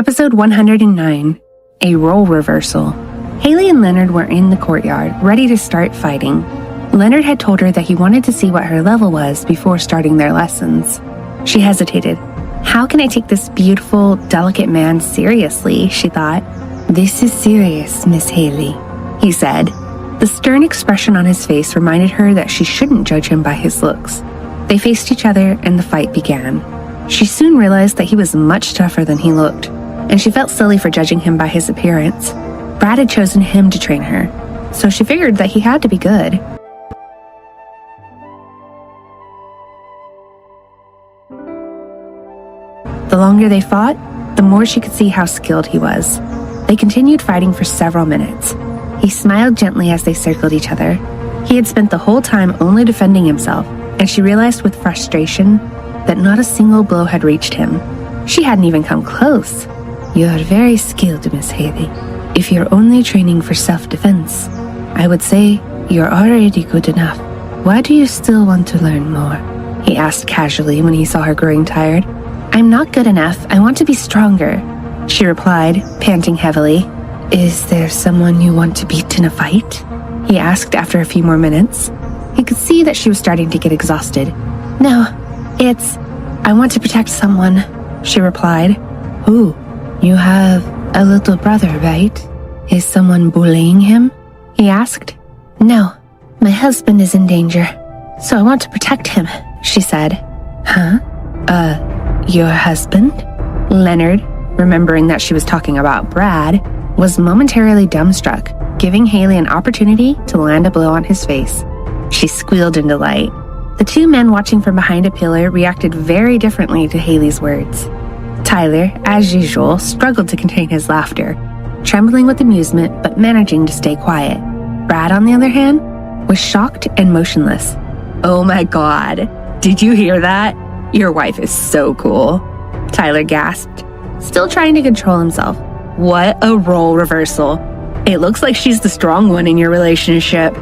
Episode 109, A Role Reversal. Hailey and Leonard were in the courtyard, ready to start fighting. Leonard had told her that he wanted to see what her level was before starting their lessons. She hesitated. How can I take this beautiful, delicate man seriously, she thought. This is serious, Miss Hailey, he said. The stern expression on his face reminded her that she shouldn't judge him by his looks. They faced each other and the fight began. She soon realized that he was much tougher than he looked, and she felt silly for judging him by his appearance. Brad had chosen him to train her, so she figured that he had to be good. The longer they fought, the more she could see how skilled he was. They continued fighting for several minutes. He smiled gently as they circled each other. He had spent the whole time only defending himself, and she realized with frustration that not a single blow had reached him. She hadn't even come close. You are very skilled, Miss Hailey. If you're only training for self-defense, I would say you're already good enough. Why do you still want to learn more? He asked casually when he saw her growing tired. I'm not good enough. I want to be stronger, she replied, panting heavily. Is there someone you want to beat in a fight? He asked after a few more minutes. He could see that she was starting to get exhausted. No, I want to protect someone, she replied. Who? You have a little brother, right? Is someone bullying him? He asked. No, my husband is in danger, so I want to protect him, she said. Huh? Your husband? Leonard, remembering that she was talking about Brad, was momentarily dumbstruck, giving Hailey an opportunity to land a blow on his face. She squealed in delight. The two men watching from behind a pillar reacted very differently to Hailey's words. Tyler, as usual, struggled to contain his laughter, trembling with amusement but managing to stay quiet. Brad, on the other hand, was shocked and motionless. Oh my God, did you hear that? Your wife is so cool, Tyler gasped, still trying to control himself. What a role reversal. It looks like she's the strong one in your relationship.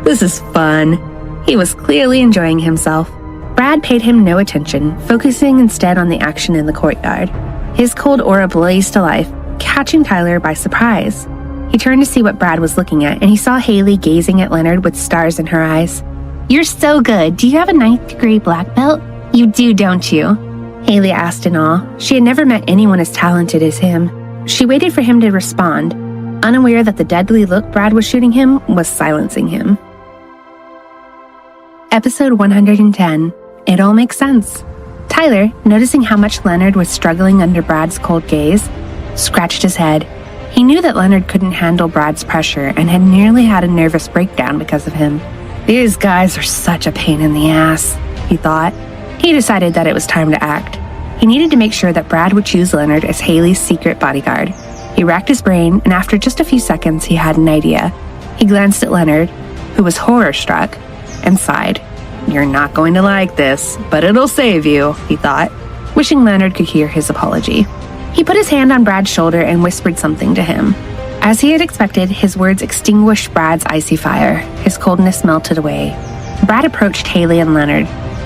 This is fun. He was clearly enjoying himself. Brad paid him no attention, focusing instead on the action in the courtyard. His cold aura blazed to life, catching Tyler by surprise. He turned to see what Brad was looking at, and he saw Hailey gazing at Leonard with stars in her eyes. You're so good. Do you have a 9th degree black belt? You do, don't you? Hailey asked in awe. She had never met anyone as talented as him. She waited for him to respond, unaware that the deadly look Brad was shooting him was silencing him. Episode 110. It all makes sense. Tyler, noticing how much Leonard was struggling under Brad's cold gaze, scratched his head. He knew that Leonard couldn't handle Brad's pressure and had nearly had a nervous breakdown because of him. These guys are such a pain in the ass, he thought. He decided that it was time to act. He needed to make sure that Brad would choose Leonard as Hailey's secret bodyguard. He racked his brain, and after just a few seconds, he had an idea. He glanced at Leonard, who was horror-struck, and sighed. You're not going to like this, but it'll save you, he thought, wishing Leonard could hear his apology. He put his hand on Brad's shoulder and whispered something to him. As he had expected, his words extinguished Brad's icy fire. His coldness melted away. Brad approached Hailey and Leonard.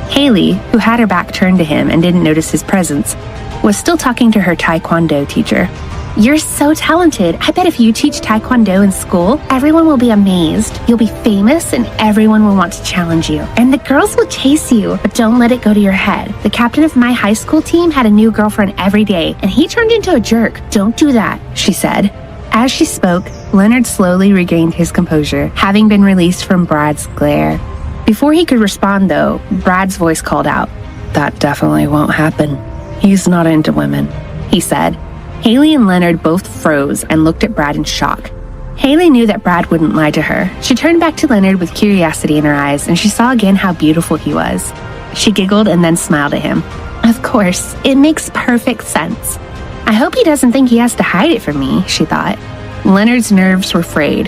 Hailey, who had her back turned to him and didn't notice his presence, was still talking to her Taekwondo teacher. You're so talented. I bet if you teach Taekwondo in school, everyone will be amazed. You'll be famous and everyone will want to challenge you. And the girls will chase you, but don't let it go to your head. The captain of my high school team had a new girlfriend every day, and he turned into a jerk. Don't do that, she said. As she spoke, Leonard slowly regained his composure, having been released from Brad's glare. Before he could respond, though, Brad's voice called out. That definitely won't happen. He's not into women, he said. Hailey and Leonard both froze and looked at Brad in shock. Hailey knew that Brad wouldn't lie to her. She turned back to Leonard with curiosity in her eyes, and she saw again how beautiful he was. She giggled and then smiled at him. Of course, it makes perfect sense. I hope he doesn't think he has to hide it from me, she thought. Leonard's nerves were frayed.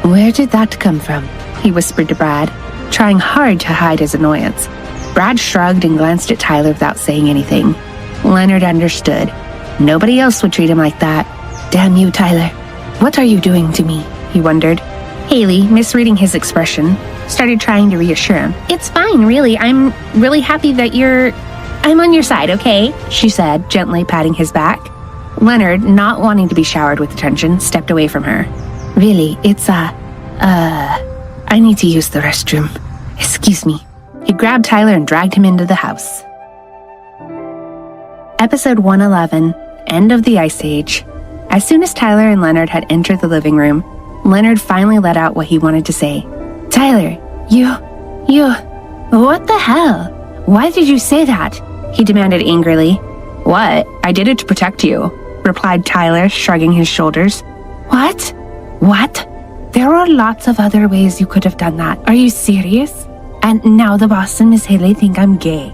Where did that come from? He whispered to Brad, trying hard to hide his annoyance. Brad shrugged and glanced at Tyler without saying anything. Leonard understood. Nobody else would treat him like that. Damn you, Tyler. What are you doing to me? He wondered. Hailey, misreading his expression, started trying to reassure him. It's fine, really. I'm really happy that I'm on your side, okay? She said, gently patting his back. Leonard, not wanting to be showered with attention, stepped away from her. Really, I need to use the restroom. Excuse me. He grabbed Tyler and dragged him into the house. Episode 111, End of the Ice Age. As soon as Tyler and Leonard had entered the living room, Leonard finally let out what he wanted to say. Tyler, what the hell? Why did you say that? He demanded angrily. What? I did it to protect you, replied Tyler, shrugging his shoulders. What? There are lots of other ways you could have done that. Are you serious? And now the boss and Miss Hailey think I'm gay.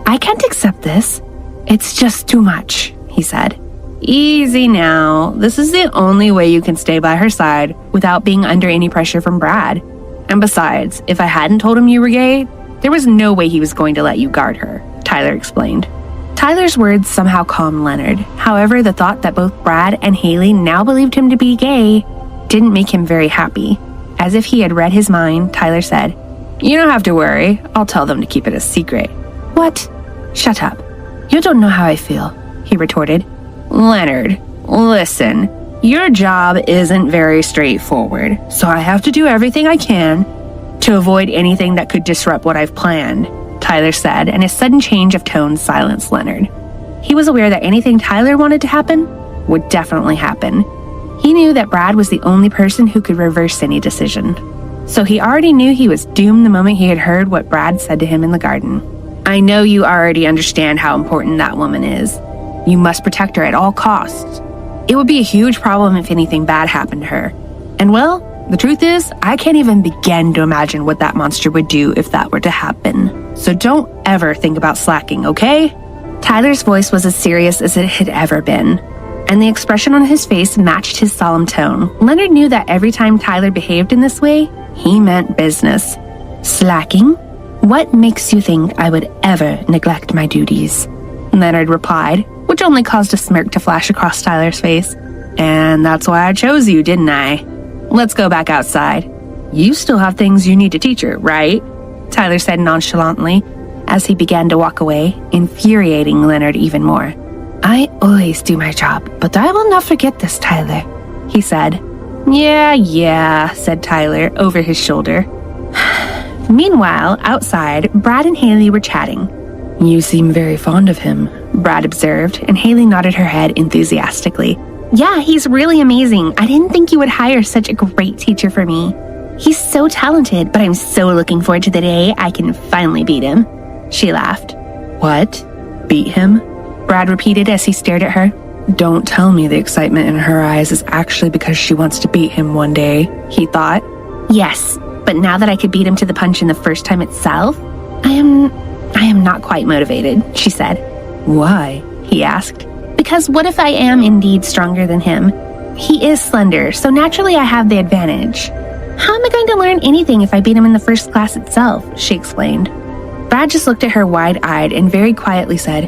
I can't accept this. It's just too much, he said. Easy now. This is the only way you can stay by her side without being under any pressure from Brad. And besides, if I hadn't told him you were gay, there was no way he was going to let you guard her, Tyler explained. Tyler's words somehow calmed Leonard. However, the thought that both Brad and Hailey now believed him to be gay didn't make him very happy. As if he had read his mind, Tyler said, You don't have to worry. I'll tell them to keep it a secret. What? Shut up. You don't know how I feel, he retorted. Leonard, listen. Your job isn't very straightforward, so I have to do everything I can to avoid anything that could disrupt what I've planned, Tyler said, and his sudden change of tone silenced Leonard. He was aware that anything Tyler wanted to happen would definitely happen. He knew that Brad was the only person who could reverse any decision. So he already knew he was doomed the moment he had heard what Brad said to him in the garden. I know you already understand how important that woman is. You must protect her at all costs. It would be a huge problem if anything bad happened to her. And well, the truth is, I can't even begin to imagine what that monster would do if that were to happen. So don't ever think about slacking, okay? Tyler's voice was as serious as it had ever been, and the expression on his face matched his solemn tone. Leonard knew that every time Tyler behaved in this way, he meant business. Slacking? What makes you think I would ever neglect my duties? Leonard replied, which only caused a smirk to flash across Tyler's face. And that's why I chose you, didn't I? Let's go back outside. You still have things you need to teach her, right? Tyler said nonchalantly as he began to walk away, infuriating Leonard even more. I always do my job, but I will not forget this, Tyler, he said. Yeah, said Tyler over his shoulder. Meanwhile, outside, Brad and Hailey were chatting. You seem very fond of him, Brad observed, and Hailey nodded her head enthusiastically. Yeah, he's really amazing. I didn't think you would hire such a great teacher for me. He's so talented, but I'm so looking forward to the day I can finally beat him. She laughed. What? Beat him? Brad repeated as he stared at her. Don't tell me the excitement in her eyes is actually because she wants to beat him one day, he thought. Yes, but now that I could beat him to the punch in the first time itself, I am not quite motivated, she said. Why? He asked. Because what if I am indeed stronger than him? He is slender, so naturally I have the advantage. How am I going to learn anything if I beat him in the first class itself? She explained. Brad just looked at her wide-eyed and very quietly said,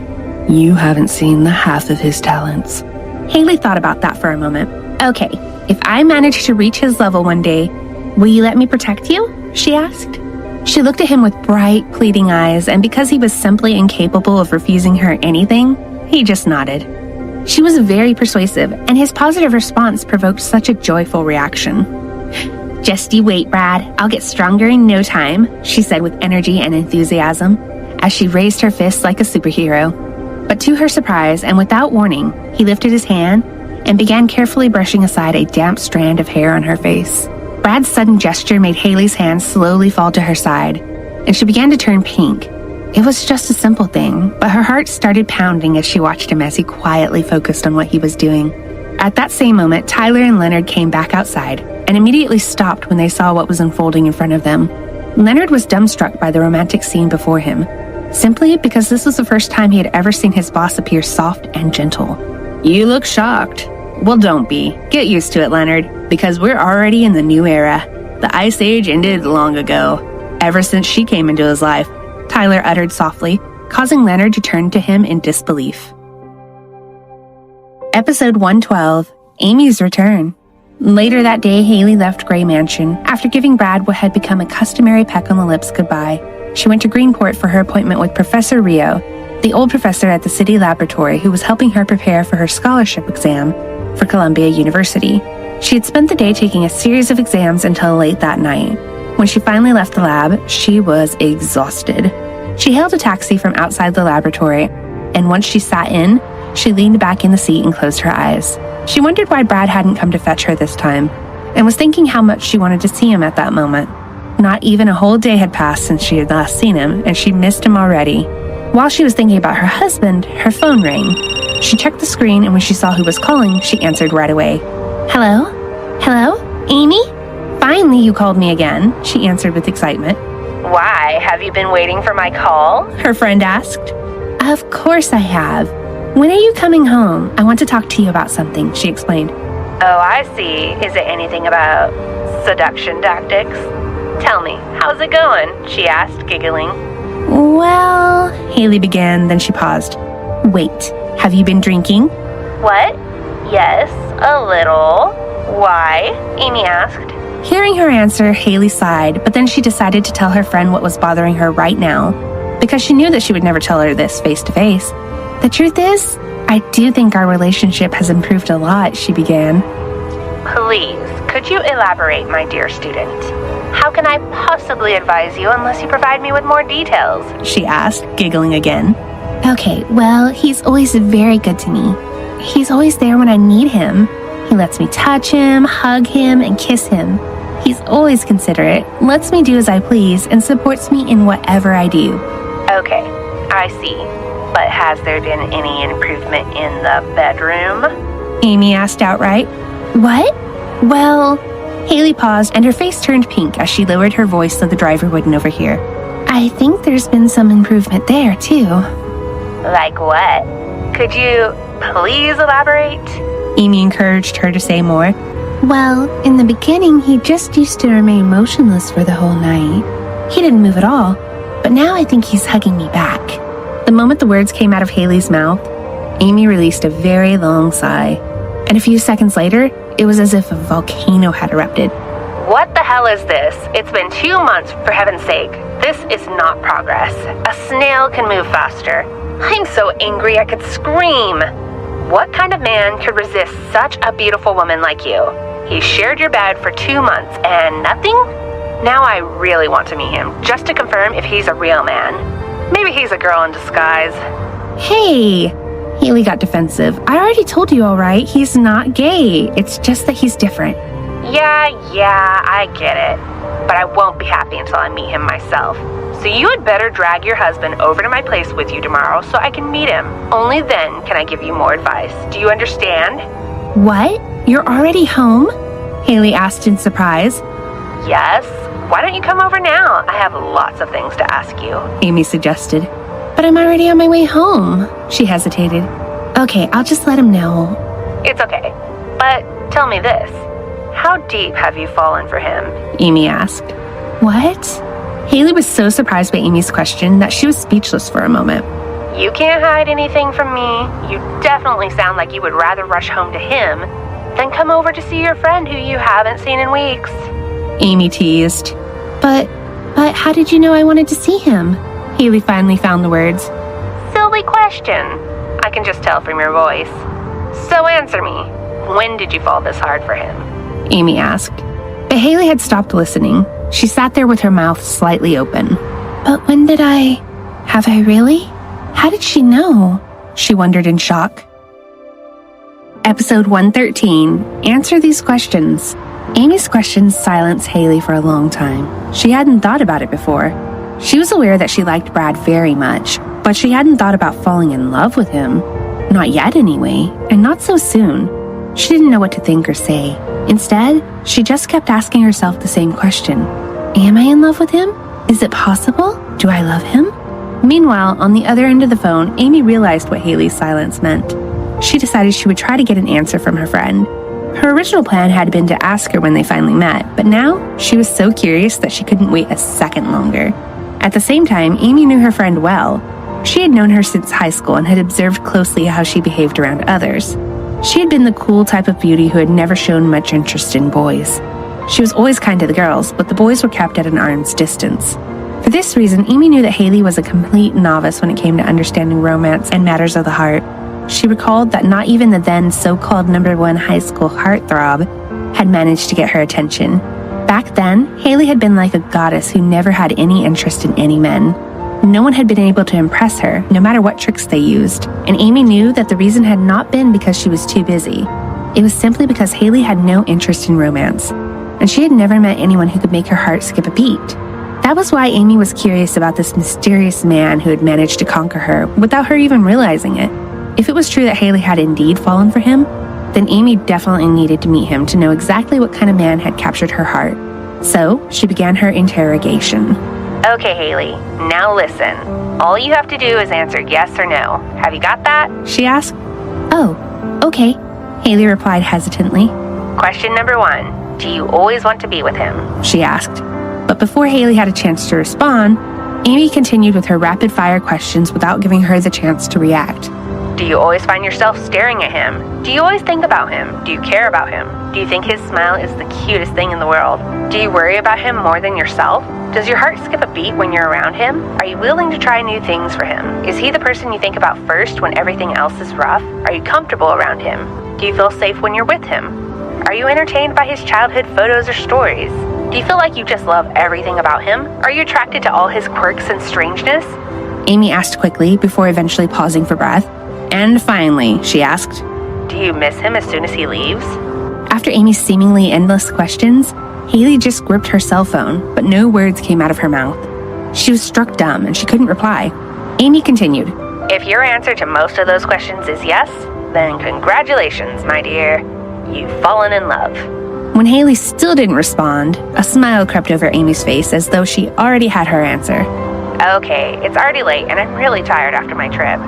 You haven't seen the half of his talents. Hailey thought about that for a moment. Okay, if I manage to reach his level one day, will you let me protect you? She asked. She looked at him with bright, pleading eyes, and because he was simply incapable of refusing her anything, he just nodded. She was very persuasive, and his positive response provoked such a joyful reaction. Just you wait, Brad. I'll get stronger in no time, she said with energy and enthusiasm, as she raised her fists like a superhero. But to her surprise, and without warning, he lifted his hand and began carefully brushing aside a damp strand of hair on her face. Brad's sudden gesture made Hailey's hand slowly fall to her side, and she began to turn pink. It was just a simple thing, but her heart started pounding as she watched him as he quietly focused on what he was doing. At that same moment, Tyler and Leonard came back outside and immediately stopped when they saw what was unfolding in front of them. Leonard was dumbstruck by the romantic scene before him, simply because this was the first time he had ever seen his boss appear soft and gentle. You look shocked. Well, don't be. Get used to it, Leonard, because we're already in the new era. The Ice Age ended long ago. Ever since she came into his life, Tyler uttered softly, causing Leonard to turn to him in disbelief. Episode 112, Amy's Return. Later that day, Hailey left Gray Mansion after giving Brad what had become a customary peck on the lips goodbye. She went to Greenport for her appointment with Professor Rio, the old professor at the city laboratory who was helping her prepare for her scholarship exam for Columbia University. She had spent the day taking a series of exams until late that night. When she finally left the lab, she was exhausted. She hailed a taxi from outside the laboratory, and once she sat in, she leaned back in the seat and closed her eyes. She wondered why Brad hadn't come to fetch her this time, and was thinking how much she wanted to see him at that moment. Not even a whole day had passed since she had last seen him, and she missed him already. While she was thinking about her husband, her phone rang. She checked the screen, and when she saw who was calling, she answered right away. "Hello? Hello? Amy? Finally, you called me again," she answered with excitement. "Why, have you been waiting for my call?" her friend asked. "Of course I have. When are you coming home? I want to talk to you about something," she explained. "Oh, I see. Is it anything about seduction tactics? Tell me, how's it going?" she asked, giggling. "Well," Hailey began, then she paused. "Wait, have you been drinking?" "What? Yes, a little. Why?" Amy asked. Hearing her answer, Hailey sighed, but then she decided to tell her friend what was bothering her right now, because she knew that she would never tell her this face to face. "The truth is, I do think our relationship has improved a lot," she began. "Please, could you elaborate, my dear student? How can I possibly advise you unless you provide me with more details?" she asked, giggling again. "Okay, well, he's always very good to me. He's always there when I need him. He lets me touch him, hug him, and kiss him. He's always considerate, lets me do as I please, and supports me in whatever I do." "Okay, I see. But has there been any improvement in the bedroom?" Amy asked outright. "What? Well," Hailey paused, and her face turned pink as she lowered her voice so the driver wouldn't overhear. "I think there's been some improvement there, too." "Like what? Could you please elaborate?" Amy encouraged her to say more. "Well, in the beginning, he just used to remain motionless for the whole night. He didn't move at all, but now I think he's hugging me back." The moment the words came out of Hailey's mouth, Amy released a very long sigh, and a few seconds later, it was as if a volcano had erupted. "What the hell is this? It's been 2 months, for heaven's sake. This is not progress. A snail can move faster. I'm so angry I could scream. What kind of man could resist such a beautiful woman like you? He shared your bed for 2 months and nothing? Now I really want to meet him, just to confirm if he's a real man. Maybe he's a girl in disguise." "Hey!" Hailey got defensive. "I already told you, all right? He's not gay. It's just that he's different." Yeah, I get it. But I won't be happy until I meet him myself. So you had better drag your husband over to my place with you tomorrow so I can meet him. Only then can I give you more advice. Do you understand?" "What? You're already home?" Hailey asked in surprise. "Yes. Why don't you come over now? I have lots of things to ask you," Amy suggested. "But I'm already on my way home," she hesitated. "Okay, I'll just let him know." "It's okay. But tell me this. How deep have you fallen for him?" Amy asked. "What?" Hailey was so surprised by Amy's question that she was speechless for a moment. "You can't hide anything from me. You definitely sound like you would rather rush home to him than come over to see your friend who you haven't seen in weeks," Amy teased. But how did you know I wanted to see him?" Hailey finally found the words. "Silly question. I can just tell from your voice. So answer me. When did you fall this hard for him?" Amy asked. But Hailey had stopped listening. She sat there with her mouth slightly open. "But when did I? Have I really? How did she know?" she wondered in shock. Episode 113. Answer these questions. Amy's questions silenced Hailey for a long time. She hadn't thought about it before. She was aware that she liked Brad very much, but she hadn't thought about falling in love with him. Not yet anyway, and not so soon. She didn't know what to think or say. Instead, she just kept asking herself the same question. Am I in love with him? Is it possible? Do I love him? Meanwhile, on the other end of the phone, Amy realized what Hailey's silence meant. She decided she would try to get an answer from her friend. Her original plan had been to ask her when they finally met, but now she was so curious that she couldn't wait a second longer. At the same time, Amy knew her friend well. She had known her since high school and had observed closely how she behaved around others. She had been the cool type of beauty who had never shown much interest in boys. She was always kind to the girls, but the boys were kept at an arm's distance. For For this reason, Amy knew that Hailey was a complete novice when it came to understanding romance and matters of the heart. She recalled that not even the then so-called #1 high school heartthrob had managed to get her attention. Back then, Hailey had been like a goddess who never had any interest in any men. No one had been able to impress her, no matter what tricks they used, and Amy knew that the reason had not been because she was too busy. It was simply because Hailey had no interest in romance, and she had never met anyone who could make her heart skip a beat. That was why Amy was curious about this mysterious man who had managed to conquer her without her even realizing it. If it was true that Hailey had indeed fallen for him, then Amy definitely needed to meet him to know exactly what kind of man had captured her heart. So, she began her interrogation. Okay, Hailey, now listen. All you have to do is answer yes or no. Have you got that? She asked. Oh, okay, Hailey replied hesitantly. Question number 1. Do you always want to be with him? She asked. But before Hailey had a chance to respond, Amy continued with her rapid-fire questions without giving her the chance to react. Do you always find yourself staring at him? Do you always think about him? Do you care about him? Do you think his smile is the cutest thing in the world? Do you worry about him more than yourself? Does your heart skip a beat when you're around him? Are you willing to try new things for him? Is he the person you think about first when everything else is rough? Are you comfortable around him? Do you feel safe when you're with him? Are you entertained by his childhood photos or stories? Do you feel like you just love everything about him? Are you attracted to all his quirks and strangeness? Amy asked quickly before eventually pausing for breath. And finally, she asked, Do you miss him as soon as he leaves? After Amy's seemingly endless questions, Hailey just gripped her cell phone, but no words came out of her mouth. She was struck dumb and she couldn't reply. Amy continued, If your answer to most of those questions is yes, then congratulations, my dear. You've fallen in love. When Hailey still didn't respond, a smile crept over Amy's face as though she already had her answer. Okay, it's already late and I'm really tired after my trip.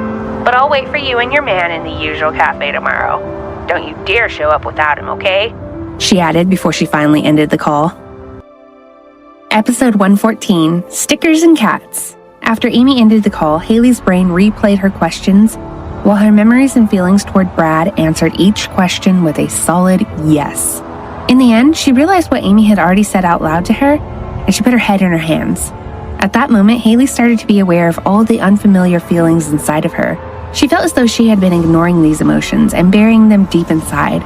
But I'll wait for you and your man in the usual cafe tomorrow. Don't you dare show up without him, okay? She added before she finally ended the call. Episode 114, Stickers and Cats. After Amy ended the call, Hailey's brain replayed her questions, while her memories and feelings toward Brad answered each question with a solid yes. In the end, she realized what Amy had already said out loud to her, and she put her head in her hands. At that moment, Hailey started to be aware of all the unfamiliar feelings inside of her. She felt as though she had been ignoring these emotions and burying them deep inside.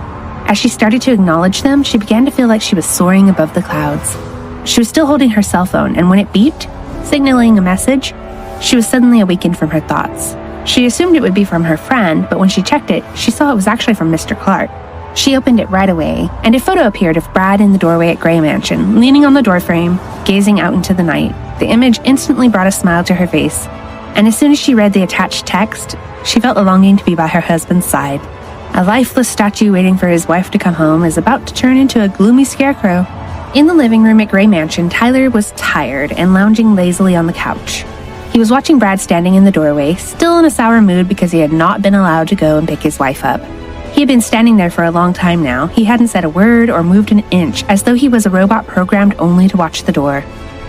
As she started to acknowledge them, she began to feel like she was soaring above the clouds. She was still holding her cell phone, and when it beeped, signaling a message, she was suddenly awakened from her thoughts. She assumed it would be from her friend, but when she checked it, she saw it was actually from Mr. Clark. She opened it right away, and a photo appeared of Brad in the doorway at Gray Mansion, leaning on the doorframe, gazing out into the night. The image instantly brought a smile to her face, and as soon as she read the attached text, she felt a longing to be by her husband's side. A lifeless statue waiting for his wife to come home is about to turn into a gloomy scarecrow. In the living room at Gray Mansion, Tyler was tired and lounging lazily on the couch. He was watching Brad standing in the doorway, still in a sour mood because he had not been allowed to go and pick his wife up. He had been standing there for a long time now. He hadn't said a word or moved an inch, as though he was a robot programmed only to watch the door.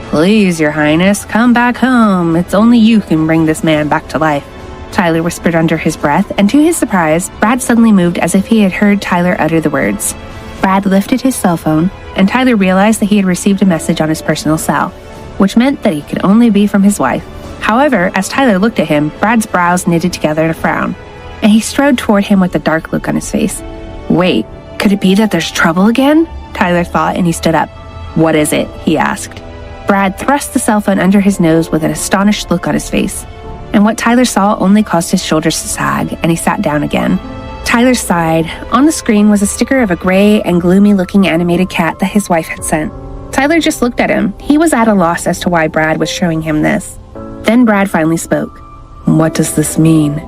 "Please, Your Highness, come back home. It's only you who can bring this man back to life," Tyler whispered under his breath, and to his surprise, Brad suddenly moved as if he had heard Tyler utter the words. Brad lifted his cell phone, and Tyler realized that he had received a message on his personal cell, which meant that it could only be from his wife. However, as Tyler looked at him, Brad's brows knitted together in a frown, and he strode toward him with a dark look on his face. "Wait, could it be that there's trouble again?" Tyler thought, and he stood up. "What is it?" he asked. Brad thrust the cell phone under his nose with an astonished look on his face, and what Tyler saw only caused his shoulders to sag, and he sat down again. Tyler sighed. On the screen was a sticker of a gray and gloomy-looking animated cat that his wife had sent. Tyler just looked at him. He was at a loss as to why Brad was showing him this. Then Brad finally spoke. "What does this mean?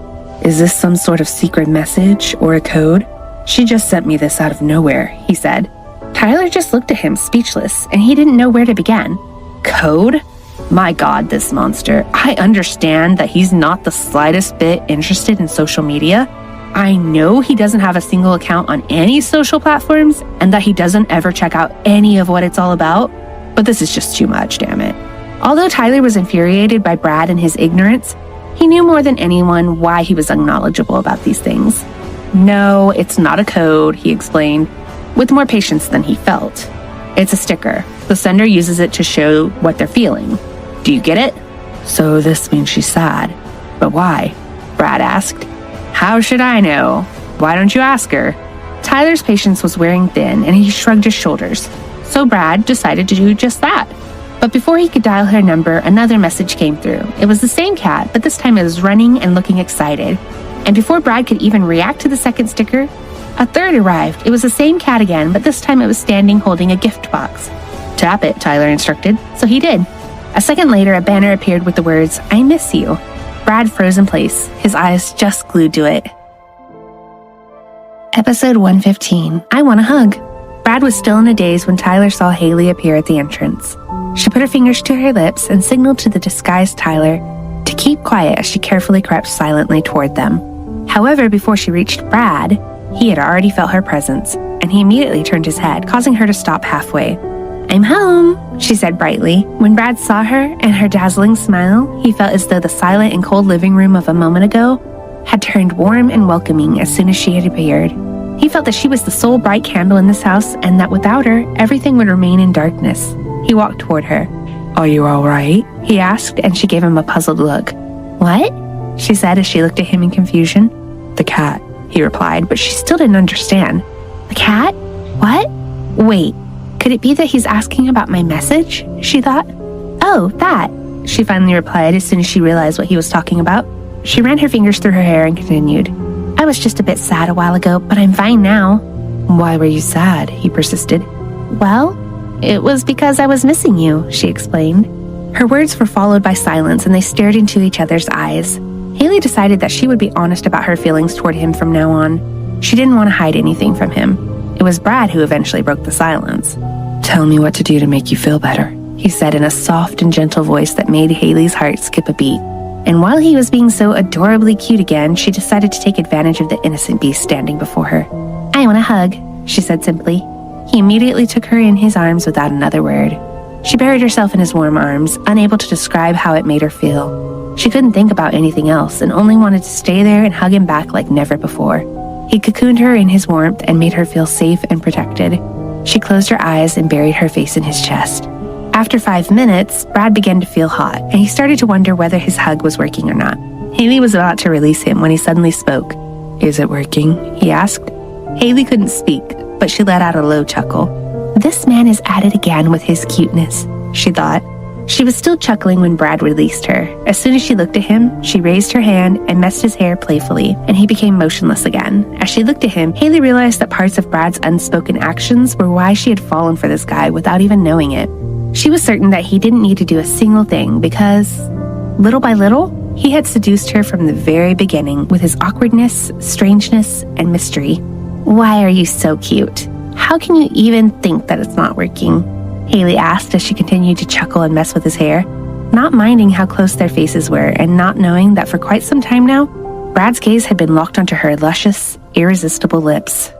Is this some sort of secret message or a code? She just sent me this out of nowhere," he said. Tyler just looked at him, speechless, and he didn't know where to begin. Code? My God, this monster. I understand that he's not the slightest bit interested in social media. I know he doesn't have a single account on any social platforms and that he doesn't ever check out any of what it's all about, but this is just too much, damn it. Although Tyler was infuriated by Brad and his ignorance, he knew more than anyone why he was unknowledgeable about these things. "No, it's not a code," he explained, with more patience than he felt. "It's a sticker. The sender uses it to show what they're feeling. Do you get it? So this means she's sad. But why? Brad asked. How should I know? Why don't you ask her? Tyler's patience was wearing thin, and he shrugged his shoulders. So Brad decided to do just that. But before he could dial her number, another message came through. It was the same cat, but this time it was running and looking excited. And before Brad could even react to the second sticker, a third arrived. It was the same cat again, but this time it was standing holding a gift box. Tap it, Tyler instructed, so he did. A second later, a banner appeared with the words, I miss you. Brad froze in place, his eyes just glued to it. Episode 115, I Want a Hug. Brad was still in a daze when Tyler saw Hailey appear at the entrance. She put her fingers to her lips and signaled to the disguised Tyler to keep quiet as she carefully crept silently toward them. However, before she reached Brad, he had already felt her presence, and he immediately turned his head, causing her to stop halfway. I'm home, she said brightly. When Brad saw her and her dazzling smile, he felt as though the silent and cold living room of a moment ago had turned warm and welcoming as soon as she had appeared. He felt that she was the sole bright candle in this house and that without her, everything would remain in darkness. He walked toward her. Are you all right? He asked, and she gave him a puzzled look. What? She said as she looked at him in confusion. The cat, he replied, but she still didn't understand. The cat? What? Wait, could it be that he's asking about my message? She thought. Oh, that, she finally replied as soon as she realized what he was talking about. She ran her fingers through her hair and continued. I was just a bit sad a while ago, but I'm fine now. Why were you sad? He persisted. Well, it was because I was missing you, she explained. Her words were followed by silence, and they stared into each other's eyes. Hailey decided that she would be honest about her feelings toward him from now on. She didn't want to hide anything from him. It was Brad who eventually broke the silence. Tell me what to do to make you feel better, he said in a soft and gentle voice that made Hailey's heart skip a beat. And while he was being so adorably cute again, she decided to take advantage of the innocent beast standing before her. I want a hug, she said simply. He immediately took her in his arms without another word. She buried herself in his warm arms, unable to describe how it made her feel. She couldn't think about anything else and only wanted to stay there and hug him back like never before. He cocooned her in his warmth and made her feel safe and protected. She closed her eyes and buried her face in his chest. After 5 minutes, Brad began to feel hot, and he started to wonder whether his hug was working or not. Hailey was about to release him when he suddenly spoke. Is it working? He asked. Hailey couldn't speak, but she let out a low chuckle. This man is at it again with his cuteness, she thought. She was still chuckling when Brad released her. As soon as she looked at him, she raised her hand and messed his hair playfully, and he became motionless again. As she looked at him, Hailey realized that parts of Brad's unspoken actions were why she had fallen for this guy without even knowing it. She was certain that he didn't need to do a single thing because, little by little, he had seduced her from the very beginning with his awkwardness, strangeness, and mystery. Why are you so cute? How can you even think that it's not working? Hailey asked as she continued to chuckle and mess with his hair, not minding how close their faces were and not knowing that for quite some time now, Brad's gaze had been locked onto her luscious, irresistible lips.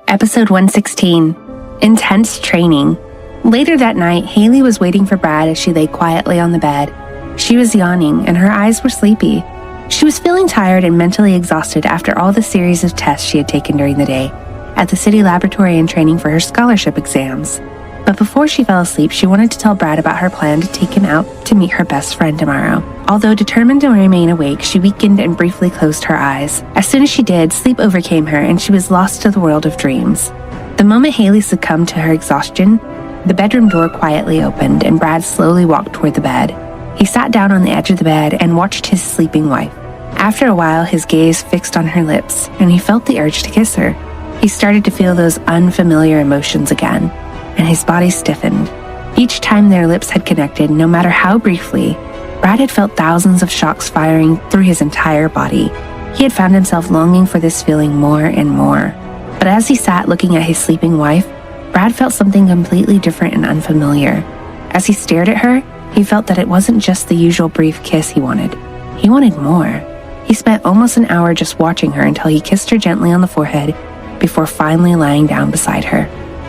Episode 116, Intense Training. Later that night, Hailey was waiting for Brad as she lay quietly on the bed. She was yawning, and her eyes were sleepy. She was feeling tired and mentally exhausted after all the series of tests she had taken during the day, at the city laboratory and training for her scholarship exams. But before she fell asleep, she wanted to tell Brad about her plan to take him out to meet her best friend tomorrow. Although determined to remain awake, she weakened and briefly closed her eyes. As soon as she did, sleep overcame her, and she was lost to the world of dreams. The moment Hailey succumbed to her exhaustion, the bedroom door quietly opened, and Brad slowly walked toward the bed. He sat down on the edge of the bed and watched his sleeping wife. After a while, his gaze fixed on her lips, and he felt the urge to kiss her. He started to feel those unfamiliar emotions again, and his body stiffened. Each time their lips had connected, no matter how briefly, Brad had felt thousands of shocks firing through his entire body. He had found himself longing for this feeling more and more. But as he sat looking at his sleeping wife, Brad felt something completely different and unfamiliar. As he stared at her, he felt that it wasn't just the usual brief kiss he wanted. He wanted more. He spent almost an hour just watching her until he kissed her gently on the forehead before finally lying down beside her.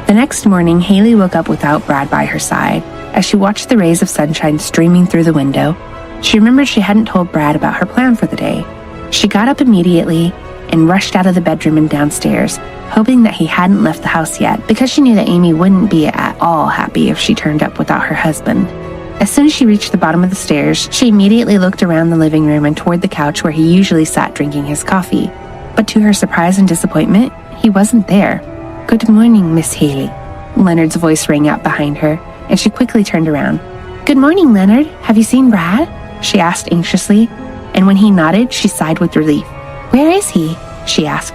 The next morning, Hailey woke up without Brad by her side. As she watched the rays of sunshine streaming through the window, she remembered she hadn't told Brad about her plan for the day. She got up immediately and rushed out of the bedroom and downstairs, hoping that he hadn't left the house yet, because she knew that Amy wouldn't be at all happy if she turned up without her husband. As soon as she reached the bottom of the stairs, she immediately looked around the living room and toward the couch where he usually sat drinking his coffee. But to her surprise and disappointment, he wasn't there. "Good morning, Miss Hailey." Leonard's voice rang out behind her, and she quickly turned around. "Good morning, Leonard. Have you seen Brad?" she asked anxiously, and when he nodded, she sighed with relief. "Where is he?" she asked.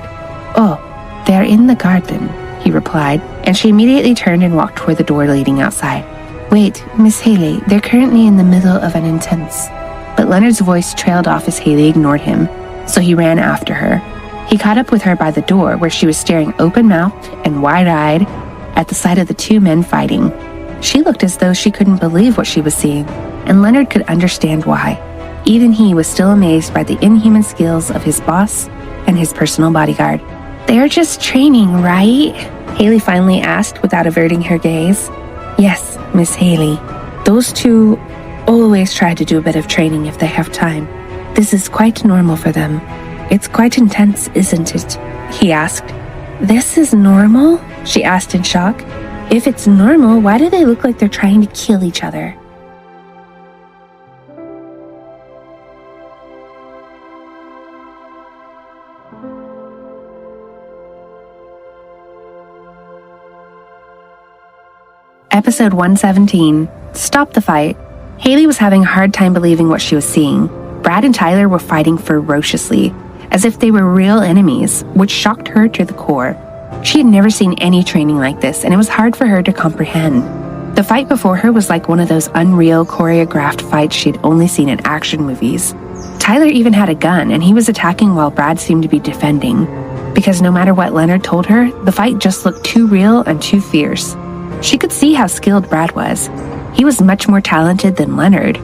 "Oh, they're in the garden," he replied, and she immediately turned and walked toward the door leading outside. "Wait, Miss Hailey, they're currently in the middle of an intense..." But Leonard's voice trailed off as Hailey ignored him, so he ran after her. He caught up with her by the door where she was staring open-mouthed and wide-eyed at the sight of the two men fighting. She looked as though she couldn't believe what she was seeing, and Leonard could understand why. Even he was still amazed by the inhuman skills of his boss and his personal bodyguard. "They're just training, right?" Hailey finally asked without averting her gaze. "Yes, Miss Hailey. Those two always try to do a bit of training if they have time. This is quite normal for them. It's quite intense, isn't it?" he asked. "This is normal?" she asked in shock. "If it's normal, why do they look like they're trying to kill each other?" Episode 117, Stop the Fight. Hailey was having a hard time believing what she was seeing. Brad and Tyler were fighting ferociously, as if they were real enemies, which shocked her to the core. She had never seen any training like this, and it was hard for her to comprehend. The fight before her was like one of those unreal choreographed fights she'd only seen in action movies. Tyler even had a gun, and he was attacking while Brad seemed to be defending. Because no matter what Leonard told her, the fight just looked too real and too fierce. She could see how skilled Brad was. He was much more talented than Leonard,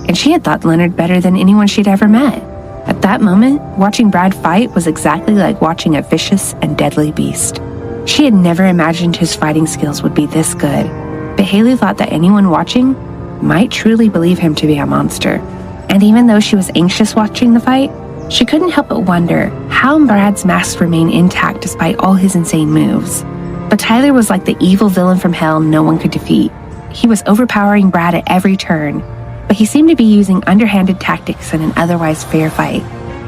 and she had thought Leonard better than anyone she'd ever met. At that moment, watching Brad fight was exactly like watching a vicious and deadly beast. She had never imagined his fighting skills would be this good, but Hailey thought that anyone watching might truly believe him to be a monster. And even though she was anxious watching the fight, she couldn't help but wonder how Brad's mask remained intact despite all his insane moves. But Tyler was like the evil villain from hell no one could defeat. He was overpowering Brad at every turn, but he seemed to be using underhanded tactics in an otherwise fair fight.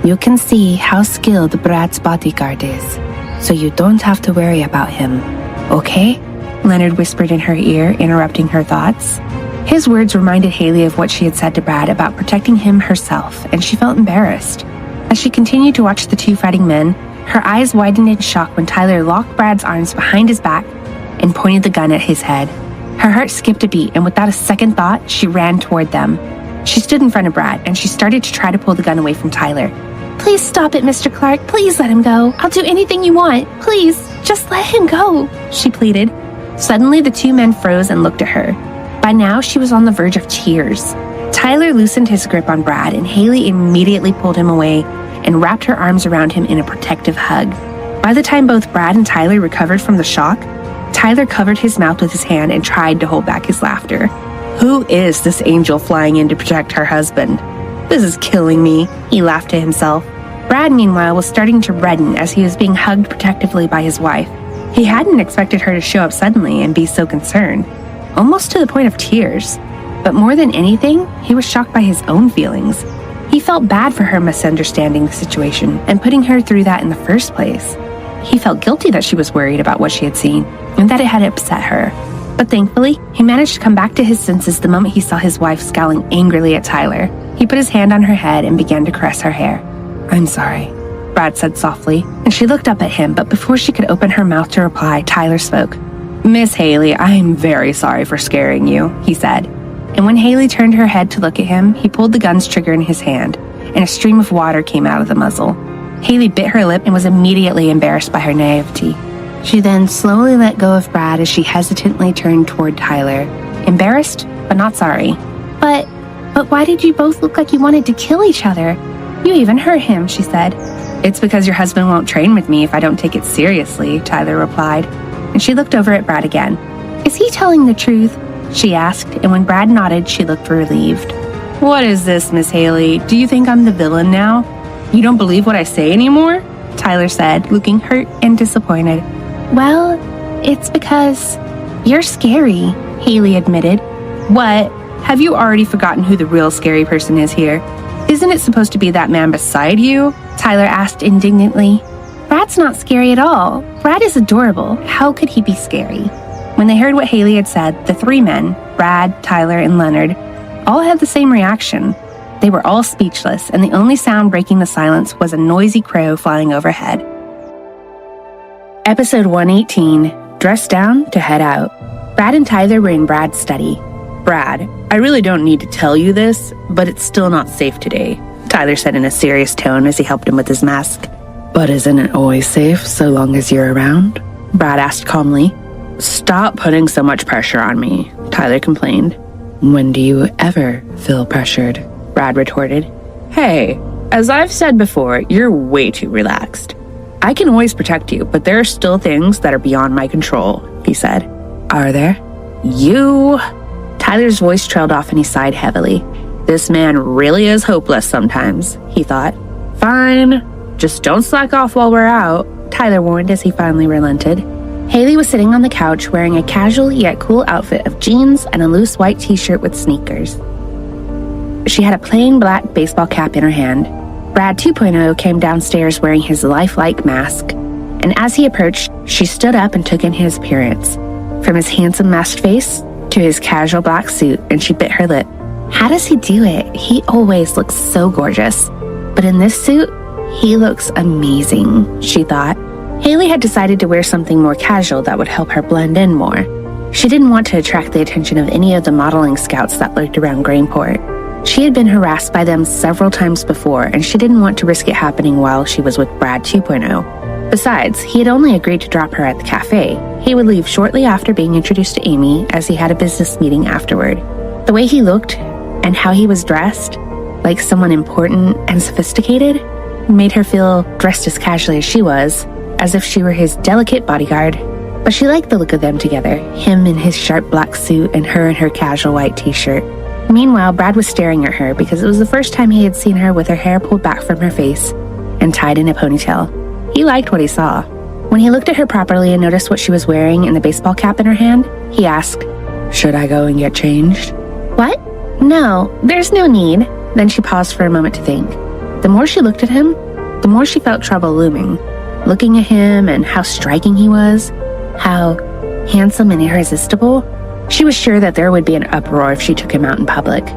"You can see how skilled Brad's bodyguard is, so you don't have to worry about him, okay?" Leonard whispered in her ear, interrupting her thoughts. His words reminded Hailey of what she had said to Brad about protecting him herself, and she felt embarrassed. As she continued to watch the two fighting men, her eyes widened in shock when Tyler locked Brad's arms behind his back and pointed the gun at his head. Her heart skipped a beat, and without a second thought, she ran toward them. She stood in front of Brad, and she started to try to pull the gun away from Tyler. "Please stop it, Mr. Clark. Please let him go. I'll do anything you want. Please, just let him go," she pleaded. Suddenly, the two men froze and looked at her. By now, she was on the verge of tears. Tyler loosened his grip on Brad, and Hailey immediately pulled him away and wrapped her arms around him in a protective hug. By the time both Brad and Tyler recovered from the shock, Tyler covered his mouth with his hand and tried to hold back his laughter. "Who is this angel flying in to protect her husband? This is killing me," he laughed to himself. Brad, meanwhile, was starting to redden as he was being hugged protectively by his wife. He hadn't expected her to show up suddenly and be so concerned, almost to the point of tears. But more than anything, he was shocked by his own feelings. He felt bad for her misunderstanding the situation and putting her through that in the first place. He felt guilty that she was worried about what she had seen and that it had upset her. But thankfully, he managed to come back to his senses the moment he saw his wife scowling angrily at Tyler. He put his hand on her head and began to caress her hair. "I'm sorry," Brad said softly, and she looked up at him, but before she could open her mouth to reply, Tyler spoke. "Miss Hailey, I'm very sorry for scaring you," he said. And when Hailey turned her head to look at him, he pulled the gun's trigger in his hand, and a stream of water came out of the muzzle. Hailey bit her lip and was immediately embarrassed by her naivety. She then slowly let go of Brad as she hesitantly turned toward Tyler, embarrassed but not sorry. But why did you both look like you wanted to kill each other? You even hurt him," she said. "It's because your husband won't train with me if I don't take it seriously," Tyler replied, and she looked over at Brad again. "Is he telling the truth?" she asked, and when Brad nodded, she looked relieved. "What is this, Miss Hailey? Do you think I'm the villain now? You don't believe what I say anymore?" Tyler said, looking hurt and disappointed. "Well, it's because you're scary," Hailey admitted. "What? Have you already forgotten who the real scary person is here? Isn't it supposed to be that man beside you? Tyler asked indignantly. Brad's not scary at all. Brad is adorable. How could he be scary? When they heard what Hailey had said, the three men, Brad, Tyler, and Leonard, all had the same reaction. They were all speechless, and the only sound breaking the silence was a noisy crow flying overhead. Episode 118, Dress Down to Head Out. Brad and Tyler were in Brad's study. Brad, I really don't need to tell you this, but it's still not safe today, Tyler said in a serious tone as he helped him with his mask. But isn't it always safe so long as you're around? Brad asked calmly. Stop putting so much pressure on me, Tyler complained. When do you ever feel pressured? Brad retorted. Hey, as I've said before, you're way too relaxed. I can always protect you, but there are still things that are beyond my control, he said. Are there? You... Tyler's voice trailed off and he sighed heavily. This man really is hopeless sometimes, he thought. Fine, just don't slack off while we're out, Tyler warned as he finally relented. Hailey was sitting on the couch wearing a casual yet cool outfit of jeans and a loose white t-shirt with sneakers. She had a plain black baseball cap in her hand. Brad 2.0 came downstairs wearing his lifelike mask, and as he approached, she stood up and took in his appearance. From his handsome masked face to his casual black suit, and she bit her lip. How does he do it? He always looks so gorgeous. But in this suit, he looks amazing, she thought. Hailey had decided to wear something more casual that would help her blend in more. She didn't want to attract the attention of any of the modeling scouts that lurked around Greenport. She had been harassed by them several times before, and she didn't want to risk it happening while she was with Brad 2.0. Besides, he had only agreed to drop her at the cafe. He would leave shortly after being introduced to Amy, as he had a business meeting afterward. The way he looked and how he was dressed, like someone important and sophisticated, made her feel dressed as casually as she was, as if she were his delicate bodyguard. But she liked the look of them together, him in his sharp black suit and her in her casual white t-shirt. Meanwhile, Brad was staring at her because it was the first time he had seen her with her hair pulled back from her face and tied in a ponytail. He liked what he saw. When he looked at her properly and noticed what she was wearing and the baseball cap in her hand, he asked, "Should I go and get changed?" "What? No, there's no need." Then she paused for a moment to think. The more she looked at him, the more she felt trouble looming. Looking at him and how striking he was, how handsome and irresistible, she was sure that there would be an uproar if she took him out in public.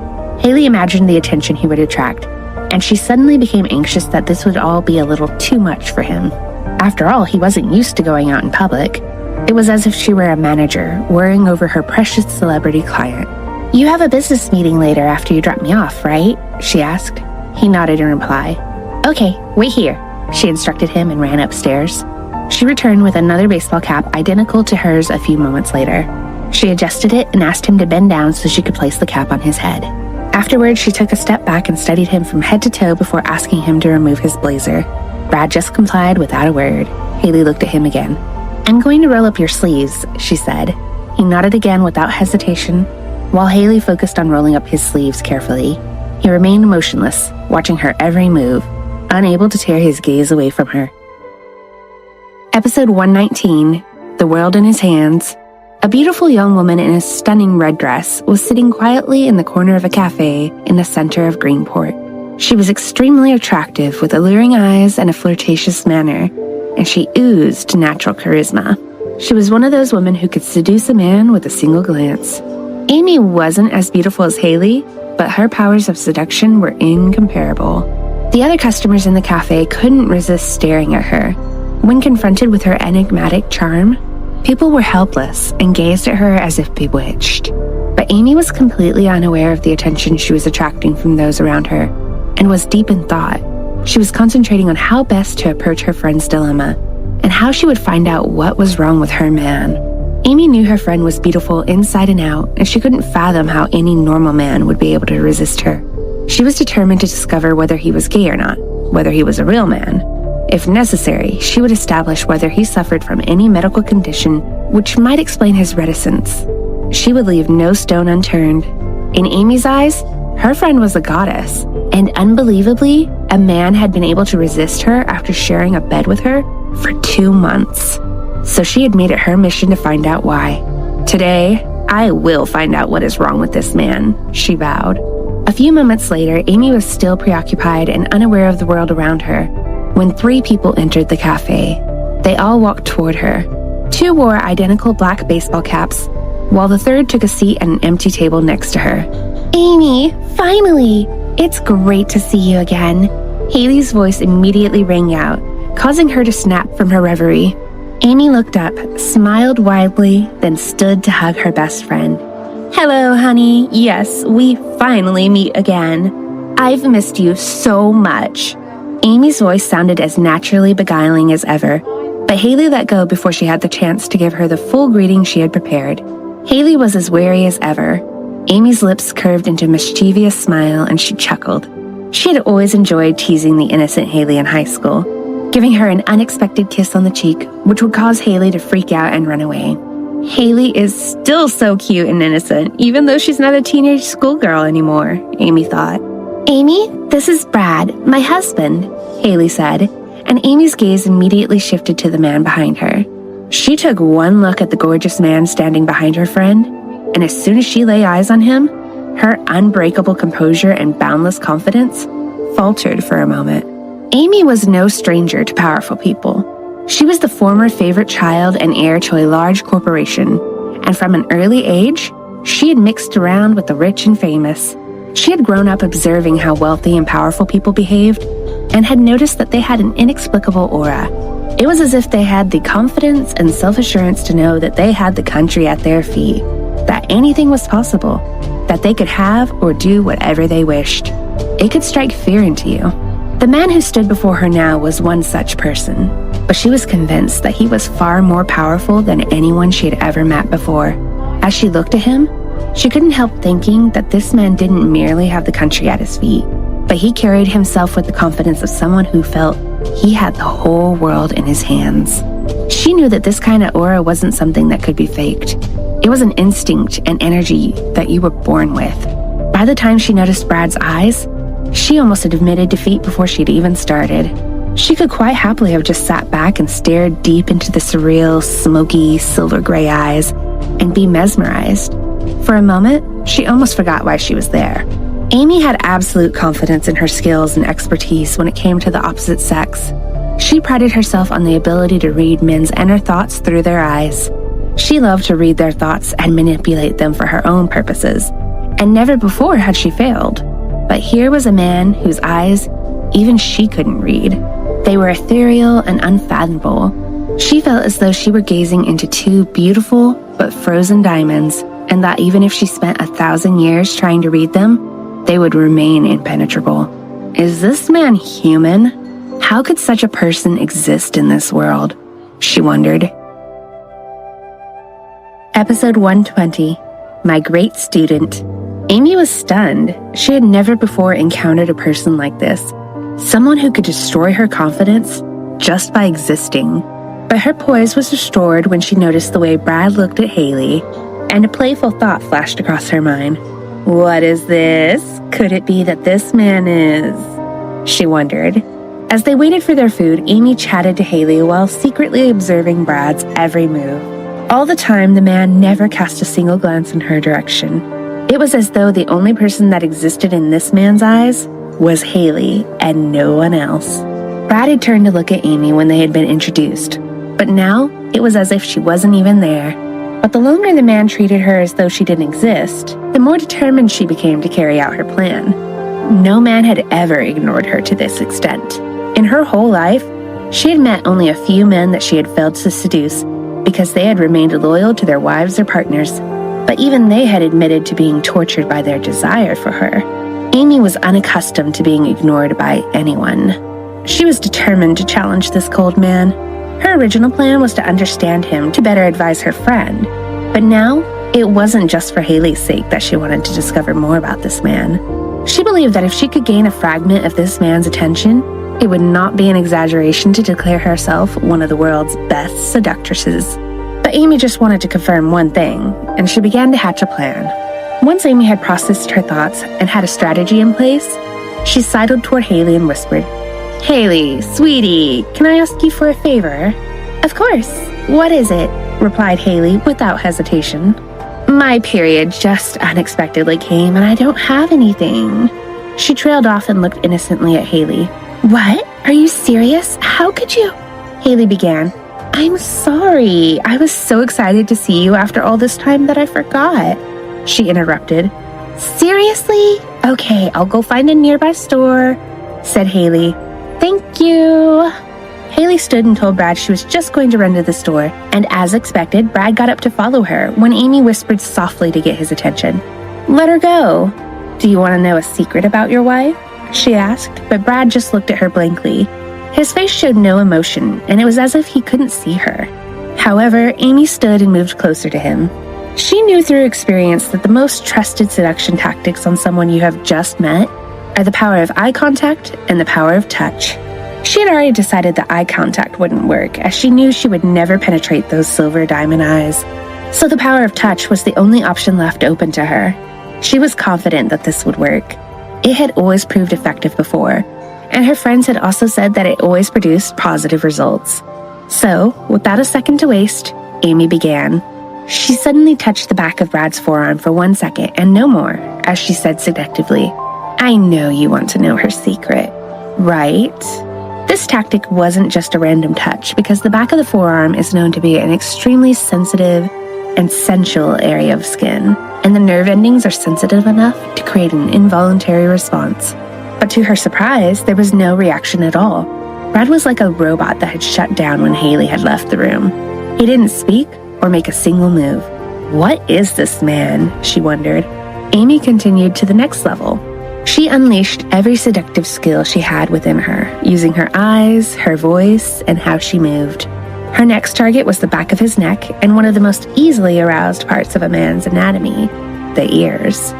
Hailey imagined the attention he would attract, and she suddenly became anxious that this would all be a little too much for him. After all, he wasn't used to going out in public. It was as if she were a manager, worrying over her precious celebrity client. "You have a business meeting later after you drop me off, right?" she asked. He nodded in reply. "Okay, wait here," she instructed him and ran upstairs. She returned with another baseball cap identical to hers a few moments later. She adjusted it and asked him to bend down so she could place the cap on his head. Afterwards, she took a step back and studied him from head to toe before asking him to remove his blazer. Brad just complied without a word. Hailey looked at him again. "I'm going to roll up your sleeves," she said. He nodded again without hesitation, while Hailey focused on rolling up his sleeves carefully. He remained motionless, watching her every move, unable to tear his gaze away from her. Episode 119, The World in His Hands. A beautiful young woman in a stunning red dress was sitting quietly in the corner of a cafe in the center of Greenport. She was extremely attractive with alluring eyes and a flirtatious manner, and she oozed natural charisma. She was one of those women who could seduce a man with a single glance. Amy wasn't as beautiful as Hailey, but her powers of seduction were incomparable. The other customers in the cafe couldn't resist staring at her. When confronted with her enigmatic charm, people were helpless and gazed at her as if bewitched. But Amy was completely unaware of the attention she was attracting from those around her, and was deep in thought. She was concentrating on how best to approach her friend's dilemma, and how she would find out what was wrong with her man. Amy knew her friend was beautiful inside and out, and she couldn't fathom how any normal man would be able to resist her. She was determined to discover whether he was gay or not, whether he was a real man. If necessary, she would establish whether he suffered from any medical condition which might explain his reticence. She would leave no stone unturned. In Amy's eyes, her friend was a goddess, and unbelievably, a man had been able to resist her after sharing a bed with her for 2 months. So she had made it her mission to find out why. Today, I will find out what is wrong with this man, she vowed. A few moments later, Amy was still preoccupied and unaware of the world around her when 3 people entered the cafe. They all walked toward her. 2 wore identical black baseball caps, while the 3rd took a seat at an empty table next to her. Amy, finally! It's great to see you again. Hailey's voice immediately rang out, causing her to snap from her reverie. Amy looked up, smiled widely, then stood to hug her best friend. Hello, honey. Yes, we finally meet again. I've missed you so much. Amy's voice sounded as naturally beguiling as ever, but Hailey let go before she had the chance to give her the full greeting she had prepared. Hailey was as wary as ever. Amy's lips curved into a mischievous smile, and she chuckled. She had always enjoyed teasing the innocent Hailey in high school, giving her an unexpected kiss on the cheek, which would cause Hailey to freak out and run away. Hailey is still so cute and innocent, even though she's not a teenage schoolgirl anymore, Amy thought. Amy, this is Brad, my husband, Hailey said, and Amy's gaze immediately shifted to the man behind her. She took one look at the gorgeous man standing behind her friend, and as soon as she lay eyes on him, her unbreakable composure and boundless confidence faltered for a moment. Amy was no stranger to powerful people. She was the former favorite child and heir to a large corporation, and from an early age, she had mixed around with the rich and famous. She had grown up observing how wealthy and powerful people behaved, and had noticed that they had an inexplicable aura. It was as if they had the confidence and self-assurance to know that they had the country at their feet, that anything was possible, that they could have or do whatever they wished. It could strike fear into you. The man who stood before her now was one such person, but she was convinced that he was far more powerful than anyone she had ever met before. As she looked at him, she couldn't help thinking that this man didn't merely have the country at his feet, but he carried himself with the confidence of someone who felt he had the whole world in his hands. She knew that this kind of aura wasn't something that could be faked. It was an instinct and energy that you were born with. By the time she noticed Brad's eyes, she almost had admitted defeat before she'd even started. She could quite happily have just sat back and stared deep into the surreal, smoky, silver gray eyes and be mesmerized. For a moment, she almost forgot why she was there. Amy had absolute confidence in her skills and expertise when it came to the opposite sex. She prided herself on the ability to read men's inner thoughts through their eyes. She loved to read their thoughts and manipulate them for her own purposes, and never before had she failed. But here was a man whose eyes even she couldn't read. They were ethereal and unfathomable. She felt as though she were gazing into 2 beautiful but frozen diamonds, and that even if she spent 1,000 years trying to read them, they would remain impenetrable. Is this man human? How could such a person exist in this world? She wondered. Episode 120, My Great Student. Amy was stunned. She had never before encountered a person like this, someone who could destroy her confidence just by existing. But her poise was restored when she noticed the way Brad looked at Hailey, and a playful thought flashed across her mind. What is this? Could it be that this man is? She wondered. As they waited for their food, Amy chatted to Hailey while secretly observing Brad's every move. All the time, the man never cast a single glance in her direction. It was as though the only person that existed in this man's eyes was Hailey and no one else. Brad had turned to look at Amy when they had been introduced, but now it was as if she wasn't even there. But the longer the man treated her as though she didn't exist, the more determined she became to carry out her plan. No man had ever ignored her to this extent. In her whole life, she had met only a few men that she had failed to seduce because they had remained loyal to their wives or partners, but even they had admitted to being tortured by their desire for her. Amy was unaccustomed to being ignored by anyone. She was determined to challenge this cold man. Her original plan was to understand him to better advise her friend, but now it wasn't just for Hailey's sake that she wanted to discover more about this man. She believed that if she could gain a fragment of this man's attention, it would not be an exaggeration to declare herself one of the world's best seductresses. But Amy just wanted to confirm one thing, and she began to hatch a plan. Once Amy had processed her thoughts and had a strategy in place, she sidled toward Hailey and whispered, Hailey, sweetie, can I ask you for a favor? Of course. What is it? Replied Hailey without hesitation. My period just unexpectedly came and I don't have anything. She trailed off and looked innocently at Hailey. What? Are you serious? How could you? Hailey began. I'm sorry. I was so excited to see you after all this time that I forgot. She interrupted. Seriously? Okay, I'll go find a nearby store, said Hailey. Thank you. Hailey stood and told Brad she was just going to run to the store, and as expected, Brad got up to follow her when Amy whispered softly to get his attention. Let her go. Do you want to know a secret about your wife? She asked, but Brad just looked at her blankly. His face showed no emotion, and it was as if he couldn't see her. However, Amy stood and moved closer to him. She knew through experience that the most trusted seduction tactics on someone you have just met are the power of eye contact and the power of touch. She had already decided that eye contact wouldn't work, as she knew she would never penetrate those silver diamond eyes. So the power of touch was the only option left open to her. She was confident that this would work. It had always proved effective before, and her friends had also said that it always produced positive results. So, without a second to waste, Amy began. She suddenly touched the back of Brad's forearm for 1 second and no more, as she said seductively, I know you want to know her secret, right? This tactic wasn't just a random touch, because the back of the forearm is known to be an extremely sensitive and sensual area of skin, and the nerve endings are sensitive enough to create an involuntary response. But to her surprise, there was no reaction at all. Brad was like a robot that had shut down when Hailey had left the room. He didn't speak or make a single move. What is this man? She wondered. Amy continued to the next level. She unleashed every seductive skill she had within her, using her eyes, her voice, and how she moved. Her next target was the back of his neck and one of the most easily aroused parts of a man's anatomy, the ears.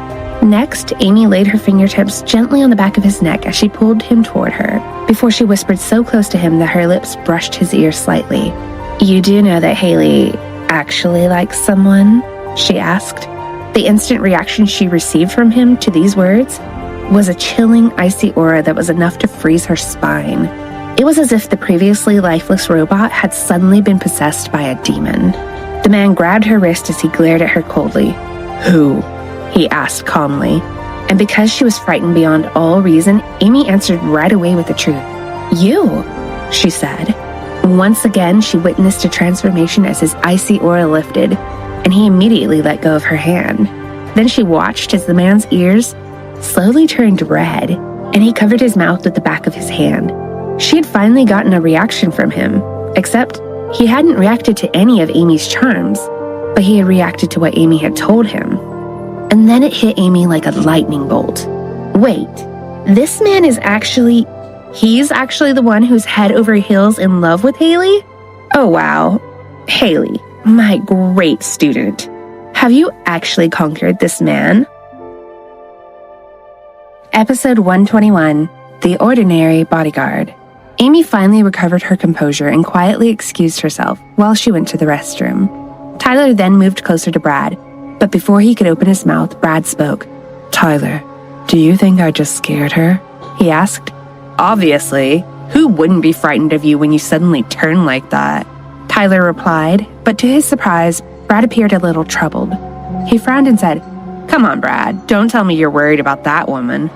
Next, Amy laid her fingertips gently on the back of his neck as she pulled him toward her, before she whispered so close to him that her lips brushed his ear slightly. You do know that Hailey actually likes someone? She asked. The instant reaction she received from him to these words was a chilling, icy aura that was enough to freeze her spine. It was as if the previously lifeless robot had suddenly been possessed by a demon. The man grabbed her wrist as he glared at her coldly. Who? He asked calmly. And because she was frightened beyond all reason, Amy answered right away with the truth. You, she said. Once again, she witnessed a transformation as his icy aura lifted, and he immediately let go of her hand. Then she watched as the man's ears slowly turned red, and he covered his mouth with the back of his hand. She had finally gotten a reaction from him, except he hadn't reacted to any of Amy's charms, but he had reacted to what Amy had told him. And then it hit Amy like a lightning bolt. Wait, this man is he's actually the one who's head over heels in love with Hailey? Oh wow, Hailey, my great student. Have you actually conquered this man? Episode 121, The Ordinary Bodyguard. Amy finally recovered her composure and quietly excused herself while she went to the restroom. Tyler then moved closer to Brad, but before he could open his mouth, Brad spoke. Tyler, do you think I just scared her? He asked. Obviously. Who wouldn't be frightened of you when you suddenly turn like that? Tyler replied, but to his surprise, Brad appeared a little troubled. He frowned and said, Come on, Brad, don't tell me you're worried about that woman.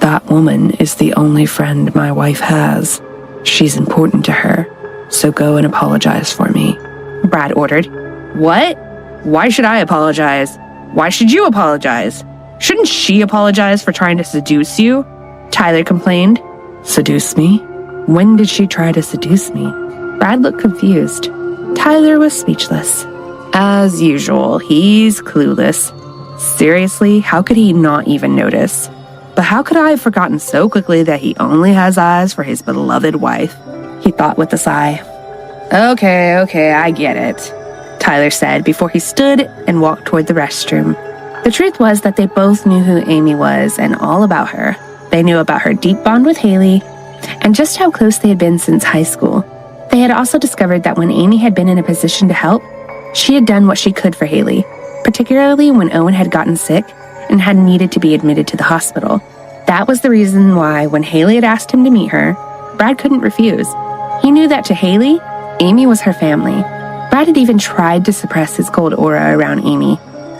That woman is the only friend my wife has. She's important to her, so go and apologize for me, Brad ordered. What? Why should I apologize? Why should you apologize? Shouldn't she apologize for trying to seduce you? Tyler complained. Seduce me? When did she try to seduce me? Brad looked confused. Tyler was speechless. As usual, he's clueless. Seriously, how could he not even notice? But how could I have forgotten so quickly that he only has eyes for his beloved wife? He thought with a sigh. Okay, I get it, Tyler said before he stood and walked toward the restroom. The truth was that they both knew who Amy was and all about her. They knew about her deep bond with Hailey and just how close they had been since high school. They had also discovered that when Amy had been in a position to help, she had done what she could for Hailey, particularly when Owen had gotten sick and had needed to be admitted to the hospital. That was the reason why, when Hailey had asked him to meet her, Brad couldn't refuse. He knew that to Hailey, Amy was her family. Brad had even tried to suppress his cold aura around Amy,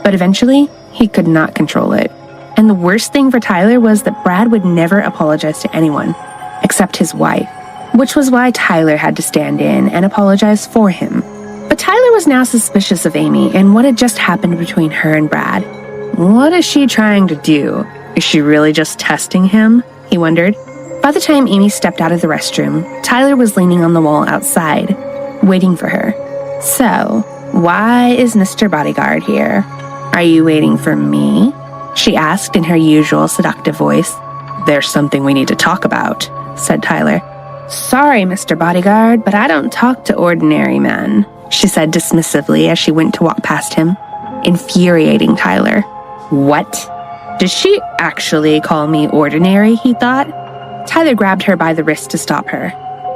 But eventually, he could not control it. And the worst thing for Tyler was that Brad would never apologize to anyone, except his wife, which was why Tyler had to stand in and apologize for him. But Tyler was now suspicious of Amy and what had just happened between her and Brad. What is she trying to do? Is she really just testing him? He wondered. By the time Amy stepped out of the restroom, Tyler was leaning on the wall outside, waiting for her. So, why is Mr. Bodyguard here? Are you waiting for me? She asked in her usual seductive voice. There's something we need to talk about, said Tyler. Sorry, Mr. Bodyguard, but I don't talk to ordinary men, she said dismissively as she went to walk past him, infuriating Tyler. What? Did she actually call me ordinary, he thought? Tyler grabbed her by the wrist to stop her.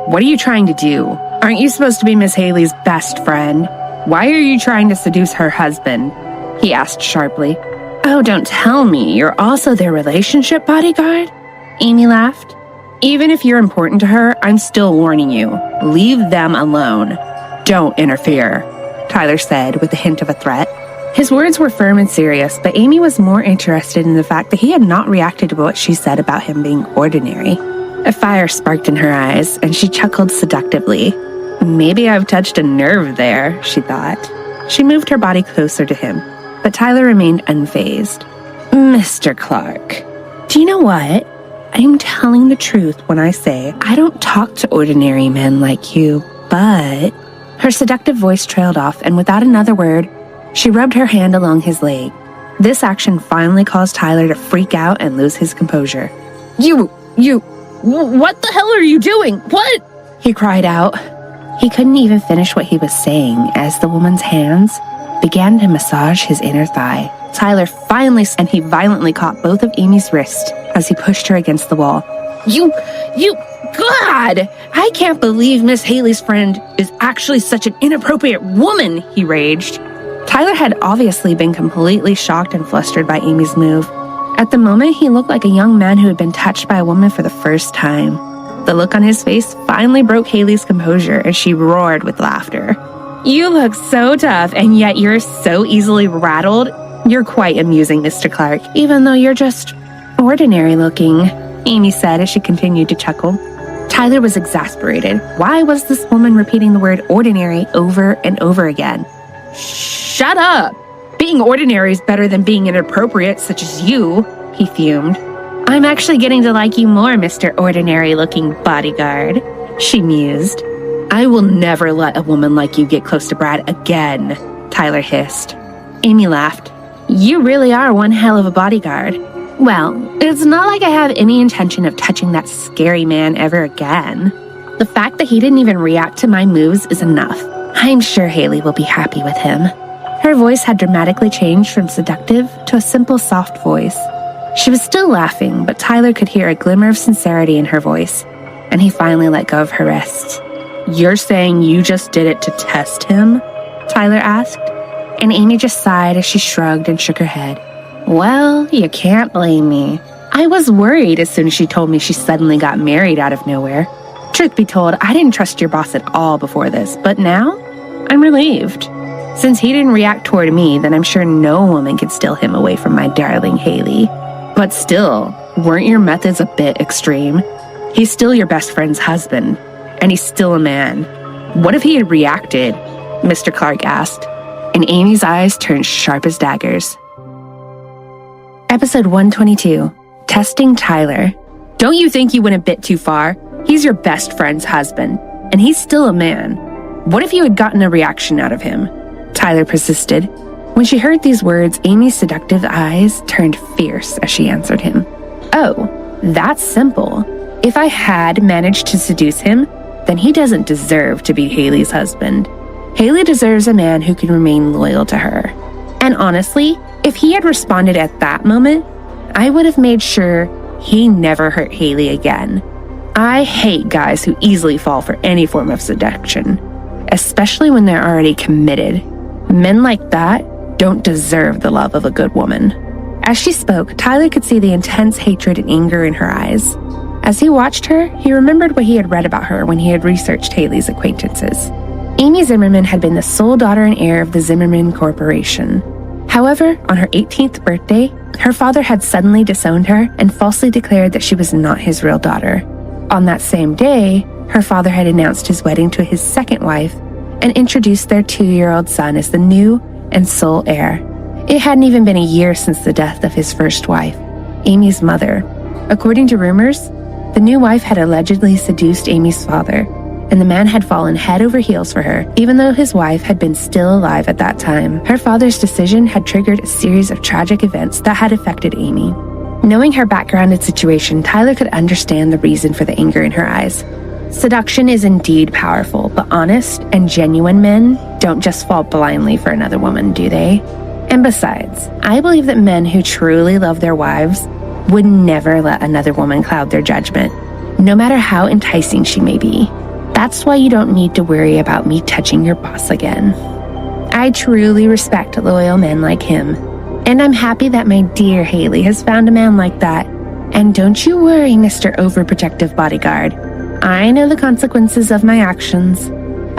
What are you trying to do? Aren't you supposed to be Miss Hailey's best friend? Why are you trying to seduce her husband? He asked sharply. Oh, don't tell me you're also their relationship bodyguard? Amy laughed. Even if you're important to her, I'm still warning you. Leave them alone. Don't interfere, Tyler said with a hint of a threat. His words were firm and serious, but Amy was more interested in the fact that he had not reacted to what she said about him being ordinary. A fire sparked in her eyes, and she chuckled seductively. Maybe I've touched a nerve there, she thought. She moved her body closer to him, but Tyler remained unfazed. Mr. Clark, do you know what? I'm telling the truth when I say I don't talk to ordinary men like you, but... Her seductive voice trailed off, and without another word, she rubbed her hand along his leg. This action finally caused Tyler to freak out and lose his composure. What the hell are you doing? What? He cried out. He couldn't even finish what he was saying as the woman's hands began to massage his inner thigh. Tyler finally, and he violently caught both of Amy's wrists as he pushed her against the wall. God! I can't believe Miss Hailey's friend is actually such an inappropriate woman, he raged. Tyler had obviously been completely shocked and flustered by Amy's move. At the moment, he looked like a young man who had been touched by a woman for the first time. The look on his face finally broke Hailey's composure as she roared with laughter. You look so tough, and yet you're so easily rattled. You're quite amusing, Mr. Clark, even though you're just ordinary looking, Amy said as she continued to chuckle. Tyler was exasperated. Why was this woman repeating the word ordinary over and over again? Shut up! Being ordinary is better than being inappropriate, such as you, he fumed. I'm actually getting to like you more, Mr. Ordinary-looking bodyguard, she mused. I will never let a woman like you get close to Brad again, Tyler hissed. Amy laughed. You really are one hell of a bodyguard. Well, it's not like I have any intention of touching that scary man ever again. The fact that he didn't even react to my moves is enough. I'm sure Hailey will be happy with him. Her voice had dramatically changed from seductive to a simple, soft voice. She was still laughing, but Tyler could hear a glimmer of sincerity in her voice, and he finally let go of her wrists. You're saying you just did it to test him? Tyler asked, and Amy just sighed as she shrugged and shook her head. Well, you can't blame me. I was worried as soon as she told me she suddenly got married out of nowhere. Truth be told, I didn't trust your boss at all before this, but now I'm relieved. Since he didn't react toward me, then I'm sure no woman could steal him away from my darling Hailey. But still, weren't your methods a bit extreme? He's still your best friend's husband, and he's still a man. What if he had reacted? Mr. Clark asked, and Amy's eyes turned sharp as daggers. Episode 122, Testing Tyler. Don't you think you went a bit too far? He's your best friend's husband, and he's still a man. What if you had gotten a reaction out of him? Tyler persisted. When she heard these words, Amy's seductive eyes turned fierce as she answered him. Oh, that's simple. If I had managed to seduce him, then he doesn't deserve to be Hailey's husband. Hailey deserves a man who can remain loyal to her. And honestly, if he had responded at that moment, I would have made sure he never hurt Hailey again. I hate guys who easily fall for any form of seduction, especially when they're already committed. Men like that don't deserve the love of a good woman. As she spoke, Tyler could see the intense hatred and anger in her eyes. As he watched her, he remembered what he had read about her when he had researched Hailey's acquaintances. Amy Zimmerman had been the sole daughter and heir of the Zimmerman Corporation. However, on her 18th birthday, her father had suddenly disowned her and falsely declared that she was not his real daughter. On that same day, her father had announced his wedding to his second wife and introduced their 2-year-old son as the new and sole heir. It hadn't even been a year since the death of his first wife, Amy's mother. According to rumors, the new wife had allegedly seduced Amy's father, and the man had fallen head over heels for her, even though his wife had been still alive at that time. Her father's decision had triggered a series of tragic events that had affected Amy. Knowing her background and situation, Tyler could understand the reason for the anger in her eyes. Seduction is indeed powerful, but honest and genuine men don't just fall blindly for another woman, do they? And besides, I believe that men who truly love their wives would never let another woman cloud their judgment, no matter how enticing she may be. That's why you don't need to worry about me touching your boss again. I truly respect loyal men like him, and I'm happy that my dear Hailey has found a man like that. And don't you worry, Mr. Overprotective Bodyguard. I know the consequences of my actions.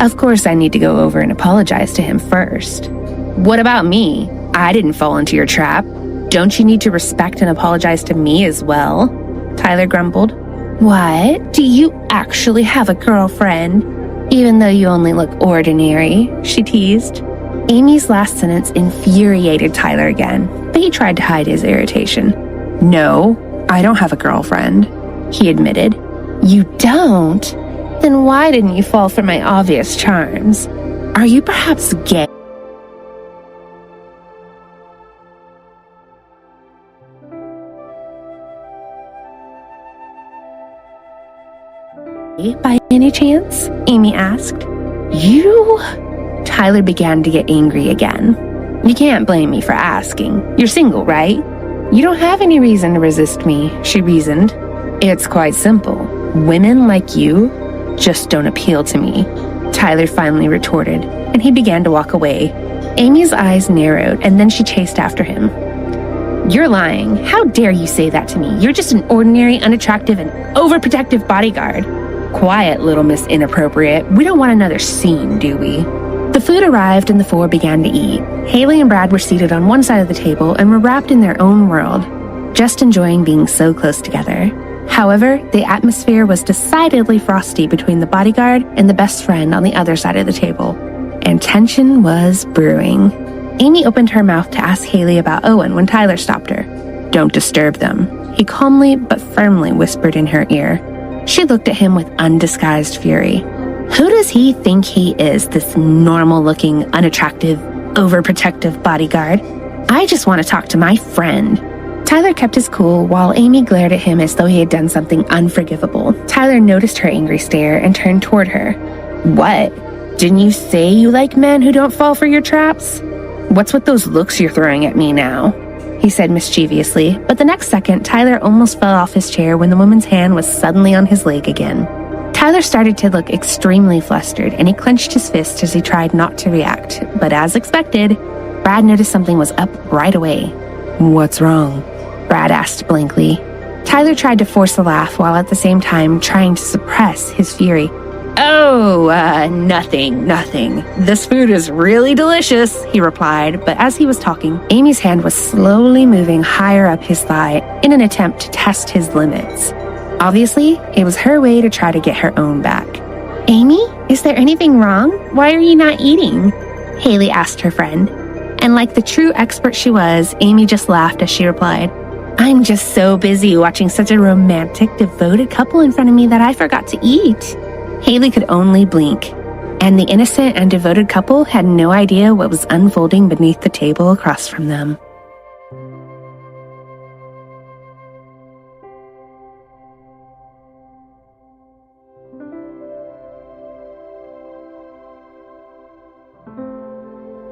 Of course, I need to go over and apologize to him first. What about me? I didn't fall into your trap. Don't you need to respect and apologize to me as well? Tyler grumbled. What? Do you actually have a girlfriend? Even though you only look ordinary, she teased. Amy's last sentence infuriated Tyler again, but he tried to hide his irritation. No, I don't have a girlfriend, he admitted. You don't? Then why didn't you fall for my obvious charms? Are you perhaps gay? By any chance? Amy asked. You? Tyler began to get angry again. You can't blame me for asking. You're single, right? You don't have any reason to resist me, she reasoned. It's quite simple. Women like you just don't appeal to me, Tyler finally retorted, and he began to walk away. Amy's eyes narrowed, and then she chased after him. You're lying. How dare you say that to me? You're just an ordinary, unattractive, and overprotective bodyguard. Quiet, little Miss Inappropriate. We don't want another scene, do we? The food arrived and the four began to eat. Hailey and Brad were seated on one side of the table and were wrapped in their own world, just enjoying being so close together. However, the atmosphere was decidedly frosty between the bodyguard and the best friend on the other side of the table, and tension was brewing. Amy opened her mouth to ask Hailey about Owen when Tyler stopped her. Don't disturb them, he calmly but firmly whispered in her ear. She looked at him with undisguised fury. Who does he think he is, this normal-looking, unattractive, overprotective bodyguard? I just want to talk to my friend. Tyler kept his cool while Amy glared at him as though he had done something unforgivable. Tyler noticed her angry stare and turned toward her. What? Didn't you say you like men who don't fall for your traps? What's with those looks you're throwing at me now? He said mischievously, but the next second, Tyler almost fell off his chair when the woman's hand was suddenly on his leg again. Tyler started to look extremely flustered, and he clenched his fist as he tried not to react. But as expected, Brad noticed something was up right away. What's wrong? Brad asked blankly. Tyler tried to force a laugh while at the same time trying to suppress his fury. Nothing. This food is really delicious, he replied, but as he was talking, Amy's hand was slowly moving higher up his thigh in an attempt to test his limits. Obviously, it was her way to try to get her own back. Amy, is there anything wrong? Why are you not eating? Hailey asked her friend. And like the true expert she was, Amy just laughed as she replied, I'm just so busy watching such a romantic, devoted couple in front of me that I forgot to eat. Hailey could only blink, and the innocent and devoted couple had no idea what was unfolding beneath the table across from them.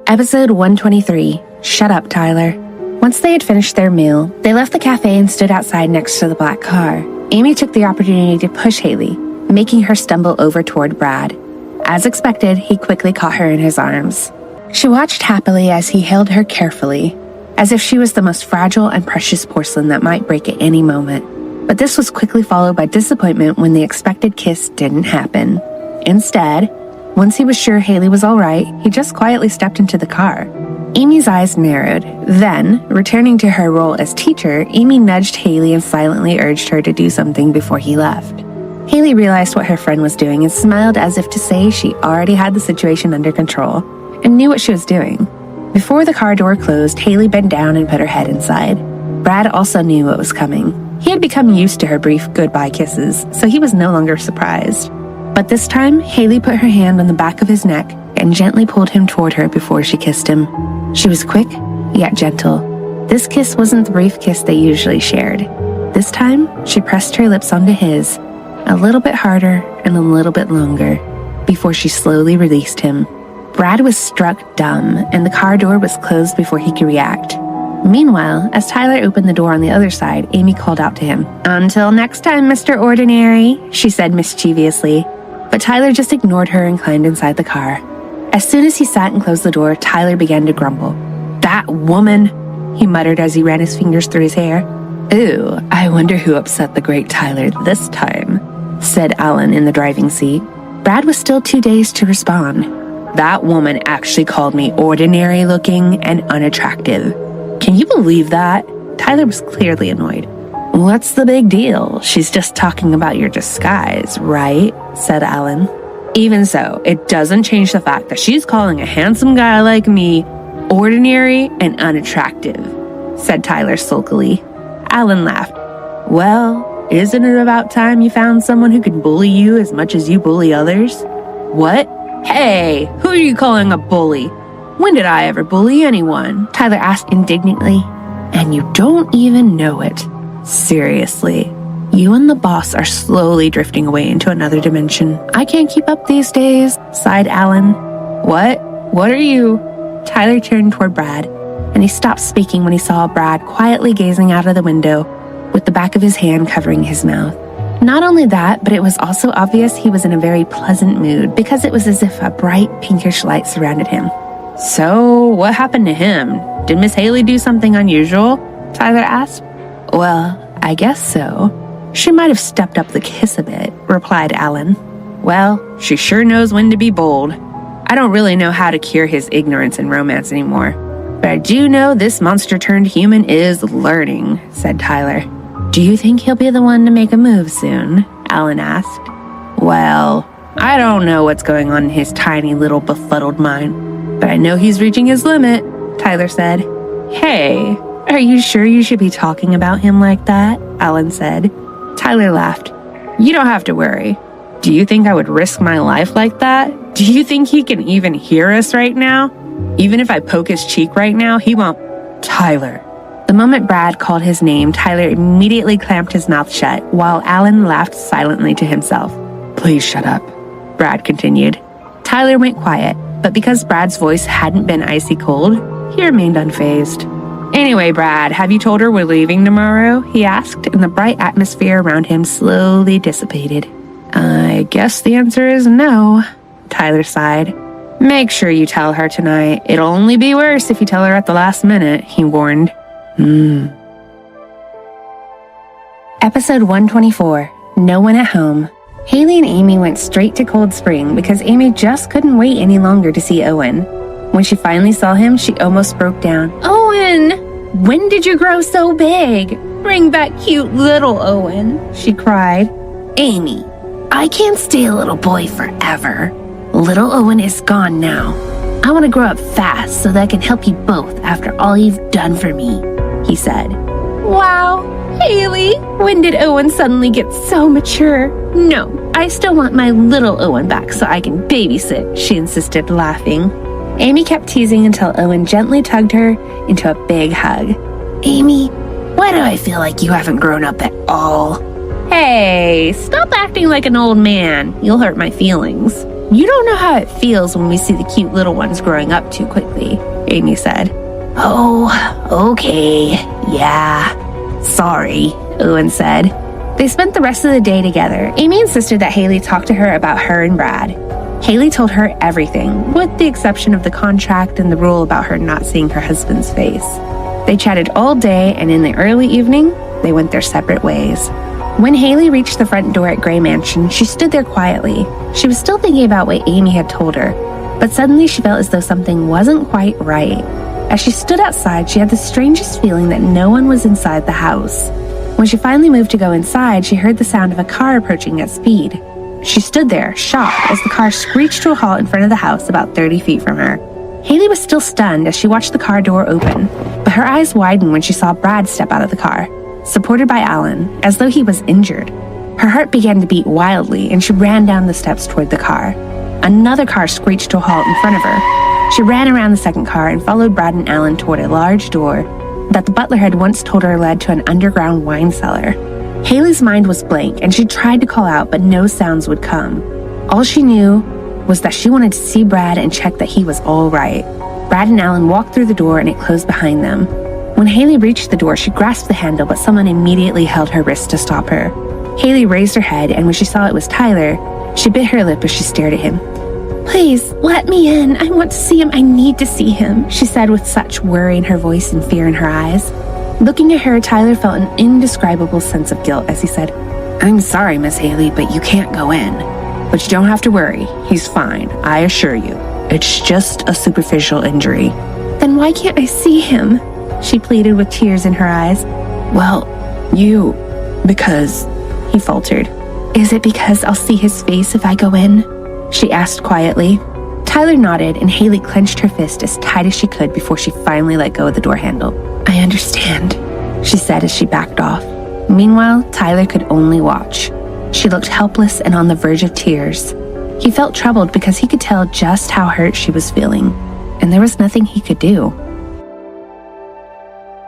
Episode 123, Shut Up, Tyler. Once they had finished their meal, they left the cafe and stood outside next to the black car. Amy took the opportunity to push Hailey, making her stumble over toward Brad. As expected, he quickly caught her in his arms. She watched happily as he held her carefully, as if she was the most fragile and precious porcelain that might break at any moment. But this was quickly followed by disappointment when the expected kiss didn't happen. Instead, once he was sure Hailey was all right, he just quietly stepped into the car. Amy's eyes narrowed. Then, returning to her role as teacher, Amy nudged Hailey and silently urged her to do something before he left. Hailey realized what her friend was doing and smiled as if to say she already had the situation under control and knew what she was doing. Before the car door closed, Hailey bent down and put her head inside. Brad also knew what was coming. He had become used to her brief goodbye kisses, so he was no longer surprised. But this time, Hailey put her hand on the back of his neck and gently pulled him toward her before she kissed him. She was quick, yet gentle. This kiss wasn't the brief kiss they usually shared. This time, she pressed her lips onto his, a little bit harder and a little bit longer, before she slowly released him. Brad was struck dumb, and the car door was closed before he could react. Meanwhile, as Tyler opened the door on the other side, Amy called out to him. "Until next time, Mr. Ordinary," she said mischievously, but Tyler just ignored her and climbed inside the car. As soon as he sat and closed the door, Tyler began to grumble. "That woman," he muttered as he ran his fingers through his hair. "Ooh, I wonder who upset the great Tyler this time," said Alan in the driving seat. Brad was still too dazed to respond. "That woman actually called me ordinary looking and unattractive. Can you believe that?" Tyler was clearly annoyed. "What's the big deal? She's just talking about your disguise, right?" said Alan. "Even so, it doesn't change the fact that she's calling a handsome guy like me ordinary and unattractive," said Tyler sulkily. Alan laughed. "Well, isn't it about time you found someone who can bully you as much as you bully others?" "What? Hey, who are you calling a bully? When did I ever bully anyone?" Tyler asked indignantly. "And you don't even know it. Seriously, you and the boss are slowly drifting away into another dimension. I can't keep up these days," sighed Alan. "What? What are you?" Tyler turned toward Brad, and he stopped speaking when he saw Brad quietly gazing out of the window with the back of his hand covering his mouth. Not only that, but it was also obvious he was in a very pleasant mood because it was as if a bright pinkish light surrounded him. "So, what happened to him? Did Miss Hailey do something unusual?" Tyler asked. "Well, I guess so. She might have stepped up the kiss a bit," replied Alan. "Well, she sure knows when to be bold. I don't really know how to cure his ignorance in romance anymore, but I do know this monster turned human is learning," said Tyler. "Do you think he'll be the one to make a move soon?" Alan asked. "Well, I don't know what's going on in his tiny little befuddled mind, but I know he's reaching his limit," Tyler said. "Hey, are you sure you should be talking about him like that?" Alan said. Tyler laughed. "You don't have to worry. Do you think I would risk my life like that? Do you think he can even hear us right now? Even if I poke his cheek right now, he won't." "Tyler." The moment Brad called his name, Tyler immediately clamped his mouth shut, while Alan laughed silently to himself. "Please shut up," Brad continued. Tyler went quiet, but because Brad's voice hadn't been icy cold, he remained unfazed. "Anyway, Brad, have you told her we're leaving tomorrow?" he asked, and the bright atmosphere around him slowly dissipated. "I guess the answer is no," Tyler sighed. "Make sure you tell her tonight. It'll only be worse if you tell her at the last minute," he warned. Episode 124, No One at Home. Hailey and Amy went straight to Cold Spring because Amy just couldn't wait any longer to see Owen. When she finally saw him, she almost broke down. "Owen! When did you grow so big? Bring back cute little Owen," she cried. "Amy, I can't stay a little boy forever. Little Owen is gone now. I want to grow up fast so that I can help you both after all you've done for me," he said. "Wow, Hailey, when did Owen suddenly get so mature? No, I still want my little Owen back so I can babysit," she insisted, laughing. Amy kept teasing until Owen gently tugged her into a big hug. "Amy, why do I feel like you haven't grown up at all?" "Hey, stop acting like an old man. You'll hurt my feelings. You don't know how it feels when we see the cute little ones growing up too quickly," Amy said. "Oh, okay, yeah. Sorry," Owen said. They spent the rest of the day together. Amy insisted that Hailey talk to her about her and Brad. Hailey told her everything, with the exception of the contract and the rule about her not seeing her husband's face. They chatted all day, and in the early evening, they went their separate ways. When Hailey reached the front door at Gray Mansion, she stood there quietly. She was still thinking about what Amy had told her, but suddenly she felt as though something wasn't quite right. As she stood outside, she had the strangest feeling that no one was inside the house. When she finally moved to go inside, she heard the sound of a car approaching at speed. She stood there, shocked, as the car screeched to a halt in front of the house about 30 feet from her. Hailey was still stunned as she watched the car door open, but her eyes widened when she saw Brad step out of the car, supported by Alan, as though he was injured. Her heart began to beat wildly, and she ran down the steps toward the car. Another car screeched to a halt in front of her. She ran around the second car and followed Brad and Alan toward a large door that the butler had once told her led to an underground wine cellar. Hailey's mind was blank, and she tried to call out, but no sounds would come. All she knew was that she wanted to see Brad and check that he was all right. Brad and Alan walked through the door, and it closed behind them. When Hailey reached the door, she grasped the handle, but someone immediately held her wrist to stop her. Hailey raised her head, and when she saw it was Tyler, she bit her lip as she stared at him. "Please, let me in. I want to see him. I need to see him," she said with such worry in her voice and fear in her eyes. Looking at her, Tyler felt an indescribable sense of guilt as he said, "I'm sorry, Miss Hailey, but you can't go in. But you don't have to worry. He's fine, I assure you. It's just a superficial injury." "Then why can't I see him?" she pleaded with tears in her eyes. "Well, because," he faltered. "Is it because I'll see his face if I go in?" she asked quietly. Tyler nodded, and Hailey clenched her fist as tight as she could before she finally let go of the door handle. "I understand," she said as she backed off. Meanwhile, Tyler could only watch. She looked helpless and on the verge of tears. He felt troubled because he could tell just how hurt she was feeling, and there was nothing he could do.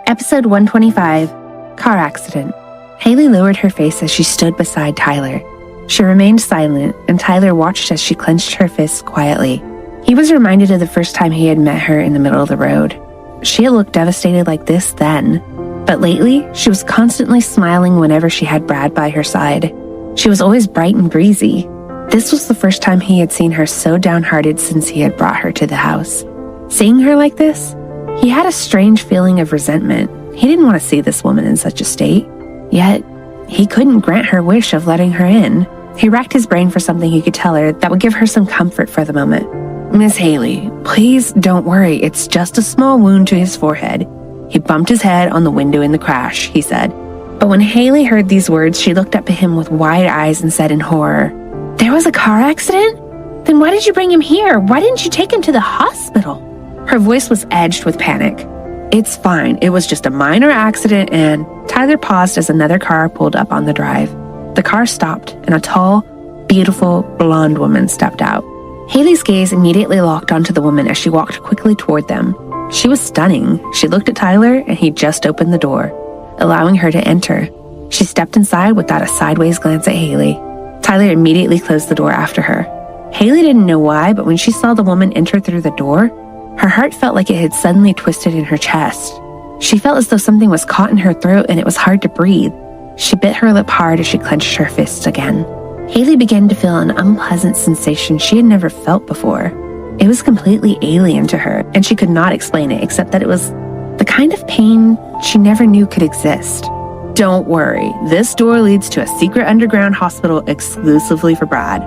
Episode 125, Car Accident. Hailey lowered her face as she stood beside Tyler. She remained silent, and Tyler watched as she clenched her fists quietly. He was reminded of the first time he had met her in the middle of the road. She had looked devastated like this then, but lately, she was constantly smiling whenever she had Brad by her side. She was always bright and breezy. This was the first time he had seen her so downhearted since he had brought her to the house. Seeing her like this, he had a strange feeling of resentment. He didn't want to see this woman in such a state. Yet, he couldn't grant her wish of letting her in. He racked his brain for something he could tell her that would give her some comfort for the moment. "Miss Hailey, please don't worry. It's just a small wound to his forehead. He bumped his head on the window in the crash," he said. But when Hailey heard these words, she looked up at him with wide eyes and said in horror, "There was a car accident? Then why did you bring him here? Why didn't you take him to the hospital?" Her voice was edged with panic. "It's fine. It was just a minor accident and..." Tyler paused as another car pulled up on the drive. The car stopped, and a tall, beautiful, blonde woman stepped out. Hailey's gaze immediately locked onto the woman as she walked quickly toward them. She was stunning. She looked at Tyler, and he just opened the door, allowing her to enter. She stepped inside without a sideways glance at Hailey. Tyler immediately closed the door after her. Hailey didn't know why, but when she saw the woman enter through the door, her heart felt like it had suddenly twisted in her chest. She felt as though something was caught in her throat and it was hard to breathe. She bit her lip hard as she clenched her fists again. Hailey began to feel an unpleasant sensation she had never felt before. It was completely alien to her, and she could not explain it except that it was the kind of pain she never knew could exist. "Don't worry, this door leads to a secret underground hospital exclusively for Brad.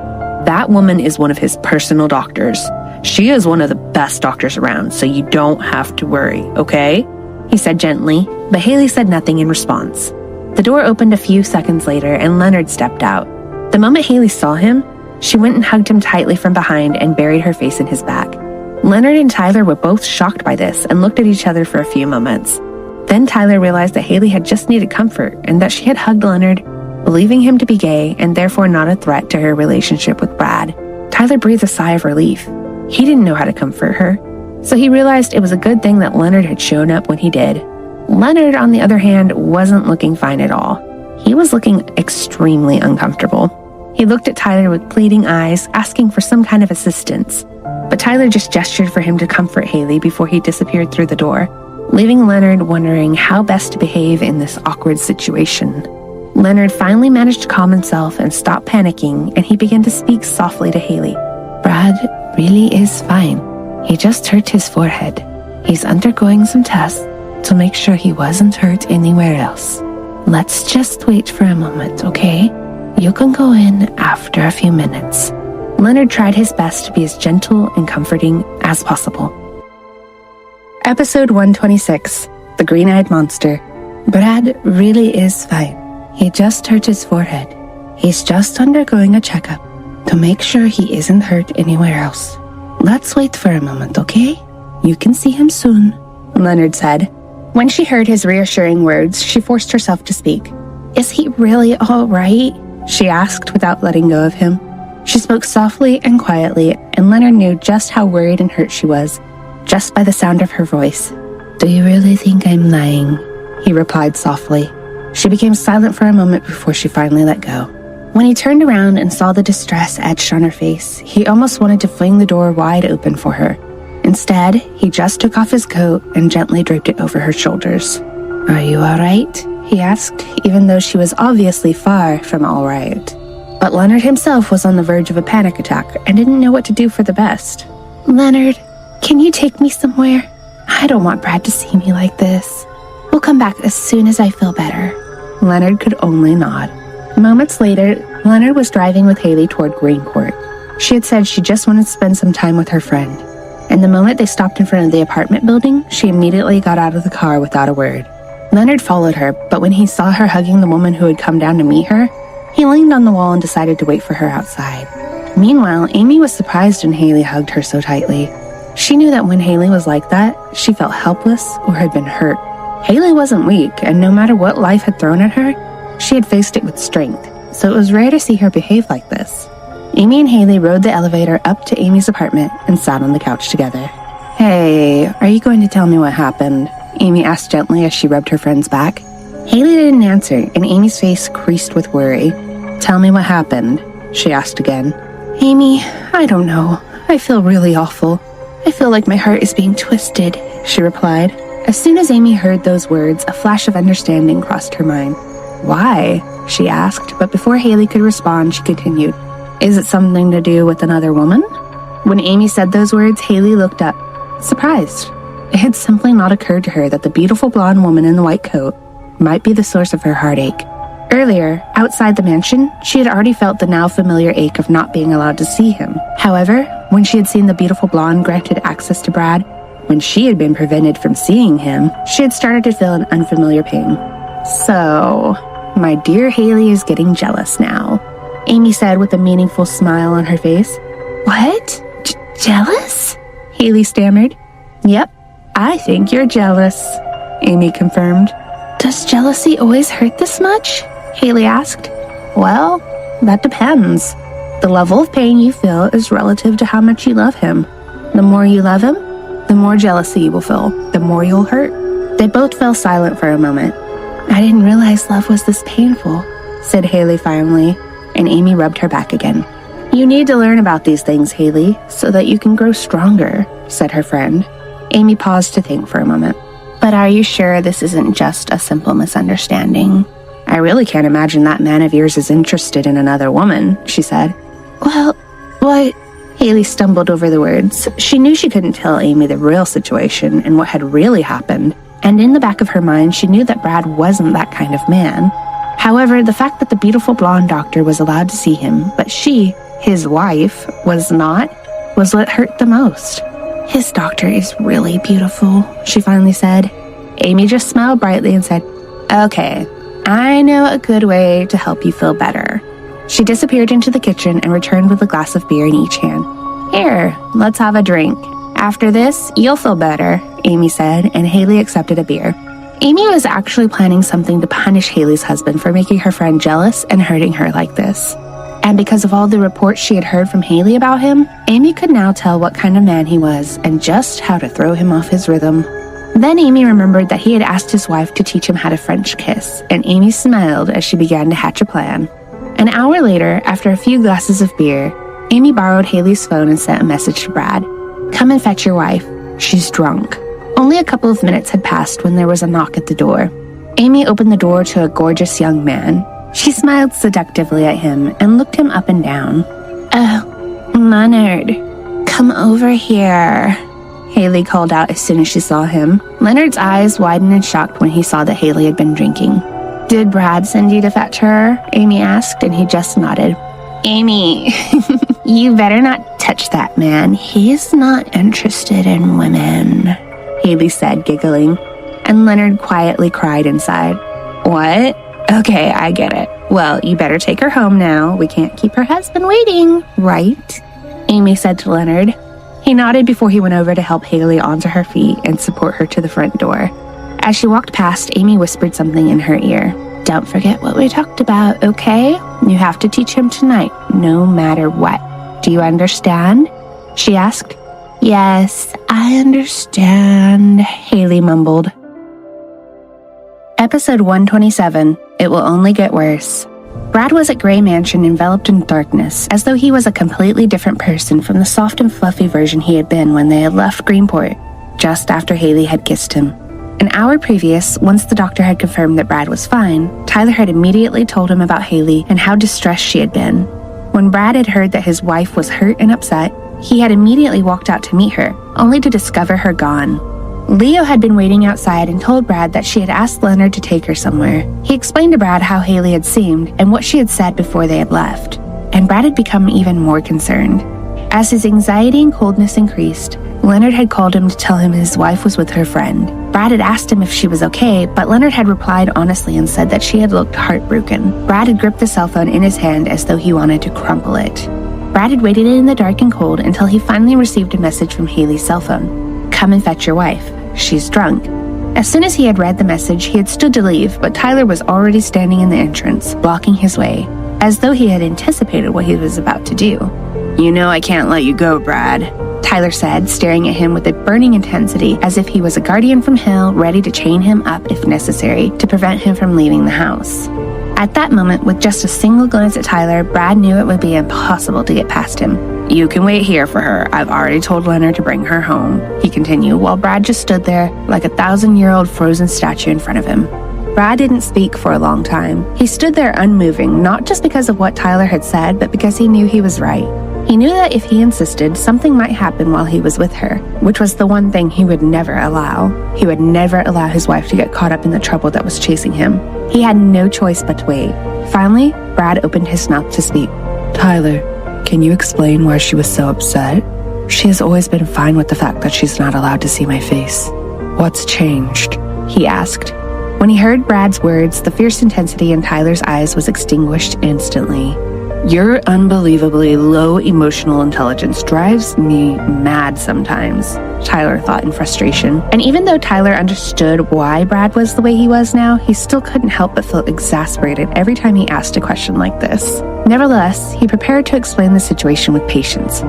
That woman is one of his personal doctors. She is one of the best doctors around, so you don't have to worry, okay?" he said gently, but Hailey said nothing in response. The door opened a few seconds later, and Leonard stepped out. The moment Hailey saw him, she went and hugged him tightly from behind and buried her face in his back. Leonard and Tyler were both shocked by this and looked at each other for a few moments. Then Tyler realized that Hailey had just needed comfort and that she had hugged Leonard, believing him to be gay and therefore not a threat to her relationship with Brad. Tyler breathed a sigh of relief. He didn't know how to comfort her, so he realized it was a good thing that Leonard had shown up when he did. Leonard, on the other hand, wasn't looking fine at all. He was looking extremely uncomfortable. He looked at Tyler with pleading eyes, asking for some kind of assistance. But Tyler just gestured for him to comfort Hailey before he disappeared through the door, leaving Leonard wondering how best to behave in this awkward situation. Leonard finally managed to calm himself and stop panicking, and he began to speak softly to Hailey. "Brad really is fine. He just hurt his forehead. He's undergoing some tests to make sure he wasn't hurt anywhere else. Let's just wait for a moment, okay? You can go in after a few minutes." Leonard tried his best to be as gentle and comforting as possible. Episode 126, The Green-Eyed Monster. Brad really is fine. He just hurt his forehead. He's just undergoing a checkup to make sure he isn't hurt anywhere else. Let's wait for a moment, okay? You can see him soon, Leonard said. When she heard his reassuring words, she forced herself to speak. Is he really all right? She asked without letting go of him. She spoke softly and quietly, and Leonard knew just how worried and hurt she was, just by the sound of her voice. Do you really think I'm lying? He replied softly. She became silent for a moment before she finally let go. When he turned around and saw the distress etched on her face, he almost wanted to fling the door wide open for her. Instead, he just took off his coat and gently draped it over her shoulders. Are you all right? He asked, even though she was obviously far from all right. But Leonard himself was on the verge of a panic attack and didn't know what to do for the best. Leonard, can you take me somewhere? I don't want Brad to see me like this. We'll come back as soon as I feel better. Leonard could only nod. Moments later, Leonard was driving with Hailey toward Greencourt. She had said she just wanted to spend some time with her friend. And the moment they stopped in front of the apartment building, she immediately got out of the car without a word. Leonard followed her, but when he saw her hugging the woman who had come down to meet her, he leaned on the wall and decided to wait for her outside. Meanwhile, Amy was surprised when Hailey hugged her so tightly. She knew that when Hailey was like that, she felt helpless or had been hurt. Hailey wasn't weak, and no matter what life had thrown at her, she had faced it with strength, so it was rare to see her behave like this. Amy and Hailey rode the elevator up to Amy's apartment and sat on the couch together. Hey, are you going to tell me what happened? Amy asked gently as she rubbed her friend's back. Hailey didn't answer, and Amy's face creased with worry. Tell me what happened, she asked again. Amy, I don't know. I feel really awful. I feel like my heart is being twisted, she replied. As soon as Amy heard those words, a flash of understanding crossed her mind. Why? She asked, but before Hailey could respond, she continued. Is it something to do with another woman? When Amy said those words, Hailey looked up, surprised. It had simply not occurred to her that the beautiful blonde woman in the white coat might be the source of her heartache. Earlier, outside the mansion, she had already felt the now familiar ache of not being allowed to see him. However, when she had seen the beautiful blonde granted access to Brad, when she had been prevented from seeing him, she had started to feel an unfamiliar pain. So, my dear Hailey is getting jealous now, Amy said with a meaningful smile on her face. What? Jealous? Hailey stammered. Yep, I think you're jealous, Amy confirmed. Does jealousy always hurt this much? Hailey asked. Well, that depends. The level of pain you feel is relative to how much you love him. The more you love him, the more jealousy you will feel, the more you'll hurt. They both fell silent for a moment. I didn't realize love was this painful, said Hailey finally, and Amy rubbed her back again. You need to learn about these things, Hailey, so that you can grow stronger, said her friend. Amy paused to think for a moment. But are you sure this isn't just a simple misunderstanding? I really can't imagine that man of yours is interested in another woman, she said. Well, what? Hailey stumbled over the words. She knew she couldn't tell Amy the real situation and what had really happened, and in the back of her mind, she knew that Brad wasn't that kind of man. However, the fact that the beautiful blonde doctor was allowed to see him, but she, his wife, was not, was what hurt the most. His doctor is really beautiful, she finally said. Amy just smiled brightly and said, Okay, I know a good way to help you feel better. She disappeared into the kitchen and returned with a glass of beer in each hand. Here, let's have a drink. After this, you'll feel better, Amy said, and Hailey accepted a beer. Amy was actually planning something to punish Hailey's husband for making her friend jealous and hurting her like this. And because of all the reports she had heard from Hailey about him, Amy could now tell what kind of man he was and just how to throw him off his rhythm. Then Amy remembered that he had asked his wife to teach him how to French kiss, and Amy smiled as she began to hatch a plan. An hour later, after a few glasses of beer, Amy borrowed Hailey's phone and sent a message to Brad. Come and fetch your wife. She's drunk. Only a couple of minutes had passed when there was a knock at the door. Amy opened the door to a gorgeous young man. She smiled seductively at him and looked him up and down. Oh, Leonard, come over here, Hailey called out as soon as she saw him. Leonard's eyes widened in shock when he saw that Hailey had been drinking. Did Brad send you to fetch her? Amy asked, and he just nodded. Amy, you better not touch that man. He's not interested in women, Hailey said, giggling, and Leonard quietly cried inside. What? Okay, I get it. Well, you better take her home now. We can't keep her husband waiting, right? Amy said to Leonard. He nodded before he went over to help Hailey onto her feet and support her to the front door. As she walked past, Amy whispered something in her ear. Don't forget what we talked about, okay? You have to teach him tonight, no matter what. Do you understand? She asked. Yes, I understand, Hailey mumbled. Episode 127, It Will Only Get Worse. Brad was at Gray Mansion enveloped in darkness, as though he was a completely different person from the soft and fluffy version he had been when they had left Greenport, just after Hailey had kissed him. An hour previous, once the doctor had confirmed that Brad was fine, Tyler had immediately told him about Hailey and how distressed she had been. When Brad had heard that his wife was hurt and upset, he had immediately walked out to meet her, only to discover her gone. Leo had been waiting outside and told Brad that she had asked Leonard to take her somewhere. He explained to Brad how Hailey had seemed and what she had said before they had left, and Brad had become even more concerned. As his anxiety and coldness increased, Leonard had called him to tell him his wife was with her friend. Brad had asked him if she was okay, but Leonard had replied honestly and said that she had looked heartbroken. Brad had gripped the cell phone in his hand as though he wanted to crumple it. Brad had waited in the dark and cold until he finally received a message from Hailey's cell phone. Come and fetch your wife. She's drunk. As soon as he had read the message, he had stood to leave, but Tyler was already standing in the entrance, blocking his way, as though he had anticipated what he was about to do. You know I can't let you go, Brad, Tyler said, staring at him with a burning intensity as if he was a guardian from hell ready to chain him up if necessary to prevent him from leaving the house. At that moment, with just a single glance at Tyler, Brad knew it would be impossible to get past him. You can wait here for her. I've already told Leonard to bring her home, he continued, while Brad just stood there like a 1,000-year-old frozen statue in front of him. Brad didn't speak for a long time. He stood there unmoving, not just because of what Tyler had said, but because he knew he was right. He knew that if he insisted, something might happen while he was with her, which was the one thing he would never allow. He would never allow his wife to get caught up in the trouble that was chasing him. He had no choice but to wait. Finally, Brad opened his mouth to speak. Tyler, can you explain why she was so upset? She has always been fine with the fact that she's not allowed to see my face. What's changed? He asked. When he heard Brad's words, the fierce intensity in Tyler's eyes was extinguished instantly. Your unbelievably low emotional intelligence drives me mad sometimes, Tyler thought in frustration. And even though Tyler understood why Brad was the way he was now, he still couldn't help but feel exasperated every time he asked a question like this. Nevertheless, he prepared to explain the situation with patience.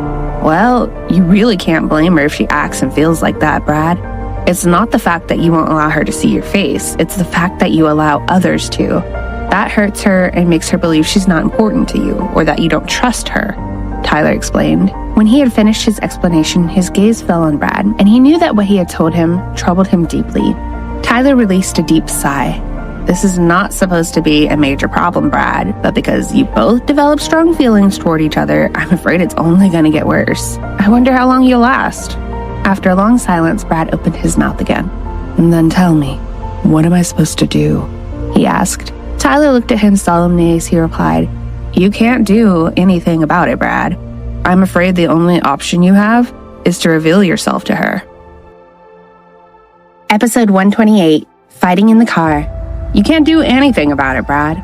Well, you really can't blame her if she acts and feels like that, Brad. It's not the fact that you won't allow her to see your face, it's the fact that you allow others to. That hurts her and makes her believe she's not important to you, or that you don't trust her, Tyler explained. When he had finished his explanation, his gaze fell on Brad, and he knew that what he had told him troubled him deeply. Tyler released a deep sigh. This is not supposed to be a major problem, Brad, but because you both develop strong feelings toward each other, I'm afraid it's only going to get worse. I wonder how long you'll last. After a long silence, Brad opened his mouth again. And then tell me, what am I supposed to do? He asked. Tyler looked at him solemnly as he replied, You can't do anything about it, Brad. I'm afraid the only option you have is to reveal yourself to her. Episode 128, Fighting in the Car. You can't do anything about it, Brad.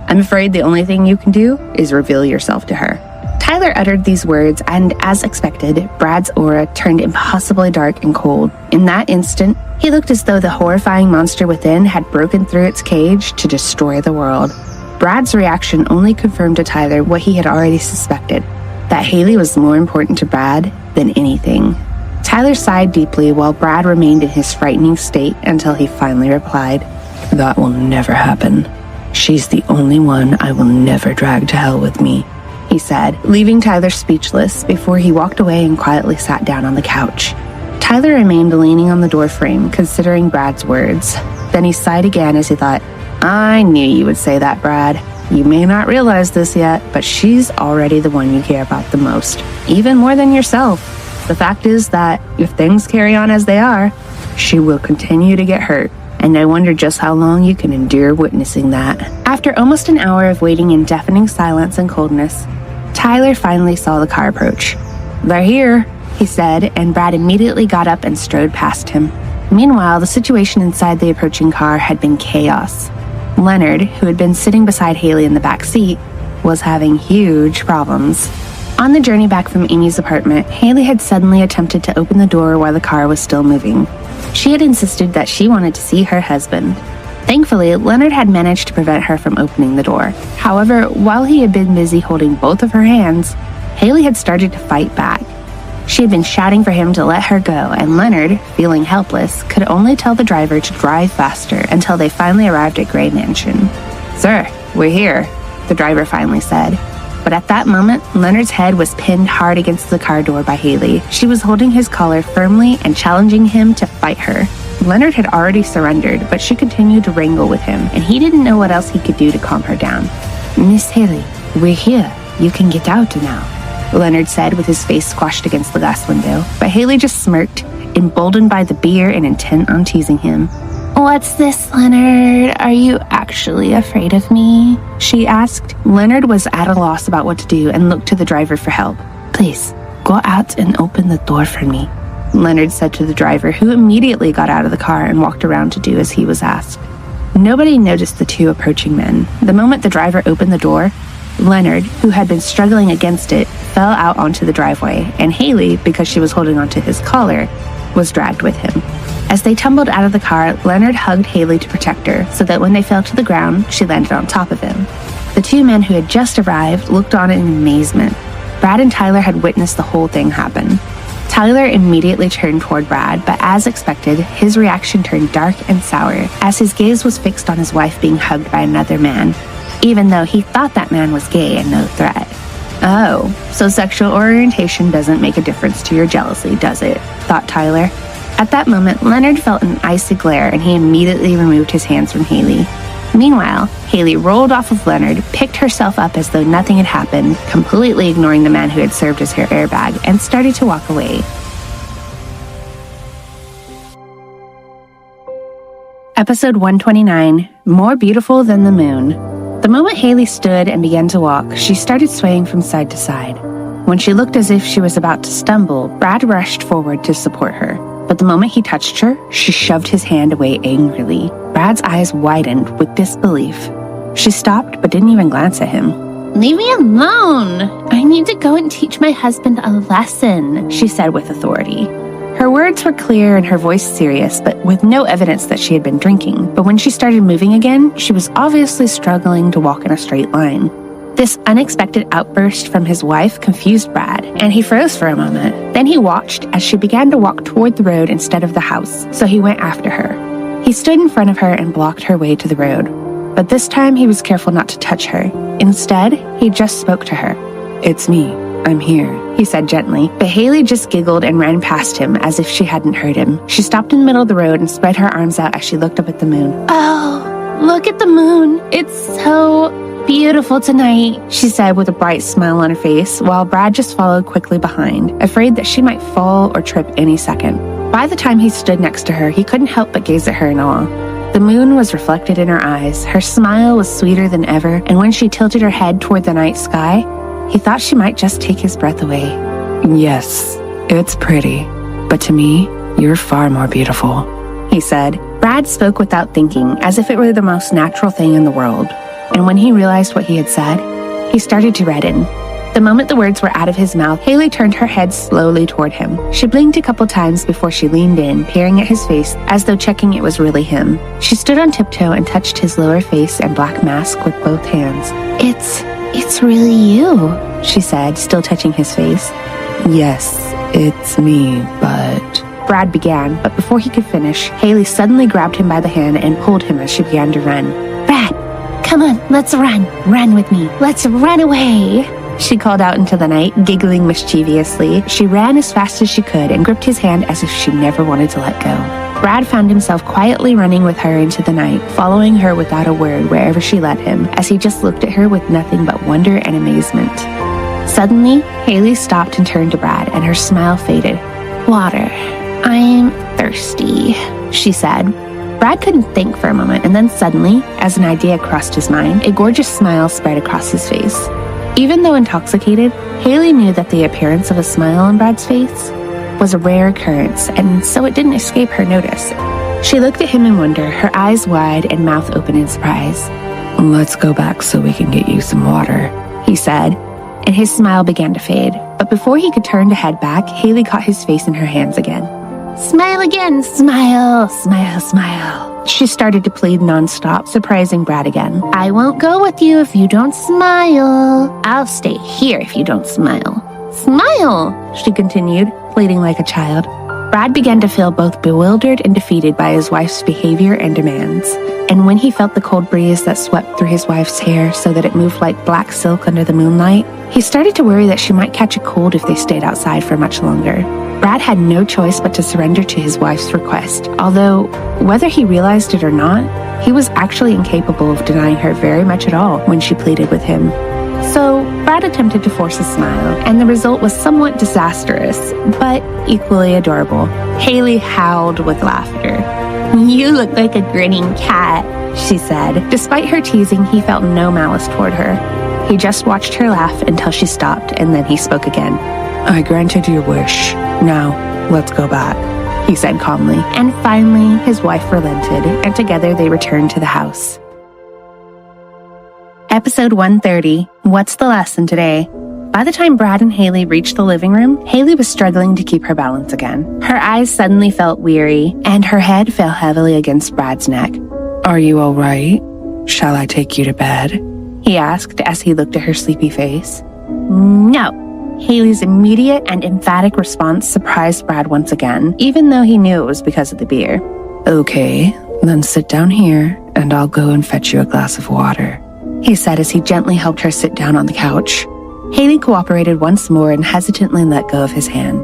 I'm afraid the only thing you can do is reveal yourself to her. Tyler uttered these words, and as expected, Brad's aura turned impossibly dark and cold. In that instant, he looked as though the horrifying monster within had broken through its cage to destroy the world. Brad's reaction only confirmed to Tyler what he had already suspected, that Hailey was more important to Brad than anything. Tyler sighed deeply while Brad remained in his frightening state until he finally replied, That will never happen. She's the only one I will never drag to hell with me, he said, leaving Tyler speechless before he walked away and quietly sat down on the couch. Tyler remained leaning on the doorframe, considering Brad's words. Then he sighed again as he thought, I knew you would say that, Brad. You may not realize this yet, but she's already the one you care about the most, even more than yourself. The fact is that if things carry on as they are, she will continue to get hurt, and I wonder just how long you can endure witnessing that. After almost an hour of waiting in deafening silence and coldness, Tyler finally saw the car approach. They're here, he said, and Brad immediately got up and strode past him. Meanwhile, the situation inside the approaching car had been chaos. Leonard, who had been sitting beside Hailey in the back seat, was having huge problems. On the journey back from Amy's apartment, Hailey had suddenly attempted to open the door while the car was still moving. She had insisted that she wanted to see her husband. Thankfully, Leonard had managed to prevent her from opening the door. However, while he had been busy holding both of her hands, Hailey had started to fight back. She had been shouting for him to let her go, and Leonard, feeling helpless, could only tell the driver to drive faster until they finally arrived at Gray Mansion. "Sir, we're here," the driver finally said. But at that moment, Leonard's head was pinned hard against the car door by Hailey. She was holding his collar firmly and challenging him to fight her. Leonard had already surrendered, but she continued to wrangle with him, and he didn't know what else he could do to calm her down. "Miss Hailey, we're here. You can get out now," Leonard said with his face squashed against the glass window. But Hailey just smirked, emboldened by the beer and intent on teasing him. "What's this, Leonard? Are you actually afraid of me?" she asked. Leonard was at a loss about what to do and looked to the driver for help. "Please, go out and open the door for me," Leonard said to the driver, who immediately got out of the car and walked around to do as he was asked. Nobody noticed the two approaching men. The moment the driver opened the door, Leonard, who had been struggling against it, fell out onto the driveway, and Hailey, because she was holding onto his collar, was dragged with him. As they tumbled out of the car, Leonard hugged Hailey to protect her, so that when they fell to the ground, she landed on top of him. The two men who had just arrived looked on in amazement. Brad and Tyler had witnessed the whole thing happen. Tyler immediately turned toward Brad, but as expected, his reaction turned dark and sour as his gaze was fixed on his wife being hugged by another man, even though he thought that man was gay and no threat. "Oh, so sexual orientation doesn't make a difference to your jealousy, does it?" thought Tyler. At that moment, Leonard felt an icy glare and he immediately removed his hands from Hailey. Meanwhile, Hailey rolled off of Leonard, picked herself up as though nothing had happened, completely ignoring the man who had served as her airbag, and started to walk away. Episode 129, More Beautiful Than the Moon. The moment Hailey stood and began to walk, she started swaying from side to side. When she looked as if she was about to stumble, Brad rushed forward to support her. But the moment he touched her, she shoved his hand away angrily. Brad's eyes widened with disbelief. She stopped but didn't even glance at him. "Leave me alone! I need to go and teach my husband a lesson," she said with authority. Her words were clear and her voice serious, but with no evidence that she had been drinking. But when she started moving again, she was obviously struggling to walk in a straight line. This unexpected outburst from his wife confused Brad, and he froze for a moment. Then he watched as she began to walk toward the road instead of the house, so he went after her. He stood in front of her and blocked her way to the road. But this time he was careful not to touch her. Instead, he just spoke to her. "It's me. I'm here," he said gently. But Hailey just giggled and ran past him as if she hadn't heard him. She stopped in the middle of the road and spread her arms out as she looked up at the moon. "Oh, look at the moon. It's so beautiful tonight," she said with a bright smile on her face, while Brad just followed quickly behind, afraid that she might fall or trip any second. By the time he stood next to her, he couldn't help but gaze at her in awe. The moon was reflected in her eyes, her smile was sweeter than ever, and when she tilted her head toward the night sky, he thought she might just take his breath away. "Yes, it's pretty, but to me, you're far more beautiful," he said. Brad spoke without thinking, as if it were the most natural thing in the world. And when he realized what he had said, he started to redden. The moment the words were out of his mouth, Hailey turned her head slowly toward him. She blinked a couple times before she leaned in, peering at his face as though checking it was really him. She stood on tiptoe and touched his lower face and black mask with both hands. It's really you," she said, still touching his face. "Yes, it's me, but..." Brad began, but before he could finish, Hailey suddenly grabbed him by the hand and pulled him as she began to run. "Brad! Come on, let's run. Run with me. Let's run away," she called out into the night, giggling mischievously. She ran as fast as she could and gripped his hand as if she never wanted to let go. Brad found himself quietly running with her into the night, following her without a word wherever she led him, as he just looked at her with nothing but wonder and amazement. Suddenly, Hailey stopped and turned to Brad, and her smile faded. "Water. I'm thirsty," she said. Brad couldn't think for a moment, and then suddenly, as an idea crossed his mind, a gorgeous smile spread across his face. Even though intoxicated, Hailey knew that the appearance of a smile on Brad's face was a rare occurrence, and so it didn't escape her notice. She looked at him in wonder, her eyes wide and mouth open in surprise. "Let's go back so we can get you some water," he said, and his smile began to fade. But before he could turn to head back, Hailey caught his face in her hands again. "Smile again, smile, smile, smile." She started to plead nonstop, surprising Brad again. "I won't go with you if you don't smile. I'll stay here if you don't smile. Smile," she continued, pleading like a child. Brad began to feel both bewildered and defeated by his wife's behavior and demands. And when he felt the cold breeze that swept through his wife's hair so that it moved like black silk under the moonlight, he started to worry that she might catch a cold if they stayed outside for much longer. Brad had no choice but to surrender to his wife's request, although, whether he realized it or not, he was actually incapable of denying her very much at all when she pleaded with him. So, Brad attempted to force a smile, and the result was somewhat disastrous, but equally adorable. Hailey howled with laughter. "You look like a grinning cat," she said. Despite her teasing, he felt no malice toward her. He just watched her laugh until she stopped, and then he spoke again. "I granted your wish. Now, let's go back," he said calmly. And finally, his wife relented, and together they returned to the house. Episode 130, What's the Lesson Today? By the time Brad and Hailey reached the living room, Hailey was struggling to keep her balance again. Her eyes suddenly felt weary, and her head fell heavily against Brad's neck. "Are you all right? Shall I take you to bed?" he asked as he looked at her sleepy face. "No." Hailey's immediate and emphatic response surprised Brad once again, even though he knew it was because of the beer. "Okay, then sit down here, and I'll go and fetch you a glass of water," he said as he gently helped her sit down on the couch. Hailey cooperated once more and hesitantly let go of his hand.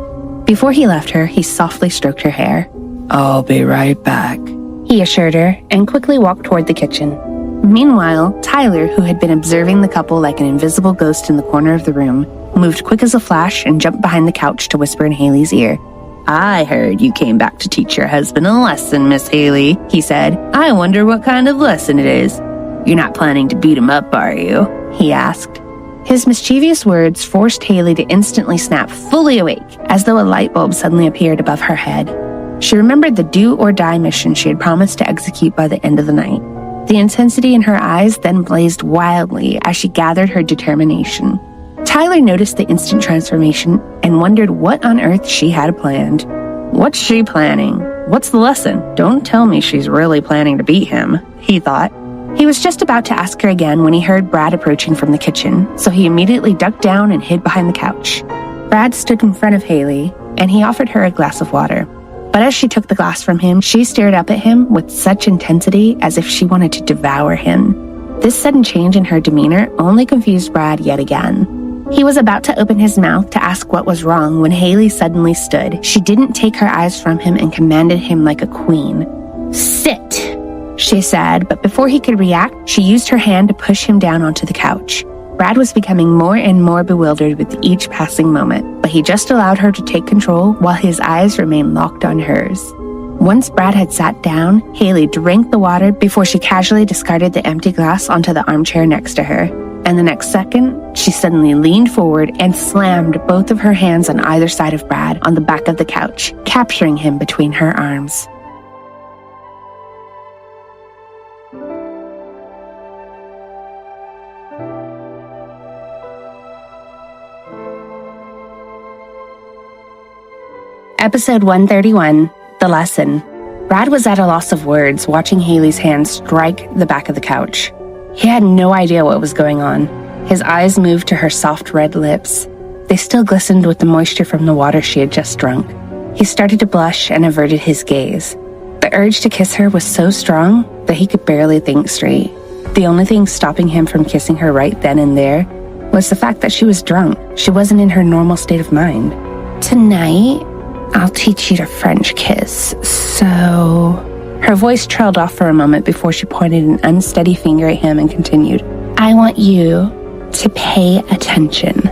Before he left her, he softly stroked her hair. "I'll be right back," he assured her, and quickly walked toward the kitchen. Meanwhile, Tyler, who had been observing the couple like an invisible ghost in the corner of the room, moved quick as a flash and jumped behind the couch to whisper in Hailey's ear. "I heard you came back to teach your husband a lesson, Miss Hailey," he said. "I wonder what kind of lesson it is. You're not planning to beat him up, are you?" he asked. His mischievous words forced Hailey to instantly snap fully awake, as though a light bulb suddenly appeared above her head. She remembered the do-or-die mission she had promised to execute by the end of the night. The intensity in her eyes then blazed wildly as she gathered her determination. Tyler noticed the instant transformation and wondered what on earth she had planned. What's she planning? What's the lesson? Don't tell me she's really planning to beat him, he thought. He was just about to ask her again when he heard Brad approaching from the kitchen, so he immediately ducked down and hid behind the couch. Brad stood in front of Hailey, and he offered her a glass of water. But as she took the glass from him, she stared up at him with such intensity as if she wanted to devour him. This sudden change in her demeanor only confused Brad yet again. He was about to open his mouth to ask what was wrong when Hailey suddenly stood. She didn't take her eyes from him and commanded him like a queen. "Sit," she said, but before he could react, she used her hand to push him down onto the couch. Brad was becoming more and more bewildered with each passing moment, but he just allowed her to take control while his eyes remained locked on hers. Once Brad had sat down, Hailey drank the water before she casually discarded the empty glass onto the armchair next to her. And the next second, she suddenly leaned forward and slammed both of her hands on either side of Brad on the back of the couch, capturing him between her arms. Episode 131, The Lesson. Brad was at a loss of words watching Hailey's hand strike the back of the couch. He had no idea what was going on. His eyes moved to her soft red lips. They still glistened with the moisture from the water she had just drunk. He started to blush and averted his gaze. The urge to kiss her was so strong that he could barely think straight. The only thing stopping him from kissing her right then and there was the fact that she was drunk. She wasn't in her normal state of mind. "Tonight, I'll teach you to French kiss, so..." Her voice trailed off for a moment before she pointed an unsteady finger at him and continued, "I want you to pay attention.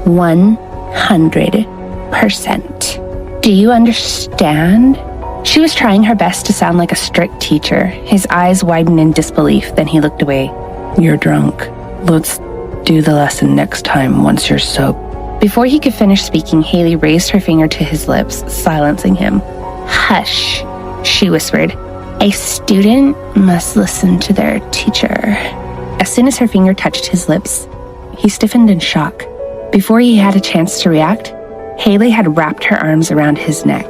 100%. Do you understand?" She was trying her best to sound like a strict teacher. His eyes widened in disbelief, then he looked away. "You're drunk. Let's do the lesson next time once you're Before he could finish speaking, Hailey raised her finger to his lips, silencing him. "Hush," she whispered. "A student must listen to their teacher." As soon as her finger touched his lips, he stiffened in shock. Before he had a chance to react, Hailey had wrapped her arms around his neck.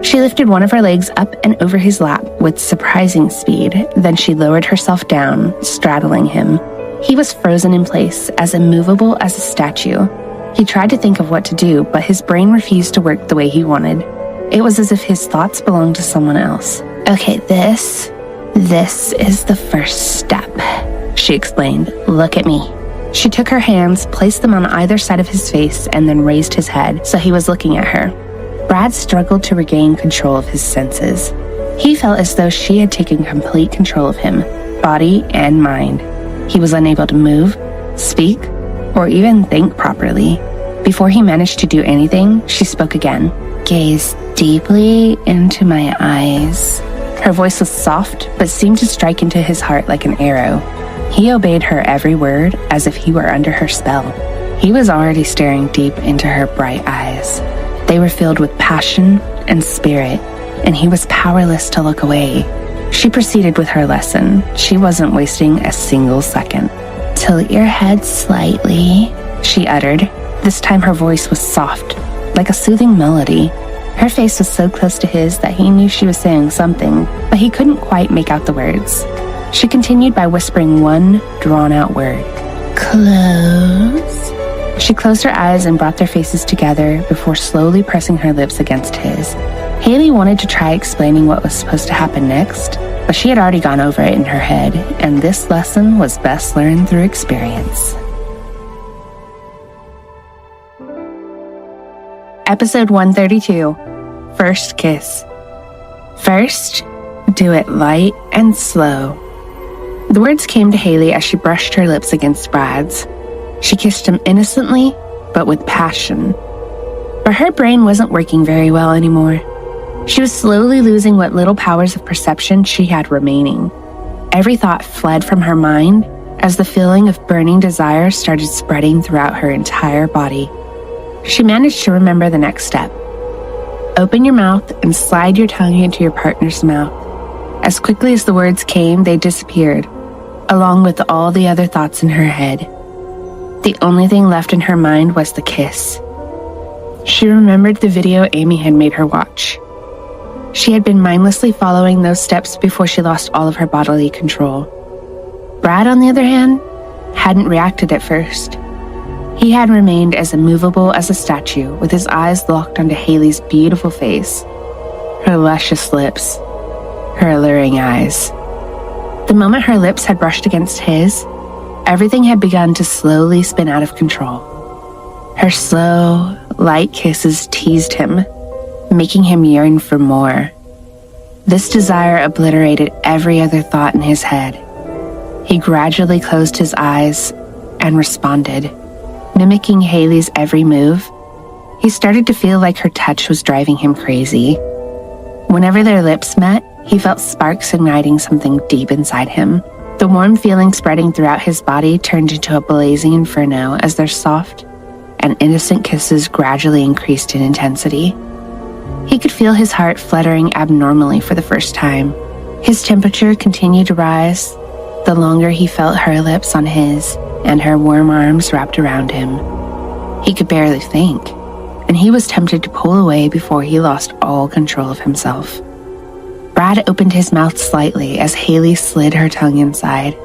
She lifted one of her legs up and over his lap with surprising speed, then she lowered herself down, straddling him. He was frozen in place, as immovable as a statue. He tried to think of what to do, but his brain refused to work the way he wanted. It was as if his thoughts belonged to someone else. "Okay, this is the first step," she explained. "Look at me." She took her hands, placed them on either side of his face, and then raised his head so he was looking at her. Brad struggled to regain control of his senses. He felt as though she had taken complete control of him, body and mind. He was unable to move, speak, or even think properly. Before he managed to do anything, she spoke again. "Gaze deeply into my eyes." Her voice was soft, but seemed to strike into his heart like an arrow. He obeyed her every word as if he were under her spell. He was already staring deep into her bright eyes. They were filled with passion and spirit, and he was powerless to look away. She proceeded with her lesson. She wasn't wasting a single second. "Tilt your head slightly," she uttered. This time her voice was soft, like a soothing melody. Her face was so close to his that he knew she was saying something, but he couldn't quite make out the words. She continued by whispering one drawn-out word. "Close." She closed her eyes and brought their faces together before slowly pressing her lips against his. Hailey wanted to try explaining what was supposed to happen next, but she had already gone over it in her head, and this lesson was best learned through experience. Episode 132, First Kiss. First, do it light and slow. The words came to Hailey as she brushed her lips against Brad's. She kissed him innocently, but with passion. But her brain wasn't working very well anymore. She was slowly losing what little powers of perception she had remaining. Every thought fled from her mind as the feeling of burning desire started spreading throughout her entire body. She managed to remember the next step. Open your mouth and slide your tongue into your partner's mouth. As quickly as the words came, they disappeared, along with all the other thoughts in her head. The only thing left in her mind was the kiss. She remembered the video Amy had made her watch. She had been mindlessly following those steps before she lost all of her bodily control. Brad, on the other hand, hadn't reacted at first. He had remained as immovable as a statue, with his eyes locked onto Hailey's beautiful face, her luscious lips, her alluring eyes. The moment her lips had brushed against his, everything had begun to slowly spin out of control. Her slow, light kisses teased him, making him yearn for more. This desire obliterated every other thought in his head. He gradually closed his eyes and responded, mimicking Hailey's every move. He started to feel like her touch was driving him crazy. Whenever their lips met, he felt sparks igniting something deep inside him. The warm feeling spreading throughout his body turned into a blazing inferno as their soft and innocent kisses gradually increased in intensity. He could feel his heart fluttering abnormally for the first time. His temperature continued to rise the longer he felt her lips on his and her warm arms wrapped around him. He could barely think, and he was tempted to pull away before he lost all control of himself. Brad opened his mouth slightly as Hailey slid her tongue inside.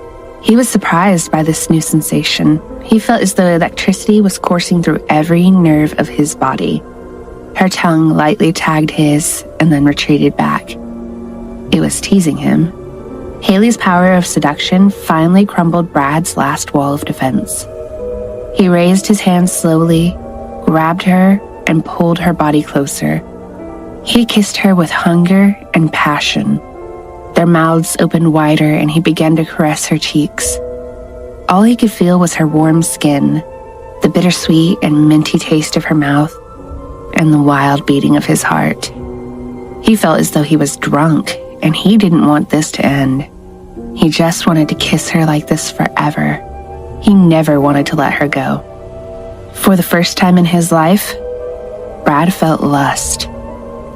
He was surprised by this new sensation. He felt as though electricity was coursing through every nerve of his body. Her tongue lightly tagged his and then retreated back. It was teasing him. Hailey's power of seduction finally crumbled Brad's last wall of defense. He raised his hands slowly, grabbed her, and pulled her body closer. He kissed her with hunger and passion. Their mouths opened wider and he began to caress her cheeks. All he could feel was her warm skin, the bittersweet and minty taste of her mouth, and the wild beating of his heart. He felt as though he was drunk, and he didn't want this to end. He just wanted to kiss her like this forever. He never wanted to let her go. For the first time in his life, Brad felt lust.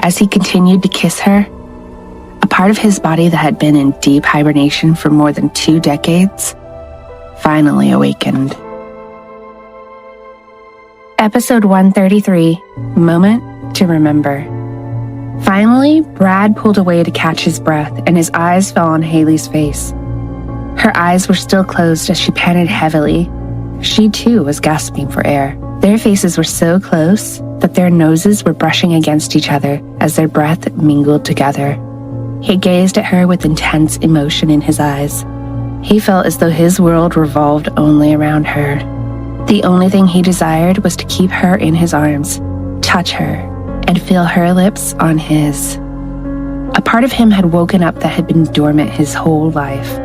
As he continued to kiss her, a part of his body that had been in deep hibernation for more than 2 decades finally awakened. Episode 133, Moment to Remember. Finally, Brad pulled away to catch his breath, and his eyes fell on Hailey's face. Her eyes were still closed as she panted heavily. She too was gasping for air. Their faces were so close that their noses were brushing against each other as their breath mingled together. He gazed at her with intense emotion in his eyes. He felt as though his world revolved only around her. The only thing he desired was to keep her in his arms, touch her, and feel her lips on his. A part of him had woken up that had been dormant his whole life.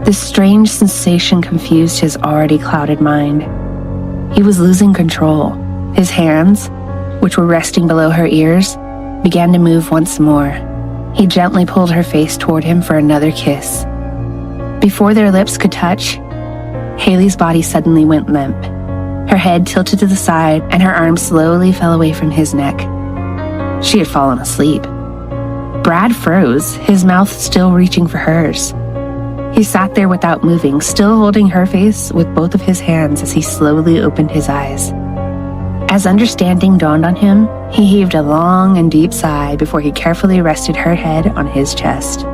This strange sensation confused his already clouded mind. He was losing control. His hands, which were resting below her ears, began to move once more. He gently pulled her face toward him for another kiss. Before their lips could touch, Hailey's body suddenly went limp. Her head tilted to the side, and her arms slowly fell away from his neck. She had fallen asleep. Brad froze, his mouth still reaching for hers. He sat there without moving, still holding her face with both of his hands as he slowly opened his eyes. As understanding dawned on him, he heaved a long and deep sigh before he carefully rested her head on his chest.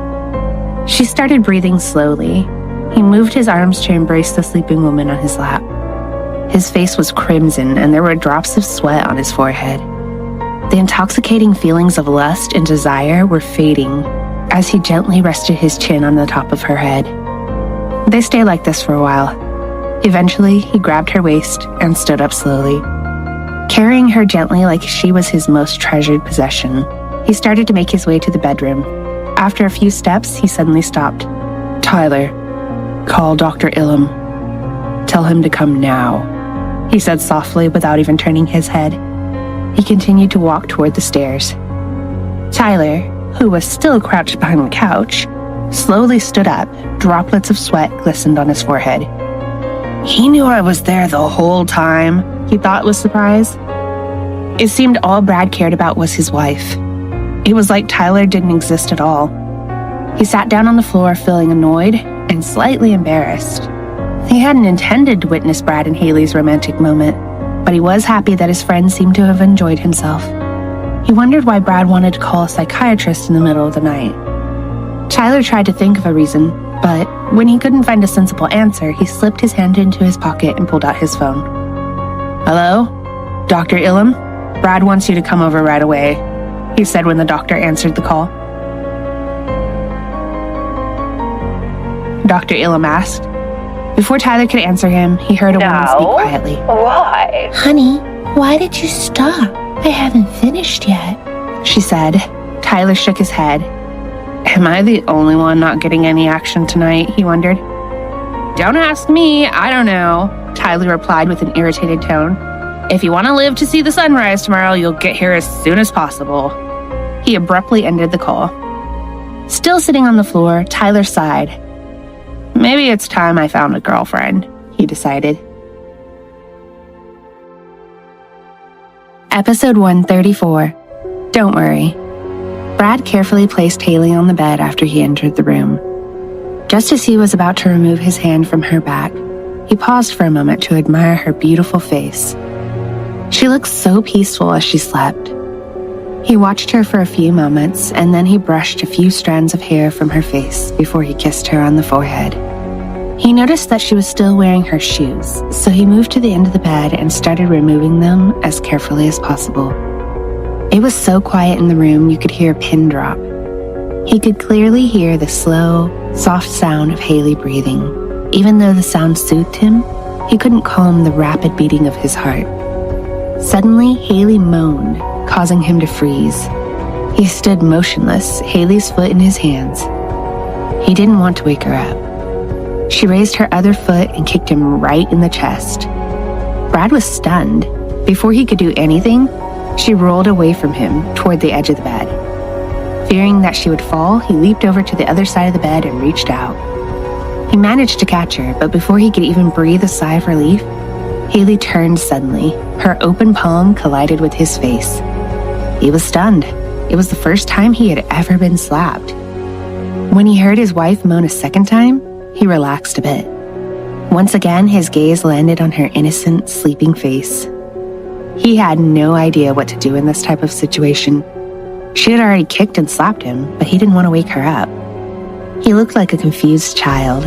She started breathing slowly. He moved his arms to embrace the sleeping woman on his lap. His face was crimson, and there were drops of sweat on his forehead. The intoxicating feelings of lust and desire were fading as he gently rested his chin on the top of her head. They stayed like this for a while. Eventually, he grabbed her waist and stood up slowly. Carrying her gently like she was his most treasured possession, he started to make his way to the bedroom. After a few steps, he suddenly stopped. "Tyler, call Dr. Ilum. Tell him to come now," he said softly without even turning his head. He continued to walk toward the stairs. Tyler, who was still crouched behind the couch, slowly stood up. Droplets of sweat glistened on his forehead. "He knew I was there the whole time," he thought with surprise. It seemed all Brad cared about was his wife. It was like Tyler didn't exist at all. He sat down on the floor feeling annoyed and slightly embarrassed. He hadn't intended to witness Brad and Hailey's romantic moment, but he was happy that his friend seemed to have enjoyed himself. He wondered why Brad wanted to call a psychiatrist in the middle of the night. Tyler tried to think of a reason, but when he couldn't find a sensible answer, he slipped his hand into his pocket and pulled out his phone. "Hello? Dr. Ilum? Brad wants you to come over right away," he said when the doctor answered the call. Dr. Ilum asked. Before Tyler could answer him, he heard a woman speak quietly. Why? "Honey, why did you stop? I haven't finished yet," she said. Tyler shook his head. Am I the only one not getting any action tonight? He wondered. Don't ask me, I don't know, Tyler replied with an irritated tone. If you want to live to see the sunrise tomorrow, you'll get here as soon as possible. He abruptly ended the call. Still sitting on the floor, Tyler sighed. Maybe it's time I found a girlfriend, he decided. Episode 134. Don't worry. Brad carefully placed Hailey on the bed after he entered the room. Just as he was about to remove his hand from her back, he paused for a moment to admire her beautiful face. She looked so peaceful as she slept. He watched her for a few moments, and then he brushed a few strands of hair from her face before he kissed her on the forehead. He noticed that she was still wearing her shoes, so he moved to the end of the bed and started removing them as carefully as possible. It was so quiet in the room you could hear a pin drop. He could clearly hear the slow, soft sound of Hailey breathing. Even though the sound soothed him, he couldn't calm the rapid beating of his heart. Suddenly, Hailey moaned, causing him to freeze. He stood motionless, Hailey's foot in his hands. He didn't want to wake her up. She raised her other foot and kicked him right in the chest. Brad was stunned. Before he could do anything, she rolled away from him toward the edge of the bed. Fearing that she would fall, he leaped over to the other side of the bed and reached out. He managed to catch her, but before he could even breathe a sigh of relief, Hailey turned suddenly. Her open palm collided with his face. He was stunned. It was the first time he had ever been slapped. When he heard his wife moan a second time, he relaxed a bit. Once again, his gaze landed on her innocent, sleeping face. He had no idea what to do in this type of situation. She had already kicked and slapped him, but he didn't want to wake her up. He looked like a confused child.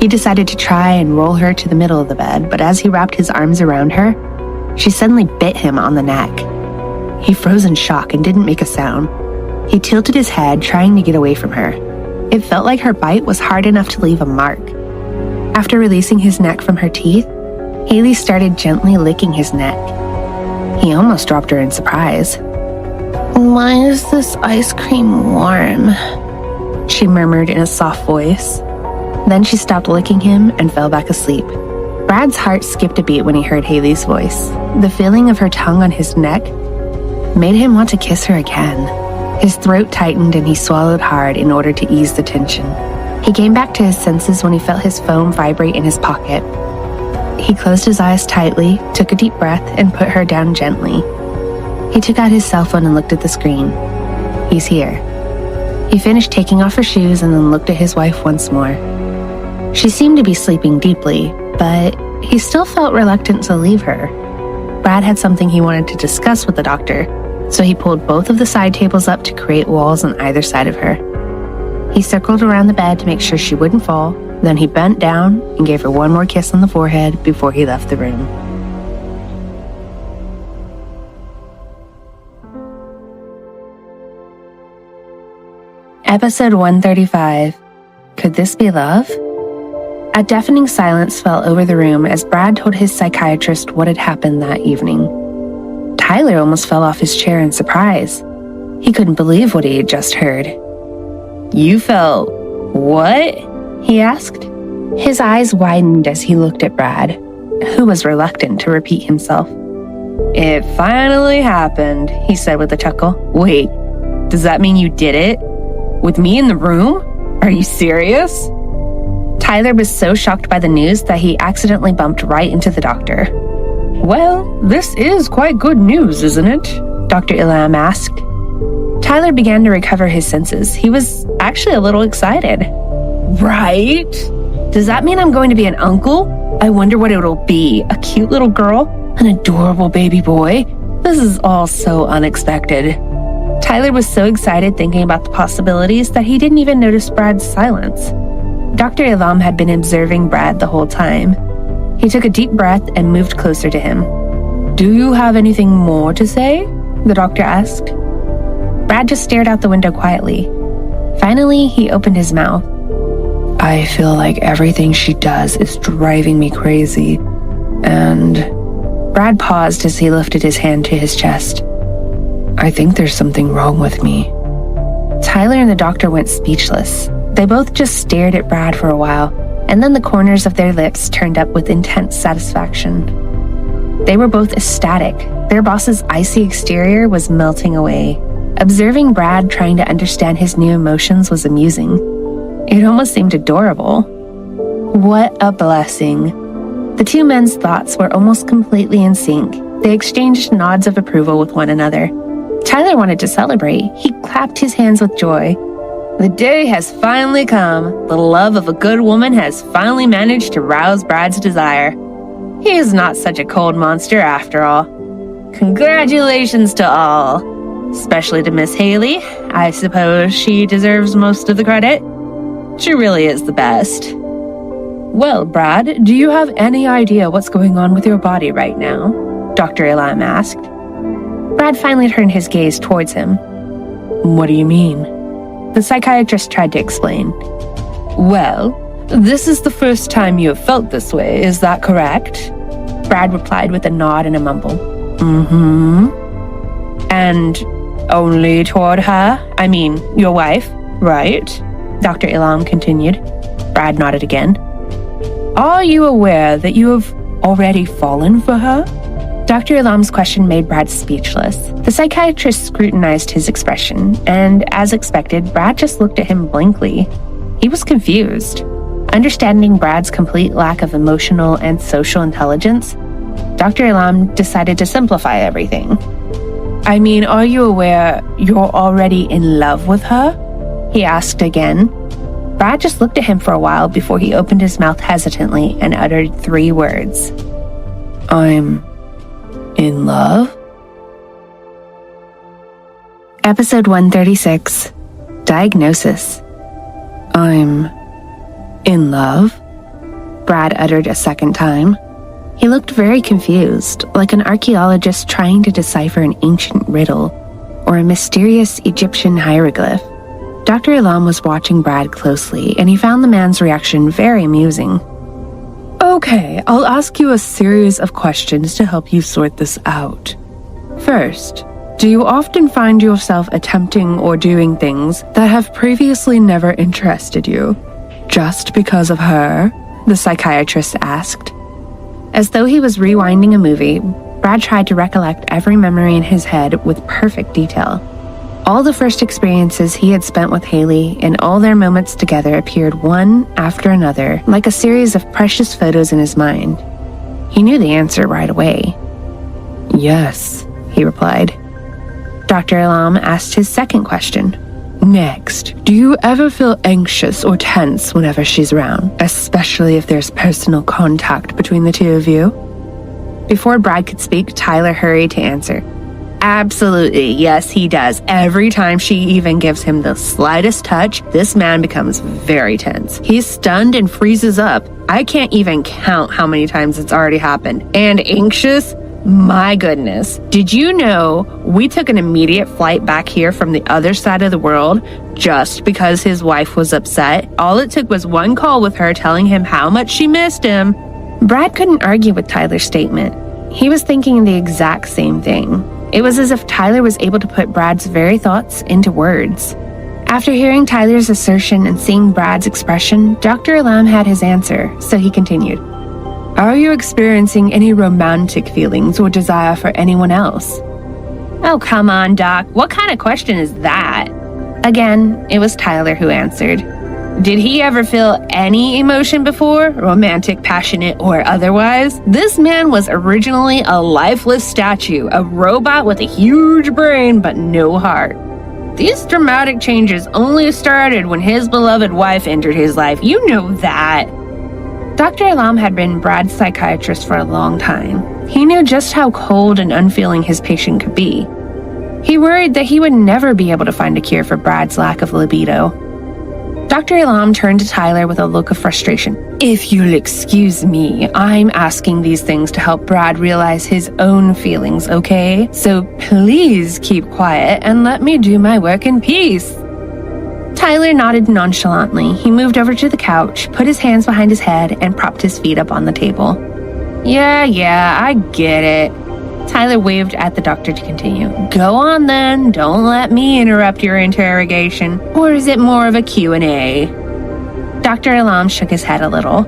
He decided to try and roll her to the middle of the bed, but as he wrapped his arms around her, she suddenly bit him on the neck. He froze in shock and didn't make a sound. He tilted his head, trying to get away from her. It felt like her bite was hard enough to leave a mark. After releasing his neck from her teeth, Hailey started gently licking his neck. He almost dropped her in surprise. Why is this ice cream warm? She murmured in a soft voice. Then she stopped licking him and fell back asleep. Brad's heart skipped a beat when he heard Hailey's voice. The feeling of her tongue on his neck made him want to kiss her again. His throat tightened and he swallowed hard in order to ease the tension. He came back to his senses when he felt his phone vibrate in his pocket. He closed his eyes tightly, took a deep breath, and put her down gently. He took out his cell phone and looked at the screen. He's here. He finished taking off her shoes and then looked at his wife once more. She seemed to be sleeping deeply, but he still felt reluctant to leave her. Brad had something he wanted to discuss with the doctor, so he pulled both of the side tables up to create walls on either side of her. He circled around the bed to make sure she wouldn't fall, then he bent down and gave her one more kiss on the forehead before he left the room. Episode 135. Could this be love? A deafening silence fell over the room as Brad told his psychiatrist what had happened that evening. Tyler almost fell off his chair in surprise. He couldn't believe what he had just heard. You felt what? He asked. His eyes widened as he looked at Brad, who was reluctant to repeat himself. It finally happened, he said with a chuckle. Wait, does that mean you did it? With me in the room? Are you serious? Tyler was so shocked by the news that he accidentally bumped right into the doctor. Well, this is quite good news, isn't it? Dr. Ilham asked. Tyler began to recover his senses. He was actually a little excited. Right? Does that mean I'm going to be an uncle? I wonder what it'll be. A cute little girl? An adorable baby boy? This is all so unexpected. Tyler was so excited thinking about the possibilities that he didn't even notice Brad's silence. Dr. Ilham had been observing Brad the whole time. He took a deep breath and moved closer to him. Do you have anything more to say? The doctor asked. Brad just stared out the window quietly. Finally, he opened his mouth. I feel like everything she does is driving me crazy. And Brad paused as he lifted his hand to his chest. I think there's something wrong with me. Tyler and the doctor went speechless. They both just stared at Brad for a while, and then the corners of their lips turned up with intense satisfaction. They were both ecstatic. Their boss's icy exterior was melting away. Observing Brad trying to understand his new emotions was amusing. It almost seemed adorable. What a blessing. The two men's thoughts were almost completely in sync. They exchanged nods of approval with one another. Tyler wanted to celebrate. He clapped his hands with joy. The day has finally come. The love of a good woman has finally managed to rouse Brad's desire. He is not such a cold monster after all. Congratulations to all. Especially to Miss Hailey. I suppose she deserves most of the credit. She really is the best. Well, Brad, do you have any idea what's going on with your body right now? Dr. Ilham asked. Brad finally turned his gaze towards him. What do you mean? The psychiatrist tried to explain. Well, this is the first time you have felt this way, is that correct? Brad replied with a nod and a mumble. Mm-hmm. And only toward her? I mean, your wife, right? Dr. Ilham continued. Brad nodded again. Are you aware that you have already fallen for her? Dr. Ilham's question made Brad speechless. The psychiatrist scrutinized his expression, and as expected, Brad just looked at him blankly. He was confused. Understanding Brad's complete lack of emotional and social intelligence, Dr. Elam decided to simplify everything. I mean, are you aware you're already in love with her? He asked again. Brad just looked at him for a while before he opened his mouth hesitantly and uttered 3 words. I'm in love? Episode 136, Diagnosis. I'm in love? Brad uttered a second time. He looked very confused, like an archaeologist trying to decipher an ancient riddle or a mysterious Egyptian hieroglyph. Dr. Elam was watching Brad closely, and he found the man's reaction very amusing. Okay, I'll ask you a series of questions to help you sort this out. First, do you often find yourself attempting or doing things that have previously never interested you, just because of her? The psychiatrist asked. As though he was rewinding a movie, Brad tried to recollect every memory in his head with perfect detail. All the first experiences he had spent with Hailey and all their moments together appeared one after another, like a series of precious photos in his mind. He knew the answer right away. Yes, he replied. Dr. Elam asked his second question. Next, do you ever feel anxious or tense whenever she's around, especially if there's personal contact between the two of you? Before Brad could speak, Tyler hurried to answer. Absolutely, yes, he does. Every time she even gives him the slightest touch, this man becomes very tense. He's stunned and freezes up. I can't even count how many times it's already happened. And anxious? My goodness. Did you know we took an immediate flight back here from the other side of the world just because his wife was upset? All it took was one call with her telling him how much she missed him. Brad couldn't argue with Tyler's statement. He was thinking the exact same thing. It was as if Tyler was able to put Brad's very thoughts into words. After hearing Tyler's assertion and seeing Brad's expression, Dr. Elam had his answer, so he continued. Are you experiencing any romantic feelings or desire for anyone else? Oh, come on, Doc. What kind of question is that? Again, it was Tyler who answered. Did he ever feel any emotion before, romantic, passionate, or otherwise? This man was originally a lifeless statue, a robot with a huge brain but no heart. These dramatic changes only started when his beloved wife entered his life. You know that. Dr. Elam had been Brad's psychiatrist for a long time. He knew just how cold and unfeeling his patient could be. He worried that he would never be able to find a cure for Brad's lack of libido. Dr. Elam turned to Tyler with a look of frustration. If you'll excuse me, I'm asking these things to help Brad realize his own feelings, okay? So please keep quiet and let me do my work in peace. Tyler nodded nonchalantly. He moved over to the couch, put his hands behind his head, and propped his feet up on the table. Yeah, I get it. Tyler waved at the doctor to continue. Go on then, don't let me interrupt your interrogation. Or is it more of a Q&A? Dr. Elam shook his head a little.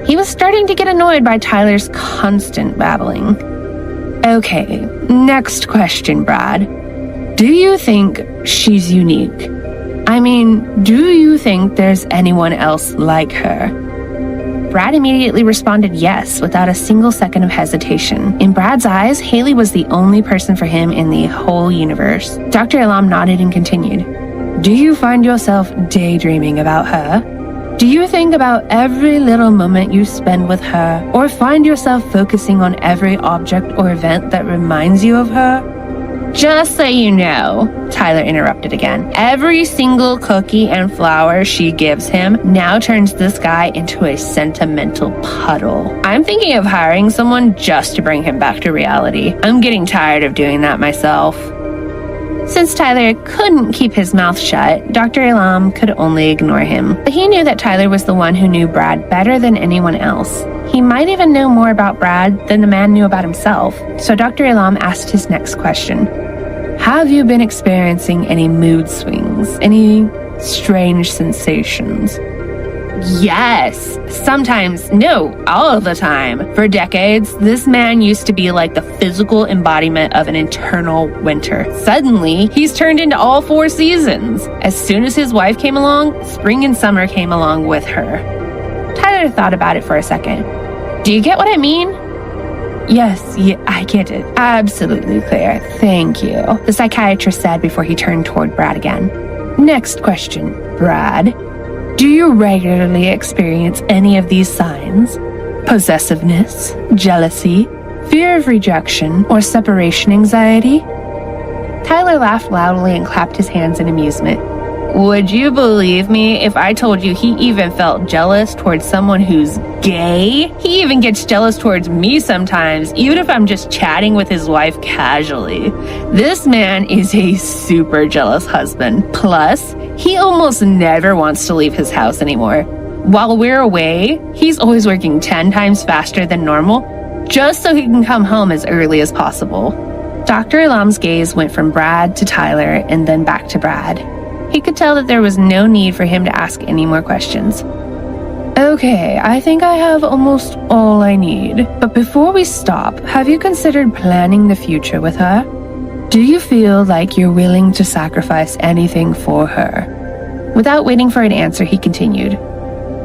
He was starting to get annoyed by Tyler's constant babbling. Okay, next question, Brad. Do you think she's unique? I mean, do you think there's anyone else like her? Brad immediately responded yes, without a single second of hesitation. In Brad's eyes, Hailey was the only person for him in the whole universe. Dr. Elam nodded and continued. Do you find yourself daydreaming about her? Do you think about every little moment you spend with her, or find yourself focusing on every object or event that reminds you of her? Just so you know, Tyler interrupted again, every single cookie and flower she gives him now turns this guy into a sentimental puddle. I'm thinking of hiring someone just to bring him back to reality. I'm getting tired of doing that myself. Since Tyler couldn't keep his mouth shut, Dr. Elam could only ignore him. But he knew that Tyler was the one who knew Brad better than anyone else. He might even know more about Brad than the man knew about himself. So Dr. Elam asked his next question. Have you been experiencing any mood swings? Any strange sensations? Yes. Sometimes. No, all the time. For decades, this man used to be like the physical embodiment of an eternal winter. Suddenly, he's turned into all 4 seasons. As soon as his wife came along, spring and summer came along with her. Tyler thought about it for a second. Do you get what I mean? Yes, I get it. Absolutely clear. Thank you, the psychiatrist said before he turned toward Brad again. Next question, Brad. Do you regularly experience any of these signs? Possessiveness, jealousy, fear of rejection, or separation anxiety? Tyler laughed loudly and clapped his hands in amusement. Would you believe me if I told you he even felt jealous towards someone who's gay? He even gets jealous towards me sometimes, even if I'm just chatting with his wife casually. This man is a super jealous husband. Plus, he almost never wants to leave his house anymore. While we're away, he's always working 10 times faster than normal, just so he can come home as early as possible. Dr. Elam's gaze went from Brad to Tyler and then back to Brad. He could tell that there was no need for him to ask any more questions. Okay, I think I have almost all I need. But before we stop, have you considered planning the future with her? Do you feel like you're willing to sacrifice anything for her? Without waiting for an answer, he continued.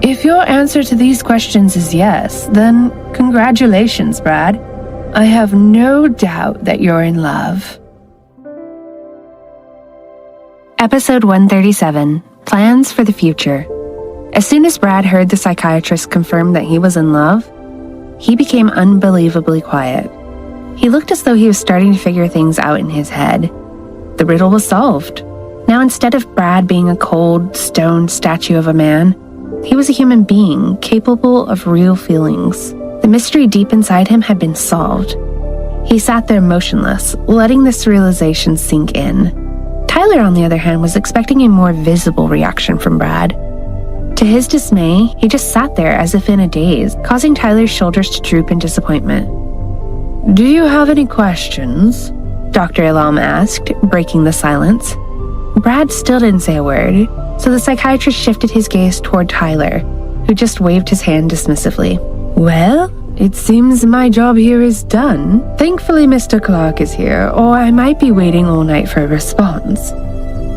If your answer to these questions is yes, then congratulations, Brad. I have no doubt that you're in love. Episode 137, Plans for the Future. As soon as Brad heard the psychiatrist confirm that he was in love, he became unbelievably quiet. He looked as though he was starting to figure things out in his head. The riddle was solved. Now, instead of Brad being a cold, stone statue of a man, he was a human being capable of real feelings. The mystery deep inside him had been solved. He sat there motionless, letting this realization sink in. Tyler, on the other hand, was expecting a more visible reaction from Brad. To his dismay, he just sat there as if in a daze, causing Tyler's shoulders to droop in disappointment. Do you have any questions? Dr. Elam asked, breaking the silence. Brad still didn't say a word, so the psychiatrist shifted his gaze toward Tyler, who just waved his hand dismissively. Well, it seems my job here is done. Thankfully, Mr. Clark is here, or I might be waiting all night for a response.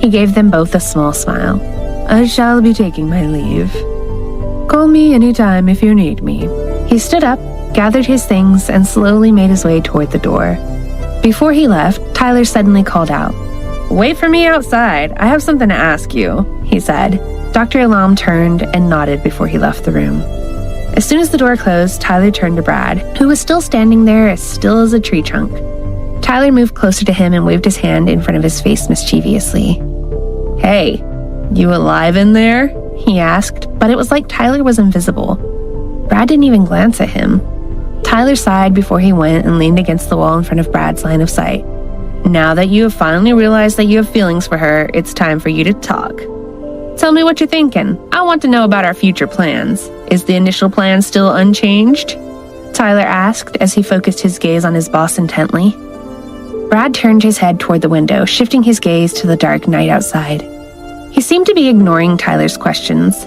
He gave them both a small smile. I shall be taking my leave. Call me anytime if you need me. He stood up, gathered his things, and slowly made his way toward the door. Before he left, Tyler suddenly called out. Wait for me outside. I have something to ask you, he said. Dr. Elam turned and nodded before he left the room. As soon as the door closed, Tyler turned to Brad, who was still standing there as still as a tree trunk. Tyler moved closer to him and waved his hand in front of his face mischievously. Hey, you alive in there? He asked, but it was like Tyler was invisible. Brad didn't even glance at him. Tyler sighed before he went and leaned against the wall in front of Brad's line of sight. Now that you have finally realized that you have feelings for her, it's time for you to talk. Tell me what you're thinking. I want to know about our future plans. Is the initial plan still unchanged? Tyler asked as he focused his gaze on his boss intently. Brad turned his head toward the window, shifting his gaze to the dark night outside. He seemed to be ignoring Tyler's questions.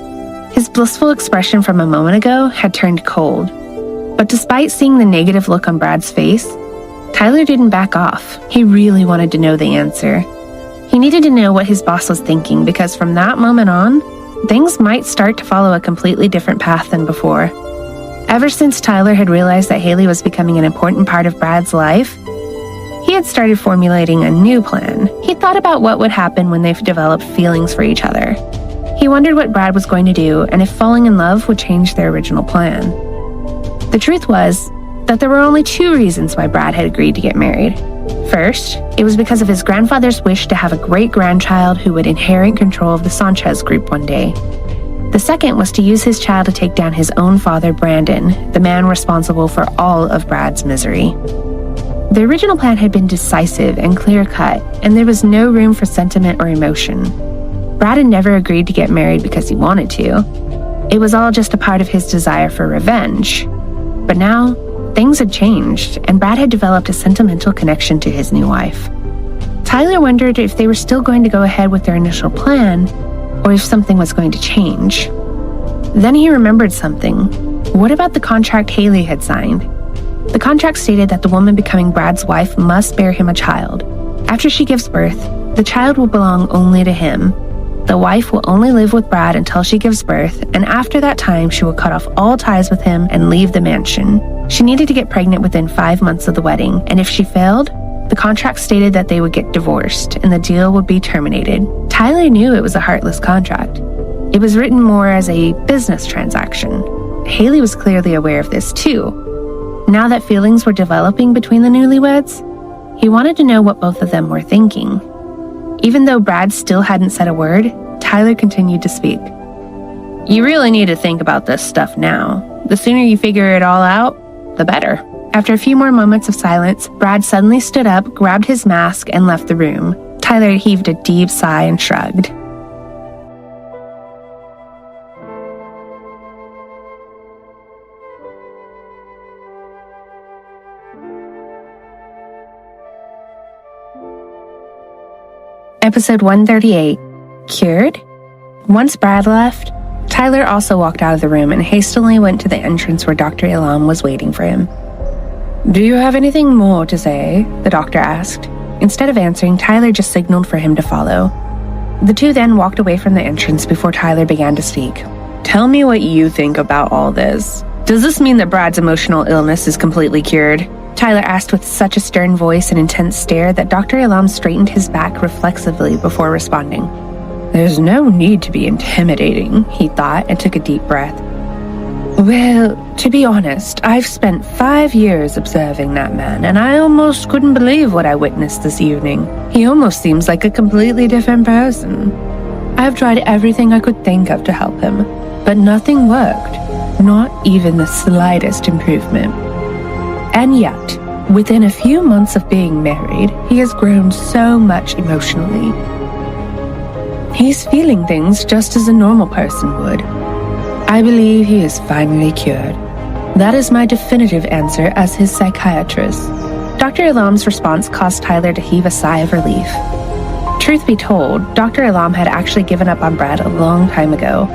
His blissful expression from a moment ago had turned cold. But despite seeing the negative look on Brad's face, Tyler didn't back off. He really wanted to know the answer. He needed to know what his boss was thinking because from that moment on, things might start to follow a completely different path than before. Ever since Tyler had realized that Hailey was becoming an important part of Brad's life, he had started formulating a new plan. He thought about what would happen when they developed feelings for each other. He wondered what Brad was going to do and if falling in love would change their original plan. The truth was that there were only 2 reasons why Brad had agreed to get married. First, it was because of his grandfather's wish to have a great-grandchild who would inherit control of the Sanchez group one day. The second was to use his child to take down his own father, Brandon, the man responsible for all of Brad's misery. The original plan had been decisive and clear-cut, and there was no room for sentiment or emotion. Brad had never agreed to get married because he wanted to. It was all just a part of his desire for revenge. But now, things had changed, and Brad had developed a sentimental connection to his new wife. Tyler wondered if they were still going to go ahead with their initial plan, or if something was going to change. Then he remembered something. What about the contract Hailey had signed? The contract stated that the woman becoming Brad's wife must bear him a child. After she gives birth, the child will belong only to him. The wife will only live with Brad until she gives birth, and after that time, she will cut off all ties with him and leave the mansion. She needed to get pregnant within 5 months of the wedding, and if she failed, the contract stated that they would get divorced and the deal would be terminated. Tyler knew it was a heartless contract. It was written more as a business transaction. Hailey was clearly aware of this too. Now that feelings were developing between the newlyweds, he wanted to know what both of them were thinking. Even though Brad still hadn't said a word, Tyler continued to speak. You really need to think about this stuff now. The sooner you figure it all out, the better. After a few more moments of silence, Brad suddenly stood up, grabbed his mask, and left the room. Tyler heaved a deep sigh and shrugged. Episode 138, Cured? Once Brad left, Tyler also walked out of the room and hastily went to the entrance where Dr. Elam was waiting for him. Do you have anything more to say? The doctor asked. Instead of answering, Tyler just signaled for him to follow. The two then walked away from the entrance before Tyler began to speak. Tell me what you think about all this. Does this mean that Brad's emotional illness is completely cured? Tyler asked with such a stern voice and intense stare that Dr. Elam straightened his back reflexively before responding. There's no need to be intimidating, he thought, and took a deep breath. Well, to be honest, I've spent 5 years observing that man, and I almost couldn't believe what I witnessed this evening. He almost seems like a completely different person. I've tried everything I could think of to help him, but nothing worked. Not even the slightest improvement. And yet, within a few months of being married, he has grown so much emotionally. He's feeling things just as a normal person would. I believe he is finally cured. That is my definitive answer as his psychiatrist. Dr. Elam's response caused Tyler to heave a sigh of relief. Truth be told, Dr. Elam had actually given up on Brad a long time ago.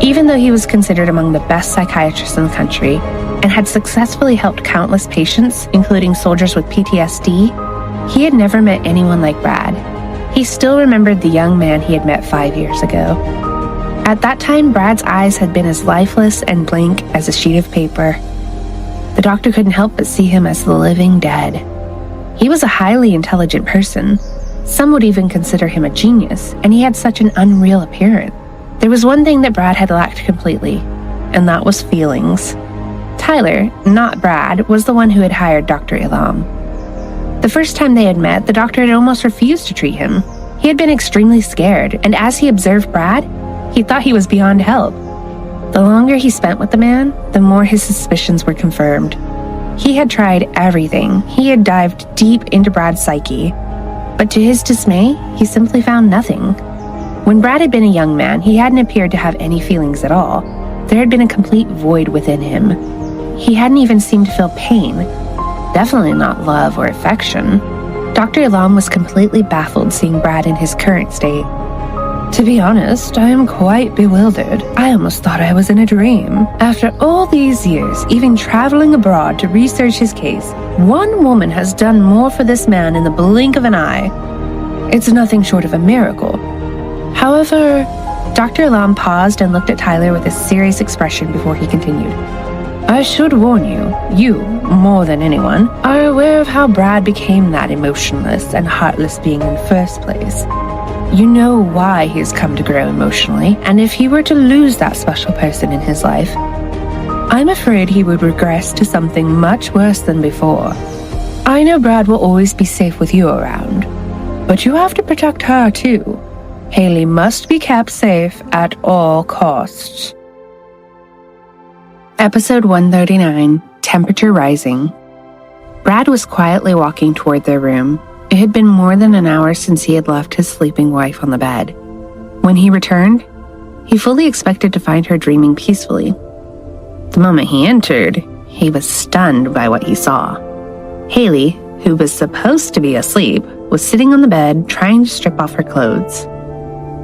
Even though he was considered among the best psychiatrists in the country and had successfully helped countless patients, including soldiers with PTSD, he had never met anyone like Brad. He still remembered the young man he had met 5 years ago. At that time, Brad's eyes had been as lifeless and blank as a sheet of paper. The doctor couldn't help but see him as the living dead. He was a highly intelligent person. Some would even consider him a genius, and he had such an unreal appearance. There was one thing that Brad had lacked completely, and that was feelings. Tyler, not Brad, was the one who had hired Dr. Elam. The first time they had met, the doctor had almost refused to treat him. He had been extremely scared, and as he observed Brad, he thought he was beyond help. The longer he spent with the man, the more his suspicions were confirmed. He had tried everything. He had dived deep into Brad's psyche. But to his dismay, he simply found nothing. When Brad had been a young man, he hadn't appeared to have any feelings at all. There had been a complete void within him. He hadn't even seemed to feel pain. Definitely not love or affection. Dr. Elam was completely baffled seeing Brad in his current state. To be honest, I am quite bewildered. I almost thought I was in a dream. After all these years, even traveling abroad to research his case, one woman has done more for this man in the blink of an eye. It's nothing short of a miracle. However, Dr. Elam paused and looked at Tyler with a serious expression before he continued. I should warn you, more than anyone, are aware of how Brad became that emotionless and heartless being in the first place. You know why he has come to grow emotionally, and if he were to lose that special person in his life, I'm afraid he would regress to something much worse than before. I know Brad will always be safe with you around, but you have to protect her too. Hailey must be kept safe at all costs. Episode 139, Temperature Rising. Brad was quietly walking toward their room. It had been more than an hour since he had left his sleeping wife on the bed. When he returned, he fully expected to find her dreaming peacefully. The moment he entered, he was stunned by what he saw. Hailey, who was supposed to be asleep, was sitting on the bed trying to strip off her clothes.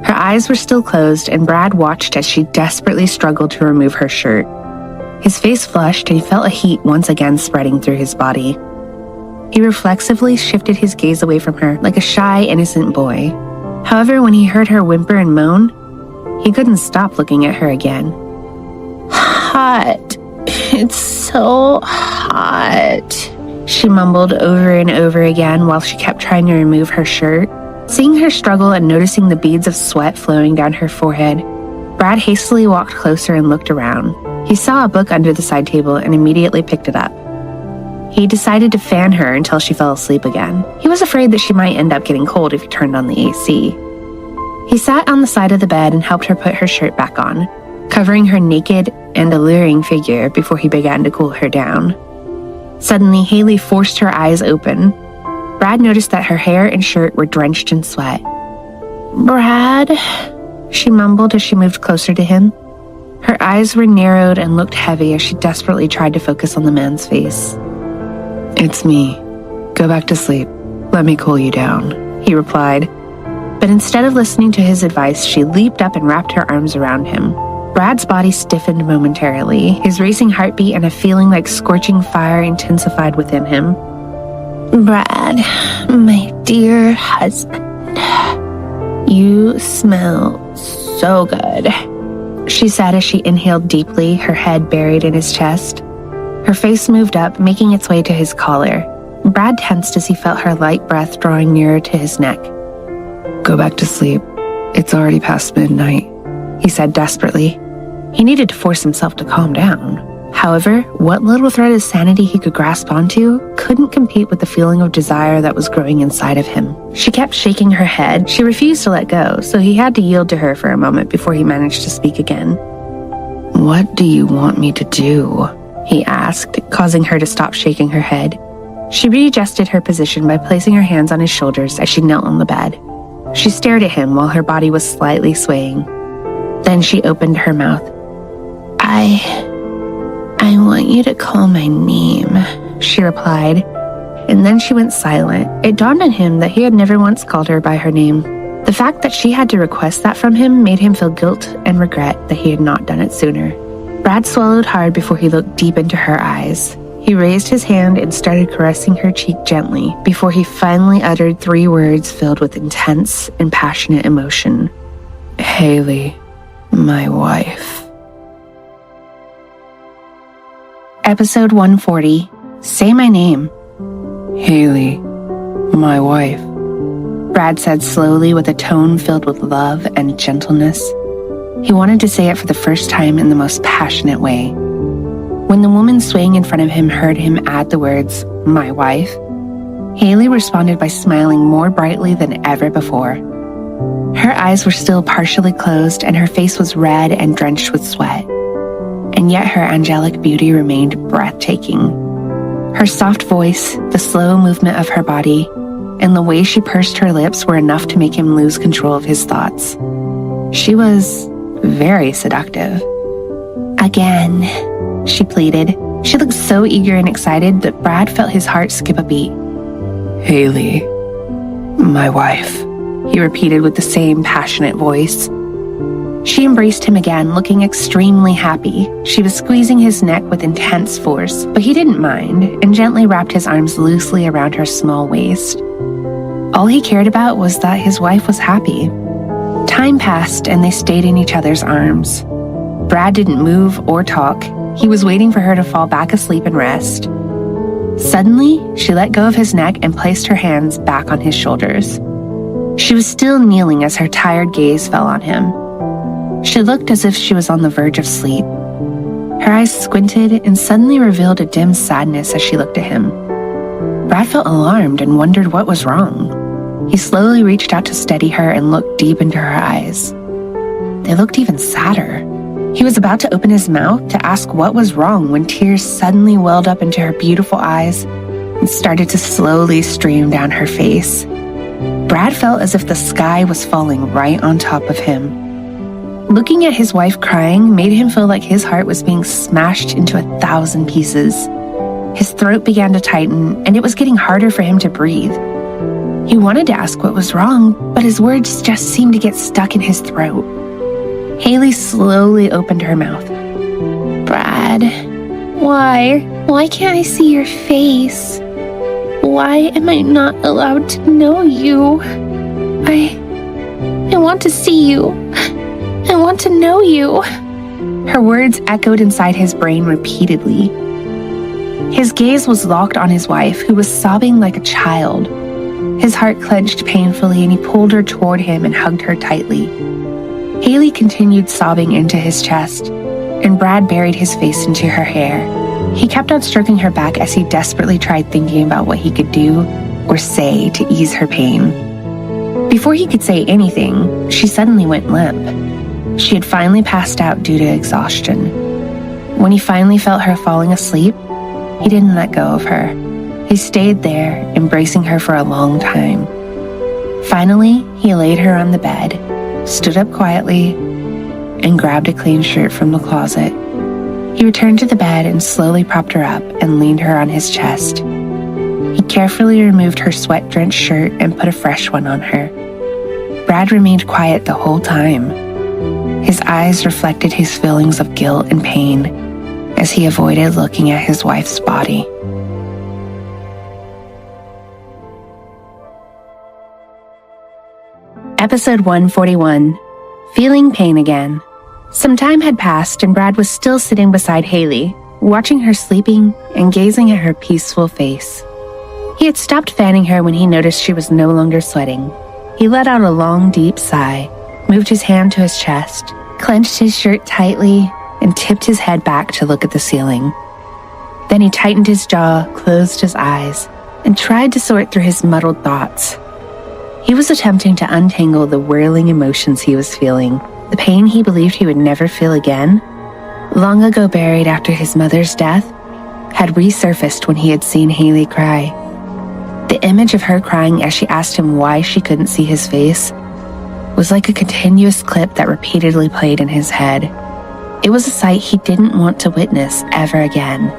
Her eyes were still closed, and Brad watched as she desperately struggled to remove her shirt. His face flushed, and he felt a heat once again spreading through his body. He reflexively shifted his gaze away from her like a shy, innocent boy. However, when he heard her whimper and moan, he couldn't stop looking at her again. Hot. It's so hot. She mumbled over and over again while she kept trying to remove her shirt. Seeing her struggle and noticing the beads of sweat flowing down her forehead, Brad hastily walked closer and looked around. He saw a book under the side table and immediately picked it up. He decided to fan her until she fell asleep again. He was afraid that she might end up getting cold if he turned on the AC. He sat on the side of the bed and helped her put her shirt back on, covering her naked and alluring figure before he began to cool her down. Suddenly, Hailey forced her eyes open. Brad noticed that her hair and shirt were drenched in sweat. Brad, she mumbled as she moved closer to him. Her eyes were narrowed and looked heavy as she desperately tried to focus on the man's face. "It's me. Go back to sleep. Let me cool you down," he replied. But instead of listening to his advice, she leaped up and wrapped her arms around him. Brad's body stiffened momentarily, his racing heartbeat and a feeling like scorching fire intensified within him. Brad, my dear husband, you smell so good, she said as she inhaled deeply, her head buried in his chest. Her face moved up, making its way to his collar. Brad tensed as he felt her light breath drawing nearer to his neck. "Go back to sleep. It's already past midnight," he said desperately. He needed to force himself to calm down. However, what little thread of sanity he could grasp onto couldn't compete with the feeling of desire that was growing inside of him. She kept shaking her head. She refused to let go, so he had to yield to her for a moment before he managed to speak again. "What do you want me to do?" he asked, causing her to stop shaking her head. She readjusted her position by placing her hands on his shoulders as she knelt on the bed. She stared at him while her body was slightly swaying. Then she opened her mouth. I want you to call my name, she replied, and then she went silent. It dawned on him that he had never once called her by her name. The fact that she had to request that from him made him feel guilt and regret that he had not done it sooner. Brad swallowed hard before he looked deep into her eyes. He raised his hand and started caressing her cheek gently before he finally uttered 3 words filled with intense and passionate emotion. "Hailey, my wife." Episode 140, Say My Name. "Hailey, my wife," Brad said slowly with a tone filled with love and gentleness. He wanted to say it for the first time in the most passionate way. When the woman swaying in front of him heard him add the words, "my wife," Hailey responded by smiling more brightly than ever before. Her eyes were still partially closed and her face was red and drenched with sweat. And yet her angelic beauty remained breathtaking. Her soft voice, the slow movement of her body, and the way she pursed her lips were enough to make him lose control of his thoughts. She was very seductive. "Again," she pleaded. She looked so eager and excited that Brad felt his heart skip a beat. "Hailey, my wife," he repeated with the same passionate voice. She embraced him again, looking extremely happy. She was squeezing his neck with intense force, but he didn't mind and gently wrapped his arms loosely around her small waist. All he cared about was that his wife was happy. Time passed and they stayed in each other's arms. Brad didn't move or talk. He was waiting for her to fall back asleep and rest. Suddenly, she let go of his neck and placed her hands back on his shoulders. She was still kneeling as her tired gaze fell on him. She looked as if she was on the verge of sleep. Her eyes squinted and suddenly revealed a dim sadness as she looked at him. Brad felt alarmed and wondered what was wrong. He slowly reached out to steady her and looked deep into her eyes. They looked even sadder. He was about to open his mouth to ask what was wrong when tears suddenly welled up into her beautiful eyes and started to slowly stream down her face. Brad felt as if the sky was falling right on top of him. Looking at his wife crying made him feel like his heart was being smashed into 1,000 pieces. His throat began to tighten, and it was getting harder for him to breathe. He wanted to ask what was wrong, but his words just seemed to get stuck in his throat. Hailey slowly opened her mouth. Brad, why can't I see your face? Why am I not allowed to know you? I want to see you. I want to know you. Her words echoed inside his brain repeatedly. His gaze was locked on his wife, who was sobbing like a child. His heart clenched painfully, and he pulled her toward him and hugged her tightly. Hailey continued sobbing into his chest, and Brad buried his face into her hair. He kept on stroking her back as he desperately tried thinking about what he could do or say to ease her pain. Before he could say anything, she suddenly went limp. She had finally passed out due to exhaustion. When he finally felt her falling asleep, he didn't let go of her. He stayed there, embracing her for a long time. Finally, he laid her on the bed, stood up quietly, and grabbed a clean shirt from the closet. He returned to the bed and slowly propped her up and leaned her on his chest. He carefully removed her sweat-drenched shirt and put a fresh one on her. Brad remained quiet the whole time. His eyes reflected his feelings of guilt and pain as he avoided looking at his wife's body. Episode 141, Feeling Pain Again. Some time had passed and Brad was still sitting beside Hailey, watching her sleeping and gazing at her peaceful face. He had stopped fanning her when he noticed she was no longer sweating. He let out a long, deep sigh, moved his hand to his chest, clenched his shirt tightly, and tipped his head back to look at the ceiling. Then he tightened his jaw, closed his eyes, and tried to sort through his muddled thoughts. He was attempting to untangle the whirling emotions he was feeling, the pain he believed he would never feel again, long ago buried after his mother's death, had resurfaced when he had seen Hailey cry. The image of her crying as she asked him why she couldn't see his face was like a continuous clip that repeatedly played in his head. It was a sight he didn't want to witness ever again.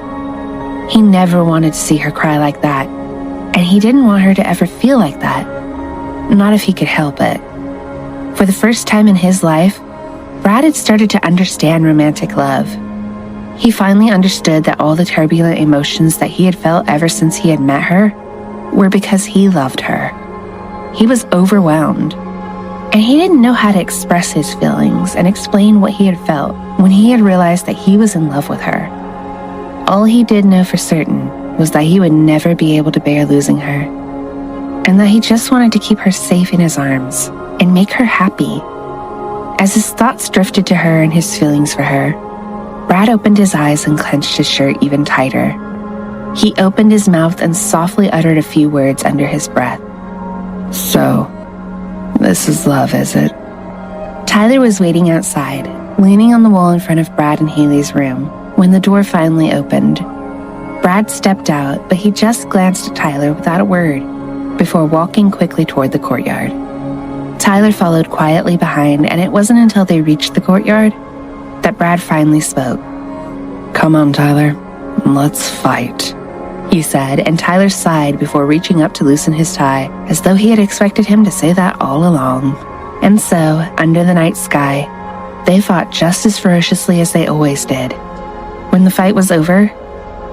He never wanted to see her cry like that, and he didn't want her to ever feel like that. Not if he could help it. For the first time in his life, Brad had started to understand romantic love. He finally understood that all the turbulent emotions that he had felt ever since he had met her were because he loved her. He was overwhelmed, and he didn't know how to express his feelings and explain what he had felt when he had realized that he was in love with her. All he did know for certain was that he would never be able to bear losing her, and that he just wanted to keep her safe in his arms and make her happy. As his thoughts drifted to her and his feelings for her, Brad opened his eyes and clenched his shirt even tighter. He opened his mouth and softly uttered a few words under his breath. "So, this is love, is it?" Tyler was waiting outside, leaning on the wall in front of Brad and Hailey's room, when the door finally opened. Brad stepped out, but he just glanced at Tyler without a word, before walking quickly toward the courtyard. Tyler followed quietly behind, and it wasn't until they reached the courtyard that Brad finally spoke. "Come on, Tyler, let's fight," he said, and Tyler sighed before reaching up to loosen his tie, as though he had expected him to say that all along. And so, under the night sky, they fought just as ferociously as they always did. When the fight was over,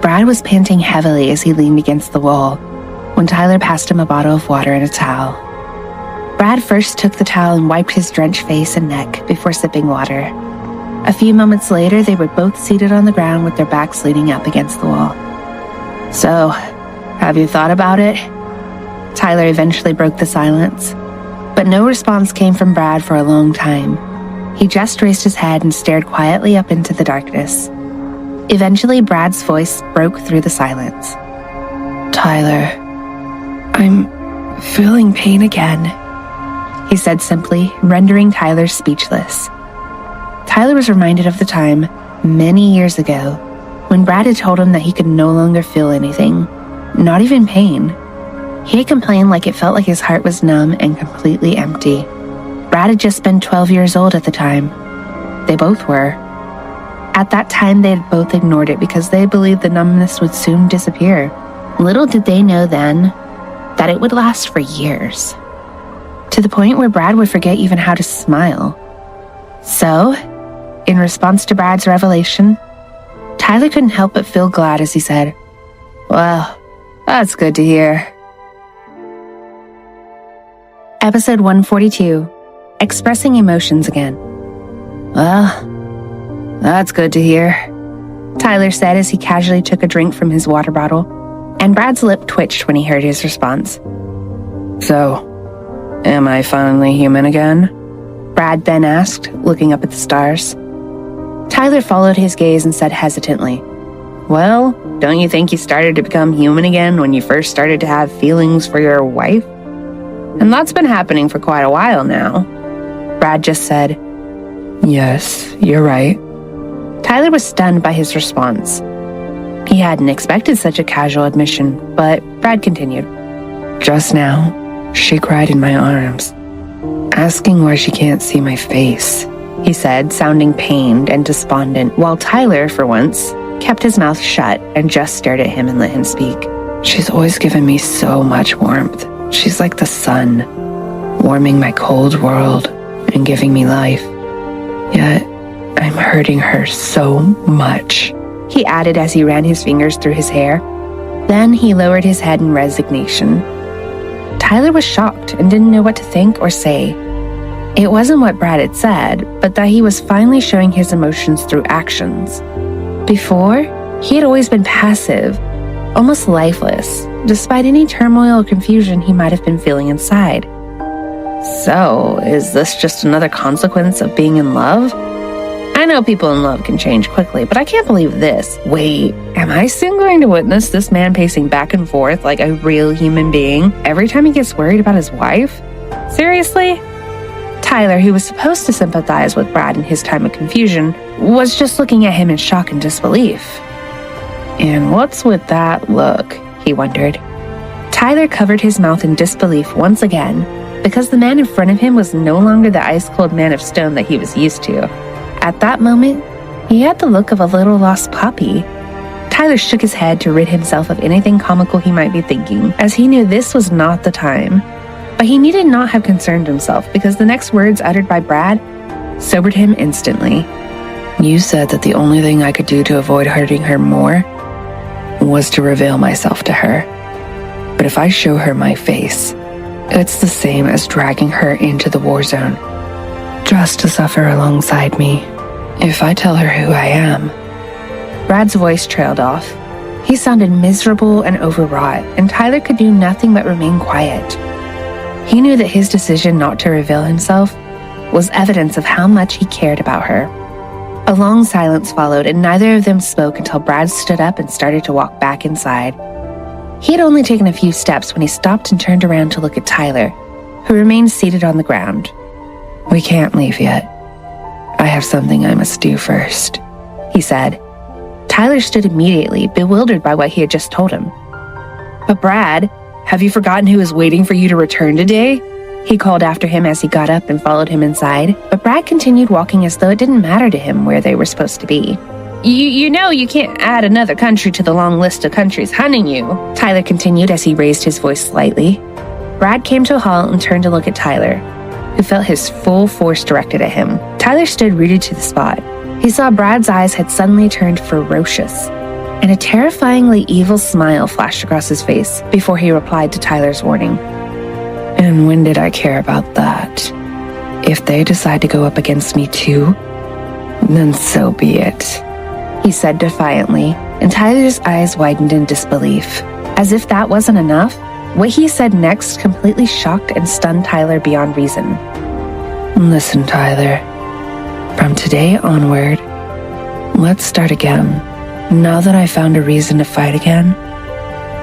Brad was panting heavily as he leaned against the wall, when Tyler passed him a bottle of water and a towel. Brad first took the towel and wiped his drenched face and neck before sipping water. A few moments later, they were both seated on the ground with their backs leaning up against the wall. "So, have you thought about it?" Tyler eventually broke the silence, but no response came from Brad for a long time. He just raised his head and stared quietly up into the darkness. Eventually, Brad's voice broke through the silence. "Tyler, I'm feeling pain again," he said simply, rendering Tyler speechless. Tyler was reminded of the time, many years ago, when Brad had told him that he could no longer feel anything, not even pain. He had complained like it felt like his heart was numb and completely empty. Brad had just been 12 years old at the time. They both were. At that time, they had both ignored it because they believed the numbness would soon disappear. Little did they know then that it would last for years, to the point where Brad would forget even how to smile. So, in response to Brad's revelation, Tyler couldn't help but feel glad as he said, "Well, that's good to hear." Episode 142, Expressing Emotions Again. "Well, That's good to hear, Tyler said as he casually took a drink from his water bottle, and Brad's lip twitched when he heard his response. So, am I finally human again? Brad then asked, looking up at the stars. Tyler followed his gaze and said hesitantly, Well, don't you think you started to become human again when you first started to have feelings for your wife? And that's been happening for quite a while now. Brad just said, Yes, you're right. Tyler was stunned by his response. He hadn't expected such a casual admission, but Brad continued. Just now, she cried in my arms, asking why she can't see my face, he said, sounding pained and despondent, while Tyler, for once, kept his mouth shut and just stared at him and let him speak. She's always given me so much warmth. She's like the sun, warming my cold world and giving me life. Yet, I'm hurting her so much, he added as he ran his fingers through his hair. Then he lowered his head in resignation. Tyler was shocked and didn't know what to think or say. It wasn't what Brad had said, but that he was finally showing his emotions through actions. Before, he had always been passive, almost lifeless, despite any turmoil or confusion he might have been feeling inside. So, is this just another consequence of being in love? I know people in love can change quickly, but I can't believe this. Wait, am I soon going to witness this man pacing back and forth like a real human being every time he gets worried about his wife? Seriously? Tyler, who was supposed to sympathize with Brad in his time of confusion, was just looking at him in shock and disbelief. And what's with that look? He wondered. Tyler covered his mouth in disbelief once again, because the man in front of him was no longer the ice-cold man of stone that he was used to. At that moment, he had the look of a little lost puppy. Tyler shook his head to rid himself of anything comical he might be thinking, as he knew this was not the time. But he needed not have concerned himself, because the next words uttered by Brad sobered him instantly. You said that the only thing I could do to avoid hurting her more was to reveal myself to her. But if I show her my face, it's the same as dragging her into the war zone, just to suffer alongside me. If I tell her who I am. Brad's voice trailed off. He sounded miserable and overwrought, and Tyler could do nothing but remain quiet. He knew that his decision not to reveal himself was evidence of how much he cared about her. A long silence followed, and neither of them spoke until Brad stood up and started to walk back inside. He had only taken a few steps when he stopped and turned around to look at Tyler, who remained seated on the ground. We can't leave yet. I have something I must do first, he said. Tyler stood immediately, bewildered by what he had just told him. But Brad, have you forgotten who is waiting for you to return today? He called after him as he got up and followed him inside, but Brad continued walking as though it didn't matter to him where they were supposed to be. You know you can't add another country to the long list of countries hunting you, Tyler continued as he raised his voice slightly. Brad came to a halt and turned to look at Tyler, who felt his full force directed at him. Tyler stood rooted to the spot. He saw Brad's eyes had suddenly turned ferocious, and a terrifyingly evil smile flashed across his face before he replied to Tyler's warning. And when did I care about that? If they decide to go up against me too, then so be it, he said defiantly, and Tyler's eyes widened in disbelief. As if that wasn't enough, what he said next completely shocked and stunned Tyler beyond reason. Listen, Tyler. From today onward, let's start again. Now that I found a reason to fight again,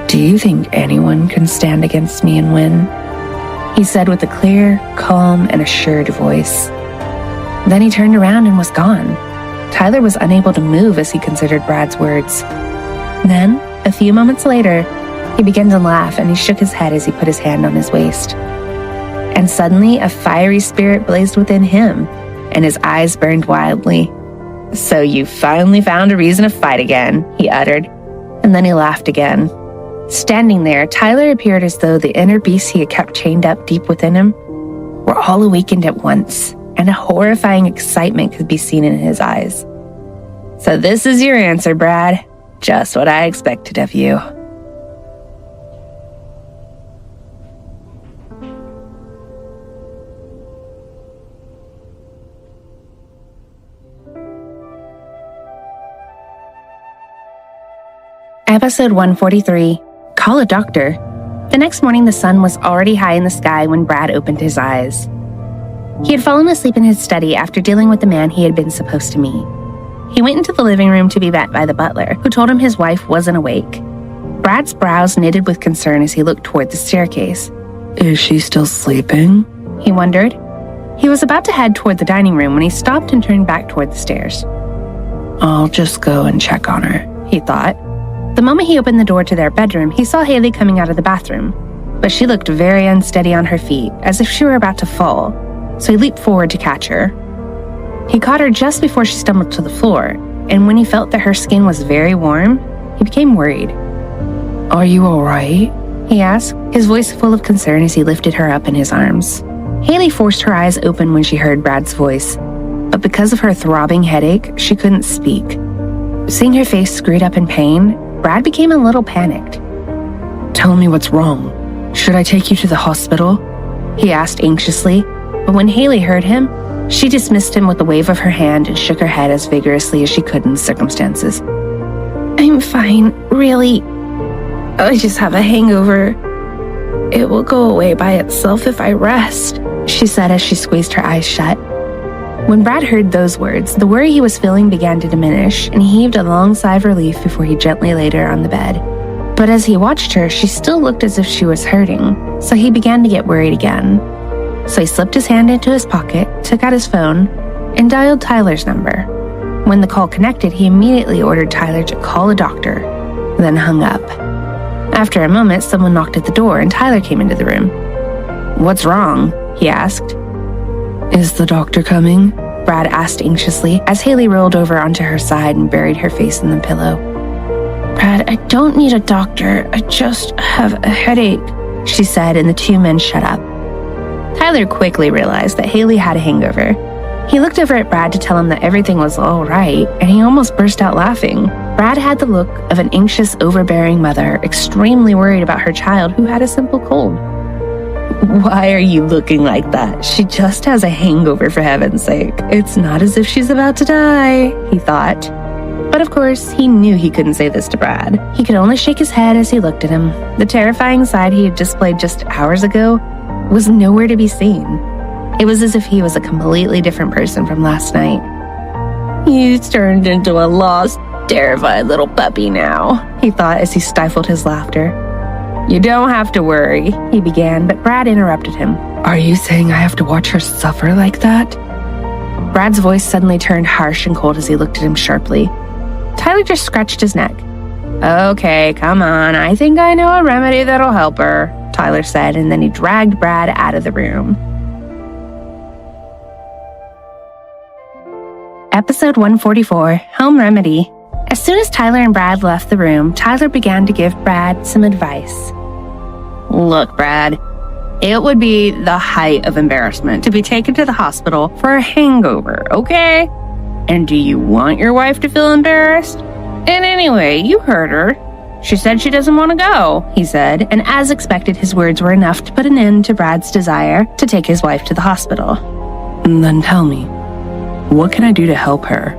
do you think anyone can stand against me and win? He said with a clear, calm, and assured voice. Then he turned around and was gone. Tyler was unable to move as he considered Brad's words. Then, a few moments later, he began to laugh and he shook his head as he put his hand on his waist. And suddenly, a fiery spirit blazed within him, and his eyes burned wildly. So you finally found a reason to fight again, he uttered, and then he laughed again. Standing there, Tyler appeared as though the inner beasts he had kept chained up deep within him were all awakened at once, and a horrifying excitement could be seen in his eyes. So this is your answer, Brad. Just what I expected of you. Episode 143, Call a Doctor. The next morning, the sun was already high in the sky when Brad opened his eyes. He had fallen asleep in his study after dealing with the man he had been supposed to meet. He went into the living room to be met by the butler, who told him his wife wasn't awake. Brad's brows knitted with concern as he looked toward the staircase. Is she still sleeping? He wondered. He was about to head toward the dining room when he stopped and turned back toward the stairs. I'll just go and check on her, he thought. The moment he opened the door to their bedroom, he saw Hailey coming out of the bathroom, but she looked very unsteady on her feet, as if she were about to fall, so he leaped forward to catch her. He caught her just before she stumbled to the floor, and when he felt that her skin was very warm, he became worried. Are you all right? He asked, his voice full of concern as he lifted her up in his arms. Hailey forced her eyes open when she heard Brad's voice, but because of her throbbing headache, she couldn't speak. Seeing her face screwed up in pain, Brad became a little panicked. Tell me what's wrong. Should I take you to the hospital? He asked anxiously, but when Hailey heard him, she dismissed him with a wave of her hand and shook her head as vigorously as she could in the circumstances. I'm fine, really. I just have a hangover. It will go away by itself if I rest, she said as she squeezed her eyes shut. When Brad heard those words, the worry he was feeling began to diminish, and he heaved a long sigh of relief before he gently laid her on the bed. But as he watched her, she still looked as if she was hurting, so he began to get worried again. So he slipped his hand into his pocket, took out his phone, and dialed Tyler's number. When the call connected, he immediately ordered Tyler to call a doctor, then hung up. After a moment, someone knocked at the door, and Tyler came into the room. "What's wrong?" he asked. Is the doctor coming? Brad asked anxiously as Hailey rolled over onto her side and buried her face in the pillow. Brad, I don't need a doctor. I just have a headache, she said, and the two men shut up. Tyler quickly realized that Hailey had a hangover. He looked over at Brad to tell him that everything was all right, and he almost burst out laughing. Brad had the look of an anxious, overbearing mother, extremely worried about her child who had a simple cold. "Why are you looking like that? She just has a hangover, for heaven's sake. It's not as if she's about to die," he thought. But of course, he knew he couldn't say this to Brad. He could only shake his head as he looked at him. The terrifying side he had displayed just hours ago was nowhere to be seen. It was as if he was a completely different person from last night. "He's turned into a lost, terrified little puppy now," he thought as he stifled his laughter. "You don't have to worry," he began, but Brad interrupted him. Are you saying I have to watch her suffer like that? Brad's voice suddenly turned harsh and cold as he looked at him sharply. Tyler just scratched his neck. "Okay, come on. I think I know a remedy that'll help her," Tyler said, and then he dragged Brad out of the room. Episode 144, Home Remedy. As soon as Tyler and Brad left the room, Tyler began to give Brad some advice. "Look, Brad, it would be the height of embarrassment to be taken to the hospital for a hangover, okay? And do you want your wife to feel embarrassed? And anyway, you heard her. She said she doesn't want to go," he said, and as expected, his words were enough to put an end to Brad's desire to take his wife to the hospital. Then tell me, what can I do to help her?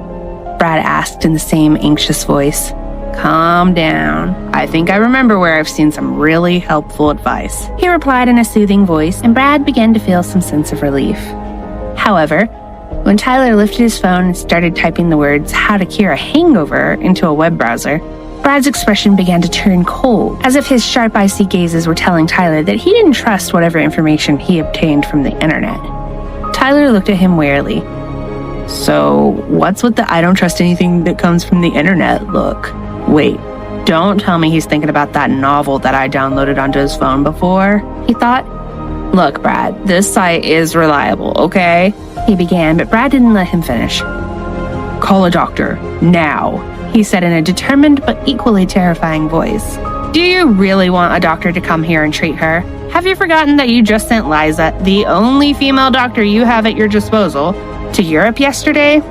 Brad asked in the same anxious voice. "Calm down. I think I remember where I've seen some really helpful advice," he replied in a soothing voice, and Brad began to feel some sense of relief. However, when Tyler lifted his phone and started typing the words "how to cure a hangover" into a web browser, Brad's expression began to turn cold, as if his sharp icy gazes were telling Tyler that he didn't trust whatever information he obtained from the internet. Tyler looked at him warily. "So, what's with the 'I don't trust anything that comes from the internet' look? Wait, don't tell me he's thinking about that novel that I downloaded onto his phone before," he thought. "Look, Brad, this site is reliable, okay?" he began, but Brad didn't let him finish. "Call a doctor, now," he said in a determined but equally terrifying voice. "Do you really want a doctor to come here and treat her? Have you forgotten that you just sent Liza, the only female doctor you have at your disposal, to Europe yesterday?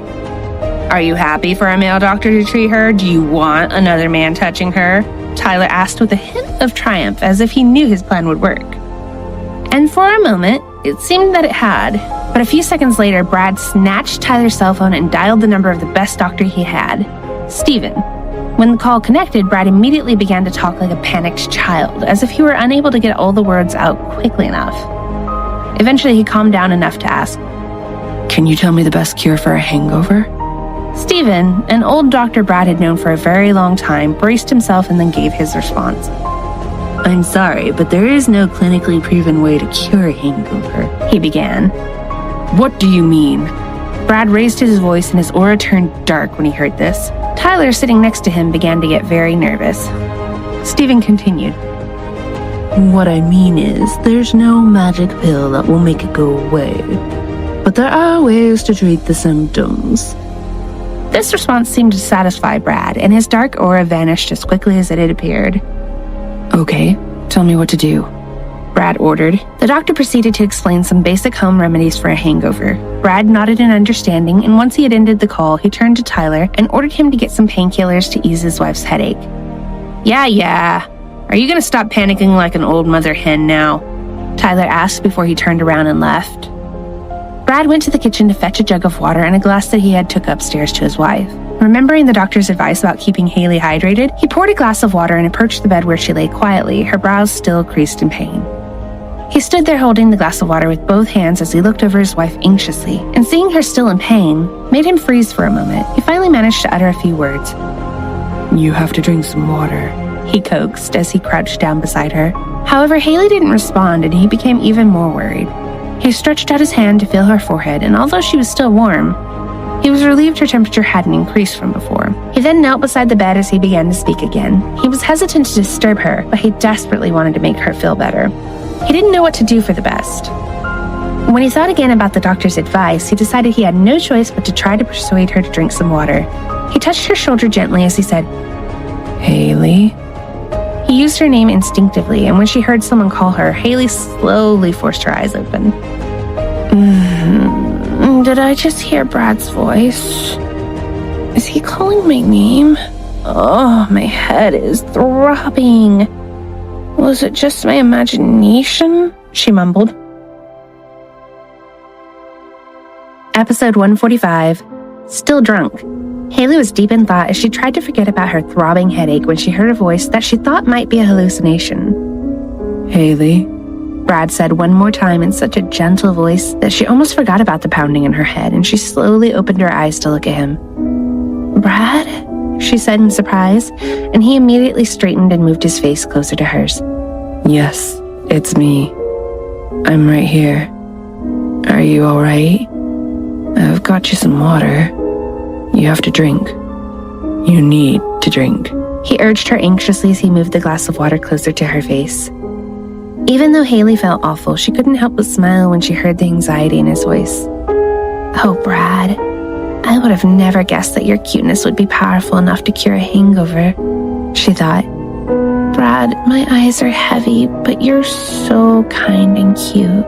Are you happy for a male doctor to treat her? Do you want another man touching her?" Tyler asked with a hint of triumph, as if he knew his plan would work. And for a moment, it seemed that it had. But a few seconds later, Brad snatched Tyler's cell phone and dialed the number of the best doctor he had, Steven. When the call connected, Brad immediately began to talk like a panicked child, as if he were unable to get all the words out quickly enough. Eventually, he calmed down enough to ask, Can you tell me the best cure for a hangover? Stephen, an old doctor Brad had known for a very long time, braced himself and then gave his response. I'm sorry, but there is no clinically proven way to cure a hangover, he began. What do you mean? Brad raised his voice and his aura turned dark when he heard this. Tyler, sitting next to him, began to get very nervous. Stephen continued. What I mean is, there's no magic pill that will make it go away. But there are ways to treat the symptoms. This response seemed to satisfy Brad, and his dark aura vanished as quickly as it had appeared. Okay, tell me what to do, Brad ordered. The doctor proceeded to explain some basic home remedies for a hangover. Brad nodded in understanding, and once he had ended the call, he turned to Tyler and ordered him to get some painkillers to ease his wife's headache. Yeah. Are you gonna stop panicking like an old mother hen now? Tyler asked before he turned around and left. Brad went to the kitchen to fetch a jug of water and a glass that he had took upstairs to his wife. Remembering the doctor's advice about keeping Hailey hydrated, he poured a glass of water and approached the bed where she lay quietly, her brows still creased in pain. He stood there holding the glass of water with both hands as he looked over his wife anxiously, and seeing her still in pain made him freeze for a moment. He finally managed to utter a few words. You have to drink some water, he coaxed as he crouched down beside her. However, Hailey didn't respond, and he became even more worried. He stretched out his hand to feel her forehead, and although she was still warm, he was relieved her temperature hadn't increased from before. He then knelt beside the bed as he began to speak again. He was hesitant to disturb her, but he desperately wanted to make her feel better. He didn't know what to do for the best. When he thought again about the doctor's advice, he decided he had no choice but to try to persuade her to drink some water. He touched her shoulder gently as he said, Hailey? He used her name instinctively, and when she heard someone call her, Hailey slowly forced her eyes open. Did I just hear Brad's voice? Is he calling my name? Oh, my head is throbbing. Was it just my imagination? She mumbled. Episode 145, Still Drunk. Hailey was deep in thought as she tried to forget about her throbbing headache when she heard a voice that she thought might be a hallucination. Hailey? Brad said one more time in such a gentle voice that she almost forgot about the pounding in her head, and she slowly opened her eyes to look at him. Brad? She said in surprise, and he immediately straightened and moved his face closer to hers. Yes, it's me. I'm right here. Are you all right? I've got you some water. You have to drink. You need to drink. He urged her anxiously as he moved the glass of water closer to her face. Even though Hailey felt awful, she couldn't help but smile when she heard the anxiety in his voice. Oh, Brad, I would have never guessed that your cuteness would be powerful enough to cure a hangover, she thought. Brad, my eyes are heavy, but you're so kind and cute,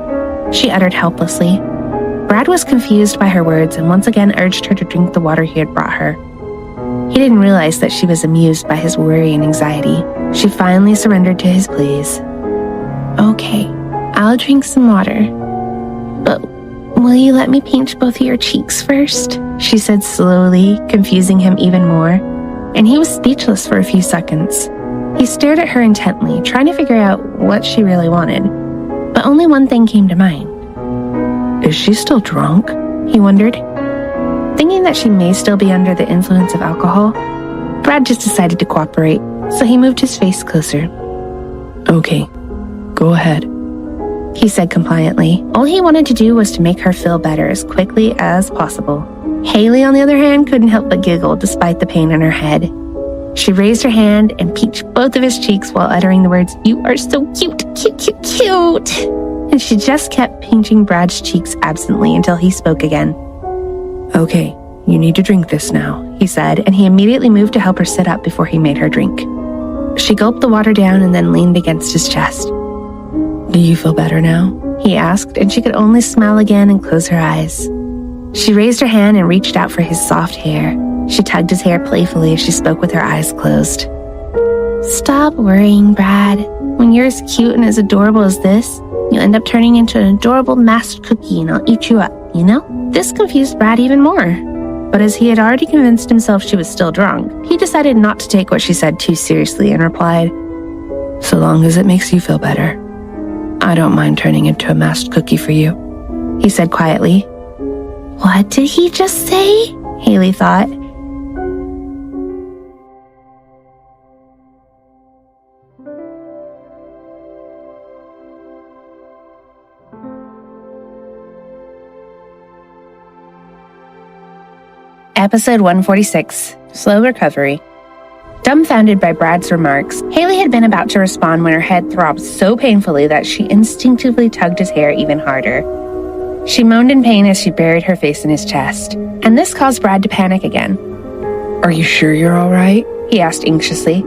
she uttered helplessly. Brad was confused by her words and once again urged her to drink the water he had brought her. He didn't realize that she was amused by his worry and anxiety. She finally surrendered to his pleas. Okay, I'll drink some water. But will you let me pinch both of your cheeks first? She said slowly, confusing him even more. And he was speechless for a few seconds. He stared at her intently, trying to figure out what she really wanted. But only one thing came to mind. Is she still drunk? He wondered. Thinking that she may still be under the influence of alcohol, Brad just decided to cooperate, so he moved his face closer. Okay, go ahead, he said compliantly. All he wanted to do was to make her feel better as quickly as possible. Hailey, on the other hand, couldn't help but giggle despite the pain in her head. She raised her hand and pinched both of his cheeks while uttering the words, "You are so cute, cute, cute, cute." And she just kept pinching Brad's cheeks absently until he spoke again. Okay, you need to drink this now, he said, and he immediately moved to help her sit up before he made her drink. She gulped the water down and then leaned against his chest. Do you feel better now? He asked, and she could only smile again and close her eyes. She raised her hand and reached out for his soft hair. She tugged his hair playfully as she spoke with her eyes closed. Stop worrying, Brad. When you're as cute and as adorable as this, you'll end up turning into an adorable masked cookie and I'll eat you up, you know? This confused Brad even more. But as he had already convinced himself she was still drunk, he decided not to take what she said too seriously and replied, So long as it makes you feel better, I don't mind turning into a masked cookie for you. He said quietly. What did he just say? Hailey thought. Episode 146, Slow Recovery. Dumbfounded by Brad's remarks, Hailey had been about to respond when her head throbbed so painfully that she instinctively tugged his hair even harder. She moaned in pain as she buried her face in his chest, and this caused Brad to panic again. Are you sure you're all right? He asked anxiously.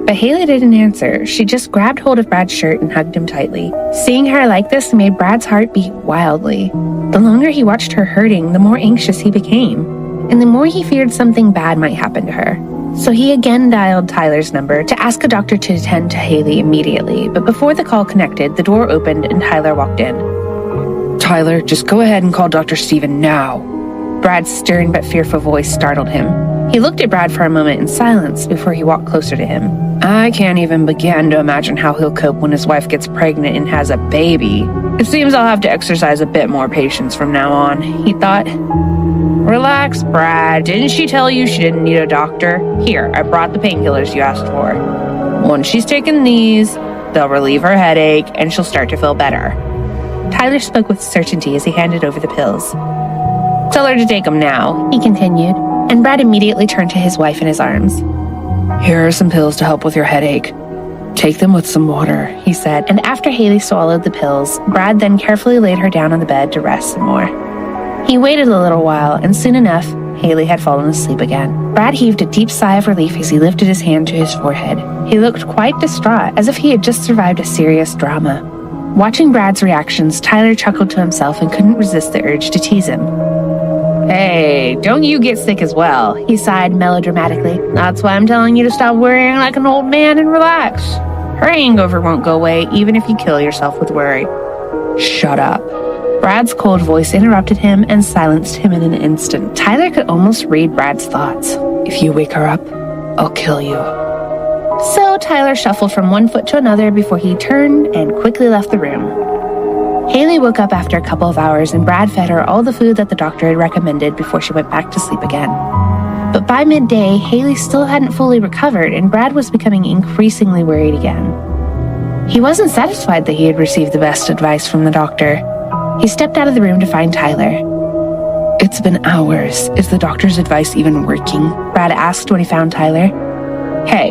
But Hailey didn't answer. She just grabbed hold of Brad's shirt and hugged him tightly. Seeing her like this made Brad's heart beat wildly. The longer he watched her hurting, the more anxious he became, and the more he feared something bad might happen to her. So he again dialed Tyler's number to ask a doctor to attend to Hailey immediately, but before the call connected, the door opened and Tyler walked in. Tyler, just go ahead and call Dr. Steven now. Brad's stern but fearful voice startled him. He looked at Brad for a moment in silence before he walked closer to him. I can't even begin to imagine how he'll cope when his wife gets pregnant and has a baby. It seems I'll have to exercise a bit more patience from now on, he thought. Relax, Brad. Didn't she tell you she didn't need a doctor? Here, I brought the painkillers you asked for. Once she's taken these, they'll relieve her headache and she'll start to feel better. Tyler spoke with certainty as he handed over the pills. Tell her to take them now, he continued, and Brad immediately turned to his wife in his arms. Here are some pills to help with your headache. Take them with some water, he said, and after Hailey swallowed the pills, Brad then carefully laid her down on the bed to rest some more. He waited a little while, and soon enough, Hailey had fallen asleep again. Brad heaved a deep sigh of relief as he lifted his hand to his forehead. He looked quite distraught, as if he had just survived a serious drama. Watching Brad's reactions, Tyler chuckled to himself and couldn't resist the urge to tease him. Hey, don't you get sick as well, he sighed melodramatically. That's why I'm telling you to stop worrying like an old man and relax. Her hangover won't go away even if you kill yourself with worry. Shut up. Brad's cold voice interrupted him and silenced him in an instant. Tyler could almost read Brad's thoughts. If you wake her up, I'll kill you. So Tyler shuffled from one foot to another before he turned and quickly left the room. Hailey woke up after a couple of hours and Brad fed her all the food that the doctor had recommended before she went back to sleep again. But by midday, Hailey still hadn't fully recovered and Brad was becoming increasingly worried again. He wasn't satisfied that he had received the best advice from the doctor. He stepped out of the room to find Tyler. It's been hours. Is the doctor's advice even working? Brad asked when he found Tyler. Hey,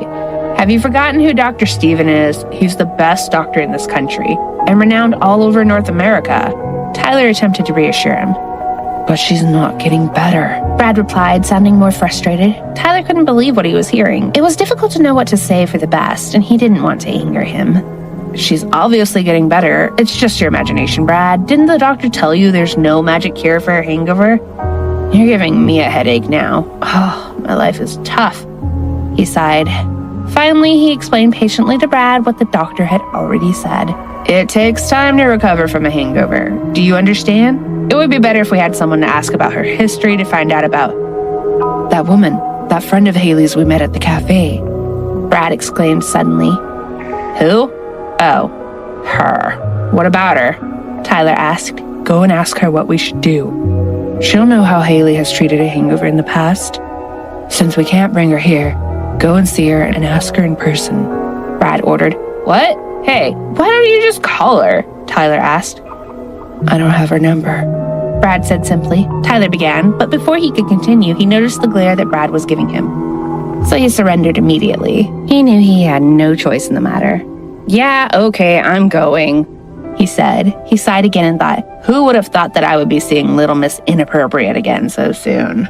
have you forgotten who Dr. Steven is? He's the best doctor in this country and renowned all over North America. Tyler attempted to reassure him. But she's not getting better, Brad replied, sounding more frustrated. Tyler couldn't believe what he was hearing. It was difficult to know what to say for the best, and he didn't want to anger him. She's obviously getting better. It's just your imagination, Brad. Didn't the doctor tell you there's no magic cure for a hangover? You're giving me a headache now. Oh, my life is tough. He sighed. Finally, he explained patiently to Brad what the doctor had already said. It takes time to recover from a hangover. Do you understand? It would be better if we had someone to ask about her history to find out about that woman, that friend of Hailey's we met at the cafe. Brad exclaimed suddenly. Who? Oh, her. What about her? Tyler asked. Go and ask her what we should do. She'll know how Hailey has treated a hangover in the past. Since we can't bring her here, go and see her and ask her in person, Brad ordered. What? Hey, why don't you just call her? Tyler asked. I don't have her number, Brad said simply. Tyler began, but before he could continue, he noticed the glare that Brad was giving him. So he surrendered immediately. He knew he had no choice in the matter. Yeah, okay, I'm going, he said. He sighed again and thought, who would have thought that I would be seeing Little Miss Inappropriate again so soon?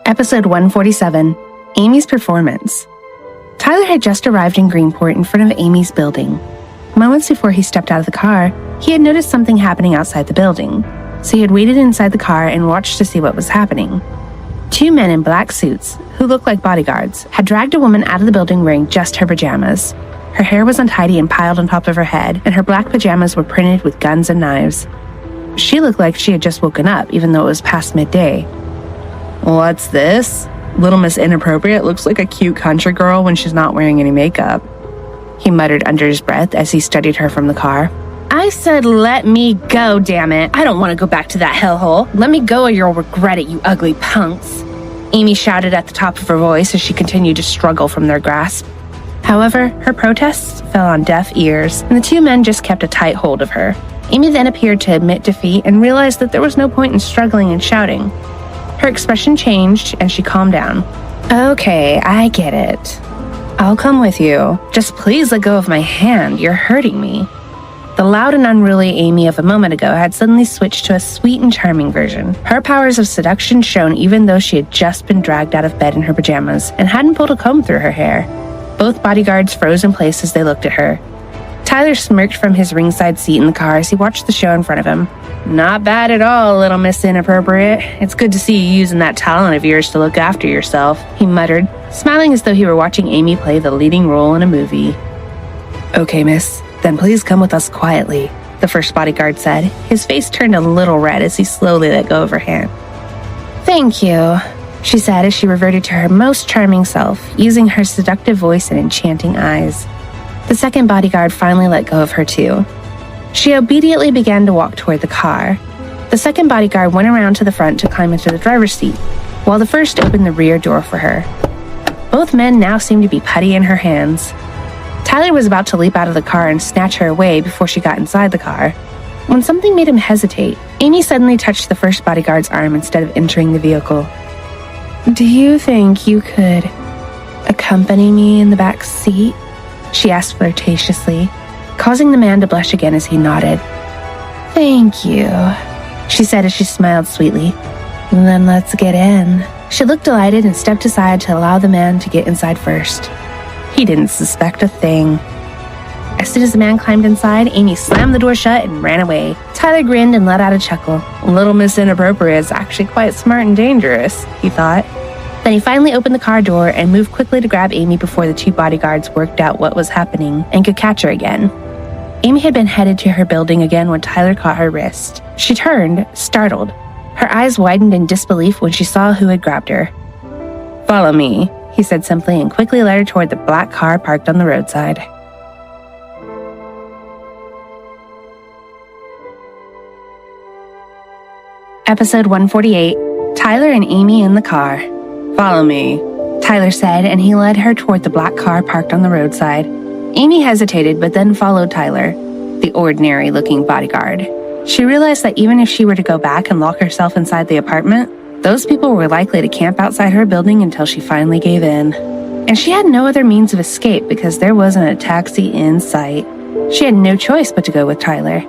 Episode 147, Amy's Performance. Tyler had just arrived in Greenport in front of Amy's building. Moments before he stepped out of the car, he had noticed something happening outside the building, so he had waited inside the car and watched to see what was happening. Two men in black suits, who looked like bodyguards, had dragged a woman out of the building wearing just her pajamas. Her hair was untidy and piled on top of her head, and her black pajamas were printed with guns and knives. She looked like she had just woken up, even though it was past midday. What's this? Little Miss Inappropriate looks like a cute country girl when she's not wearing any makeup, he muttered under his breath as he studied her from the car. I said let me go, damn it. I don't want to go back to that hellhole. Let me go or you'll regret it, you ugly punks. Amy shouted at the top of her voice as she continued to struggle from their grasp. However, her protests fell on deaf ears, and the two men just kept a tight hold of her. Amy then appeared to admit defeat and realized that there was no point in struggling and shouting. Her expression changed, and she calmed down. Okay, I get it. I'll come with you. Just please let go of my hand. You're hurting me. The loud and unruly Amy of a moment ago had suddenly switched to a sweet and charming version. Her powers of seduction shone even though she had just been dragged out of bed in her pajamas and hadn't pulled a comb through her hair. Both bodyguards froze in place as they looked at her. Tyler smirked from his ringside seat in the car as he watched the show in front of him. Not bad at all, Little Miss Inappropriate. It's good to see you using that talent of yours to look after yourself, he muttered, smiling as though he were watching Amy play the leading role in a movie. Okay, miss, then please come with us quietly, the first bodyguard said. His face turned a little red as he slowly let go of her hand. Thank you, she said as she reverted to her most charming self, using her seductive voice and enchanting eyes. The second bodyguard finally let go of her too. She obediently began to walk toward the car. The second bodyguard went around to the front to climb into the driver's seat, while the first opened the rear door for her. Both men now seemed to be putty in her hands. Tyler was about to leap out of the car and snatch her away before she got inside the car, when something made him hesitate. Amy suddenly touched the first bodyguard's arm instead of entering the vehicle. Do you think you could accompany me in the back seat? She asked flirtatiously, causing the man to blush again as he nodded. Thank you, she said as she smiled sweetly. Then let's get in. She looked delighted and stepped aside to allow the man to get inside first. He didn't suspect a thing. As soon as the man climbed inside, Amy slammed the door shut and ran away. Tyler grinned and let out a chuckle. Little Miss Inappropriate is actually quite smart and dangerous, he thought. Then he finally opened the car door and moved quickly to grab Amy before the two bodyguards worked out what was happening and could catch her again. Amy had been headed to her building again when Tyler caught her wrist. She turned, startled. Her eyes widened in disbelief when she saw who had grabbed her. Follow me, he said simply and quickly led her toward the black car parked on the roadside. Episode 148, Tyler and Amy in the car. Follow me, Tyler said, and he led her toward the black car parked on the roadside. Amy hesitated, but then followed Tyler, the ordinary-looking bodyguard. She realized that even if she were to go back and lock herself inside the apartment, those people were likely to camp outside her building until she finally gave in. And she had no other means of escape because there wasn't a taxi in sight. She had no choice but to go with Tyler.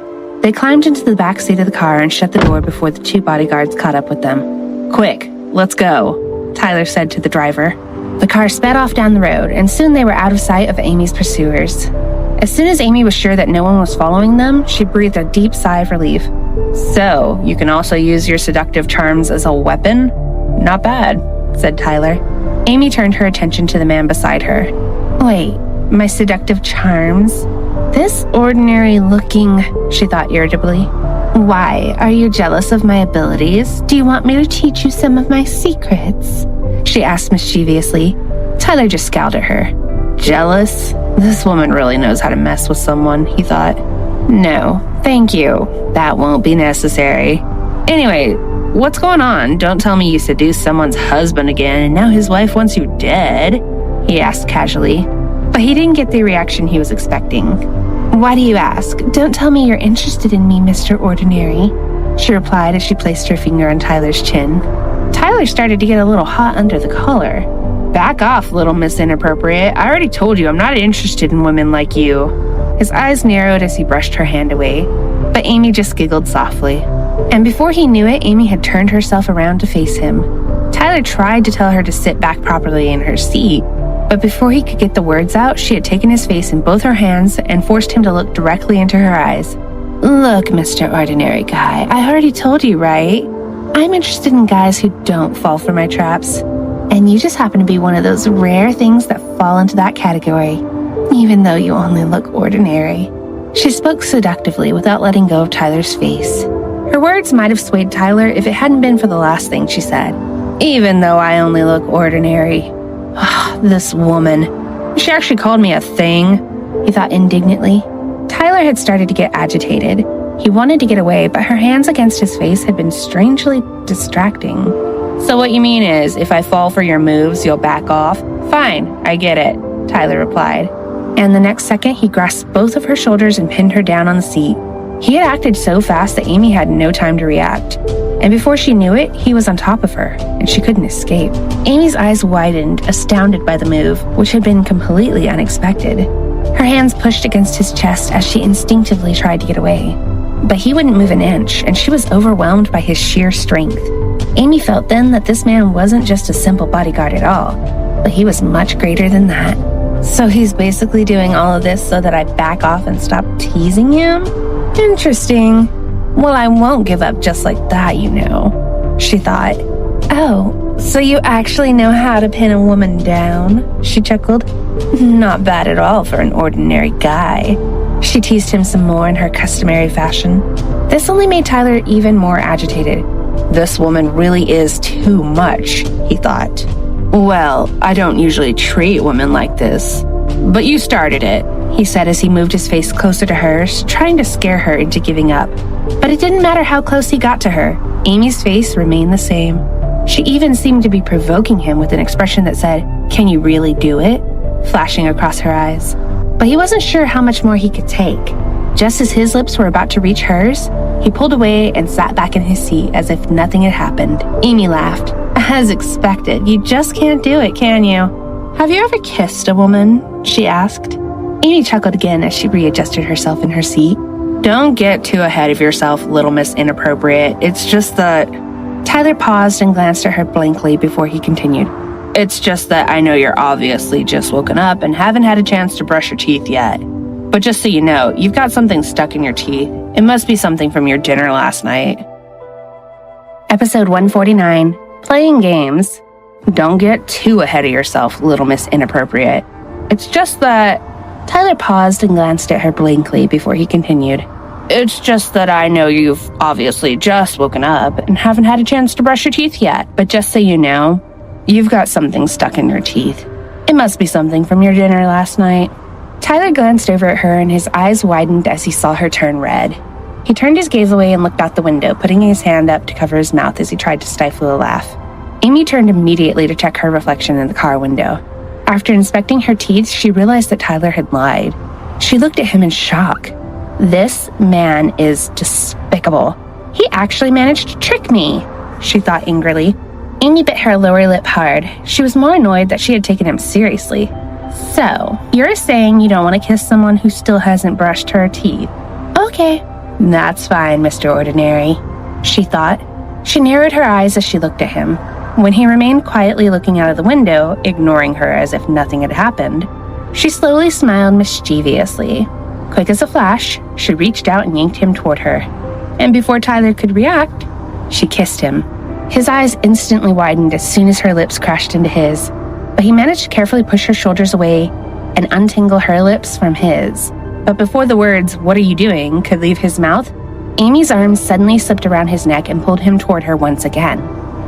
They climbed into the back seat of the car and shut the door before the two bodyguards caught up with them. Quick, let's go, Tyler said to the driver. The car sped off down the road, and soon they were out of sight of Amy's pursuers. As soon as Amy was sure that no one was following them, she breathed a deep sigh of relief. So, you can also use your seductive charms as a weapon? Not bad, said Tyler. Amy turned her attention to the man beside her. Wait, my seductive charms? This ordinary-looking, she thought irritably. Why, are you jealous of my abilities? Do you want me to teach you some of my secrets? She asked mischievously. Tyler just scowled at her. Jealous? This woman really knows how to mess with someone, he thought. No, thank you. That won't be necessary. Anyway, what's going on? Don't tell me you seduced someone's husband again and now his wife wants you dead, he asked casually. But he didn't get the reaction he was expecting. Why do you ask? Don't tell me you're interested in me, Mr. Ordinary, she replied as she placed her finger on Tyler's chin. Tyler started to get a little hot under the collar. Back off, Little Miss Inappropriate. I already told you I'm not interested in women like you. His eyes narrowed as he brushed her hand away, but Amy just giggled softly. And before he knew it, Amy had turned herself around to face him. Tyler tried to tell her to sit back properly in her seat, but before he could get the words out, she had taken his face in both her hands and forced him to look directly into her eyes. Look, Mr. Ordinary Guy, I already told you, right? I'm interested in guys who don't fall for my traps. And you just happen to be one of those rare things that fall into that category, even though you only look ordinary. She spoke seductively without letting go of Tyler's face. Her words might have swayed Tyler if it hadn't been for the last thing she said. Even though I only look ordinary. This woman. She actually called me a thing, he thought indignantly. Tyler had started to get agitated. He wanted to get away, but her hands against his face had been strangely distracting. So what you mean is, if I fall for your moves, you'll back off? Fine, I get it, Tyler replied. And the next second, he grasped both of her shoulders and pinned her down on the seat. He had acted so fast that Amy had no time to react. And before she knew it, he was on top of her, and she couldn't escape. Amy's eyes widened, astounded by the move, which had been completely unexpected. Her hands pushed against his chest as she instinctively tried to get away. But he wouldn't move an inch, and she was overwhelmed by his sheer strength. Amy felt then that this man wasn't just a simple bodyguard at all, but he was much greater than that. So he's basically doing all of this so that I back off and stop teasing him? Interesting. Well, I won't give up just like that, you know, she thought. Oh, so you actually know how to pin a woman down? She chuckled. Not bad at all for an ordinary guy. She teased him some more in her customary fashion. This only made Tyler even more agitated. This woman really is too much, he thought. Well, I don't usually treat women like this, but you started it, he said as he moved his face closer to hers, trying to scare her into giving up. But it didn't matter how close he got to her. Amy's face remained the same. She even seemed to be provoking him with an expression that said, "Can you really do it?" flashing across her eyes. But he wasn't sure how much more he could take. Just as his lips were about to reach hers, he pulled away and sat back in his seat as if nothing had happened. Amy laughed. As expected, you just can't do it, can you? Have you ever kissed a woman? She asked. Amy chuckled again as she readjusted herself in her seat. Don't get too ahead of yourself, little Miss Inappropriate. It's just that... Tyler paused and glanced at her blankly before he continued. It's just that I know you're obviously just woken up and haven't had a chance to brush your teeth yet. But just so you know, you've got something stuck in your teeth. It must be something from your dinner last night. Episode 149, Playing Games. Don't get too ahead of yourself, little Miss Inappropriate. It's just that... Tyler paused and glanced at her blankly before he continued. It's just that I know you've obviously just woken up and haven't had a chance to brush your teeth yet. But just so you know, you've got something stuck in your teeth. It must be something from your dinner last night. Tyler glanced over at her and his eyes widened as he saw her turn red. He turned his gaze away and looked out the window, putting his hand up to cover his mouth as he tried to stifle a laugh. Amy turned immediately to check her reflection in the car window. After inspecting her teeth, she realized that Tyler had lied. She looked at him in shock. This man is despicable. He actually managed to trick me, she thought angrily. Amy bit her lower lip hard. She was more annoyed that she had taken him seriously. So, you're saying you don't want to kiss someone who still hasn't brushed her teeth? Okay. That's fine, Mr. Ordinary, she thought. She narrowed her eyes as she looked at him. When he remained quietly looking out of the window, ignoring her as if nothing had happened, she slowly smiled mischievously. Quick as a flash, she reached out and yanked him toward her. And before Tyler could react, she kissed him. His eyes instantly widened as soon as her lips crashed into his, but he managed to carefully push her shoulders away and untangle her lips from his. But before the words, "What are you doing?" could leave his mouth, Amy's arms suddenly slipped around his neck and pulled him toward her once again.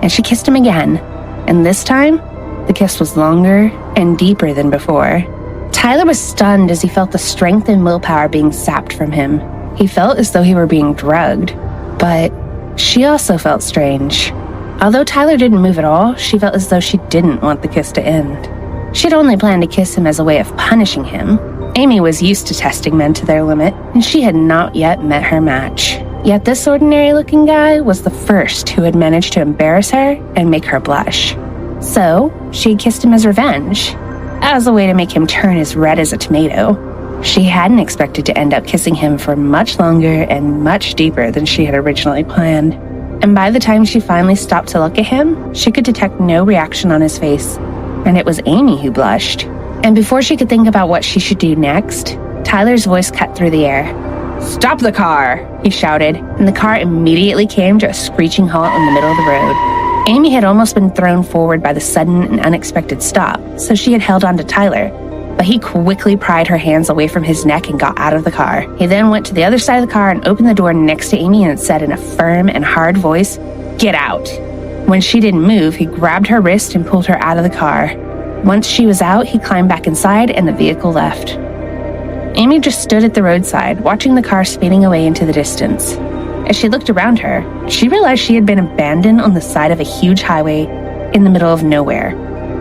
And she kissed him again. And this time, the kiss was longer and deeper than before. Tyler was stunned as he felt the strength and willpower being sapped from him. He felt as though he were being drugged. But she also felt strange. Although Tyler didn't move at all, she felt as though she didn't want the kiss to end. She'd only planned to kiss him as a way of punishing him. Amy was used to testing men to their limit, and she had not yet met her match. Yet this ordinary-looking guy was the first who had managed to embarrass her and make her blush. So, she kissed him as revenge, as a way to make him turn as red as a tomato. She hadn't expected to end up kissing him for much longer and much deeper than she had originally planned. And by the time she finally stopped to look at him, she could detect no reaction on his face. And it was Amy who blushed. And before she could think about what she should do next, Tyler's voice cut through the air. "Stop the car," he shouted, and the car immediately came to a screeching halt in the middle of the road. Amy had almost been thrown forward by the sudden and unexpected stop, so she had held on to Tyler. But he quickly pried her hands away from his neck and got out of the car. He then went to the other side of the car and opened the door next to Amy and said in a firm and hard voice, "Get out." When she didn't move, he grabbed her wrist and pulled her out of the car. Once she was out, he climbed back inside and the vehicle left. Amy just stood at the roadside, watching the car speeding away into the distance. As she looked around her, she realized she had been abandoned on the side of a huge highway in the middle of nowhere.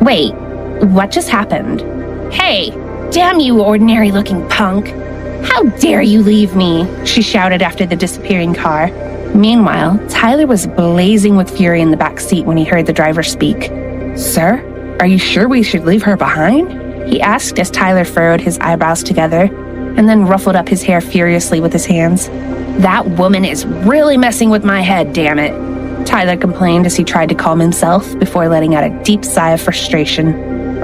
Wait, what just happened? "Hey, damn you ordinary-looking punk! How dare you leave me?" she shouted after the disappearing car. Meanwhile, Tyler was blazing with fury in the back seat when he heard the driver speak. "Sir, are you sure we should leave her behind?" he asked as Tyler furrowed his eyebrows together and then ruffled up his hair furiously with his hands. "That woman is really messing with my head, damn it," Tyler complained as he tried to calm himself before letting out a deep sigh of frustration.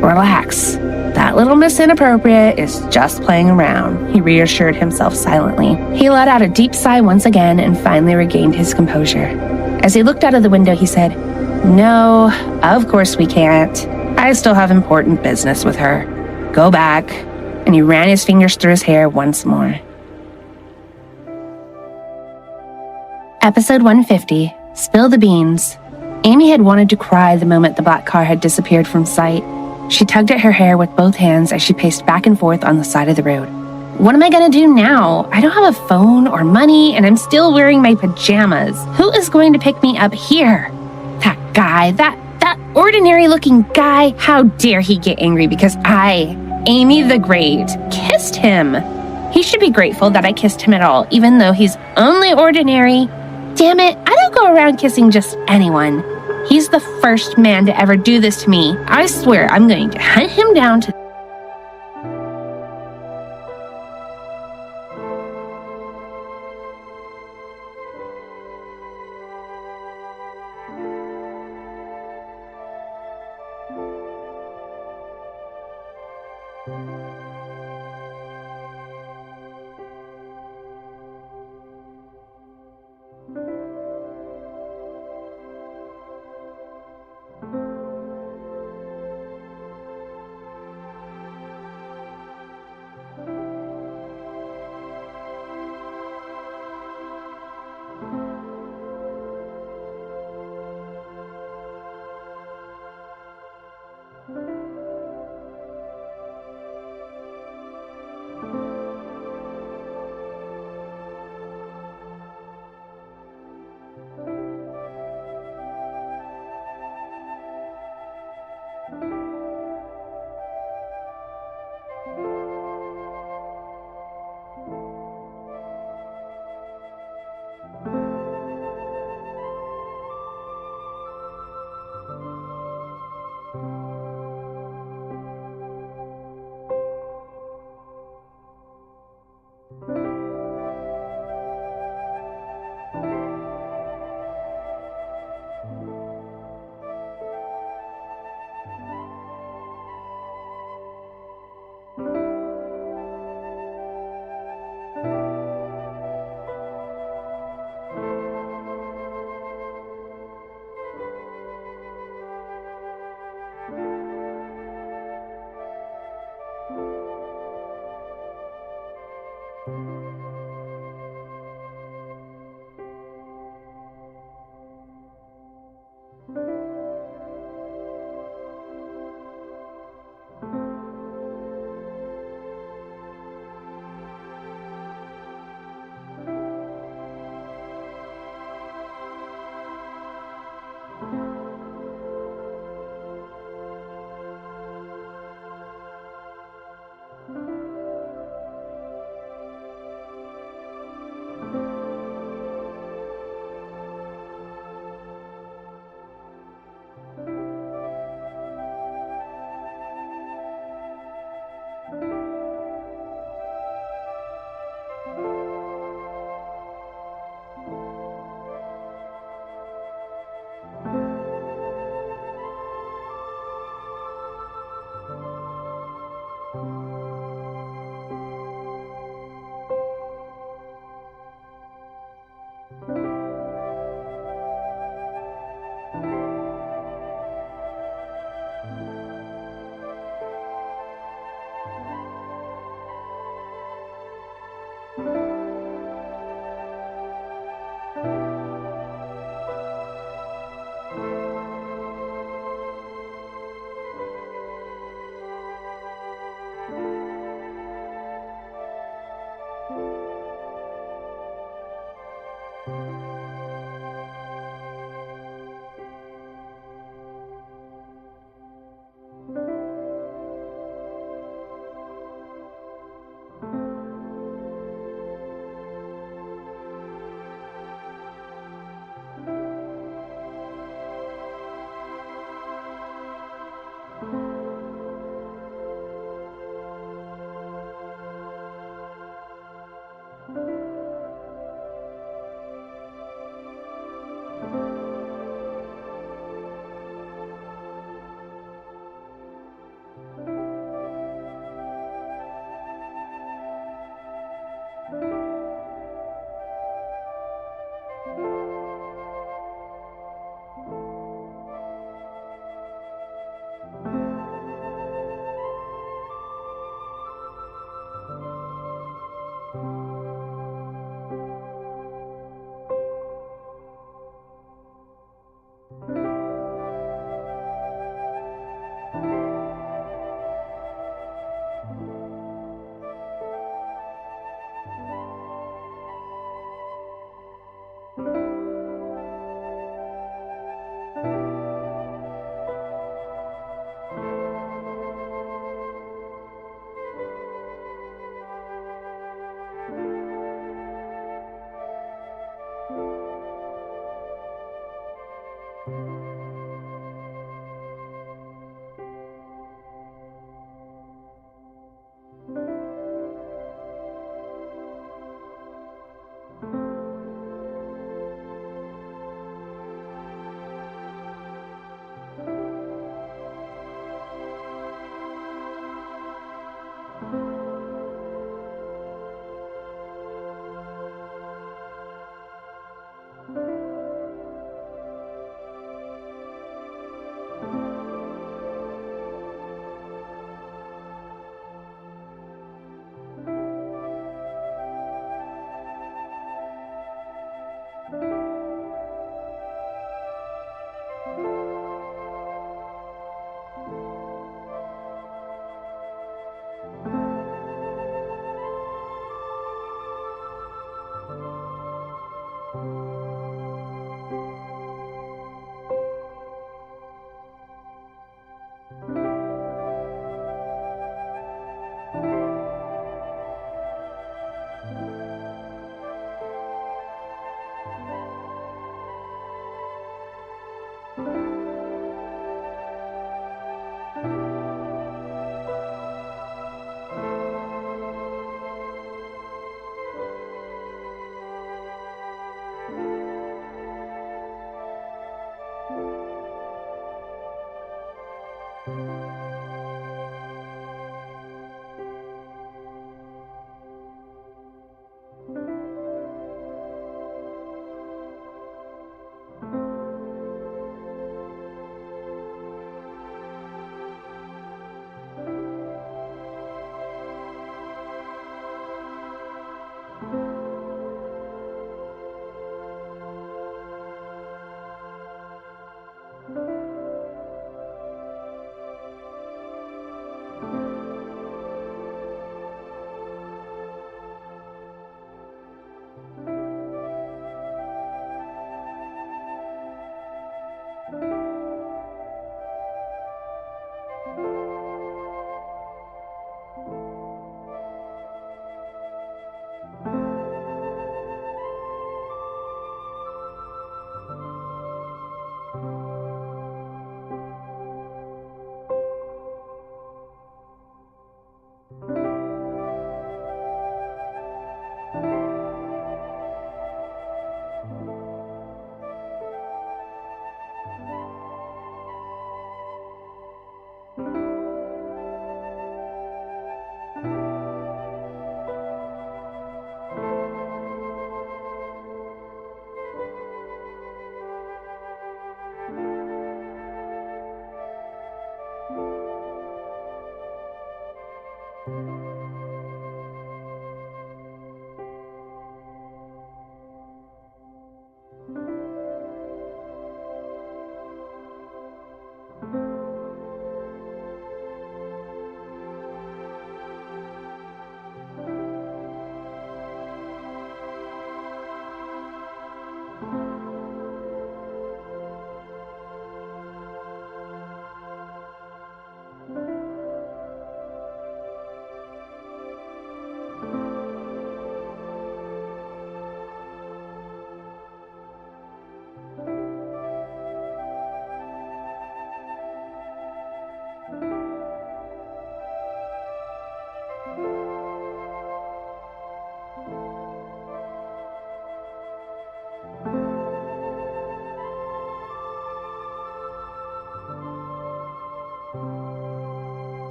"Relax. That little Miss Inappropriate is just playing around," he reassured himself silently. He let out a deep sigh once again and finally regained his composure. As he looked out of the window, he said, "No, of course we can't. I still have important business with her. Go back." And he ran his fingers through his hair once more. Episode 150, Spill the Beans. Amy had wanted to cry the moment the black car had disappeared from sight. She tugged at her hair with both hands as she paced back and forth on the side of the road. What am I gonna do now? I don't have a phone or money, and I'm still wearing my pajamas. Who is going to pick me up here? That guy, that ordinary-looking guy, how dare he get angry because I, Amy the Great, kissed him? He should be grateful that I kissed him at all, even though he's only ordinary. Damn it, I don't go around kissing just anyone. He's the first man to ever do this to me. I swear I'm going to hunt him down to...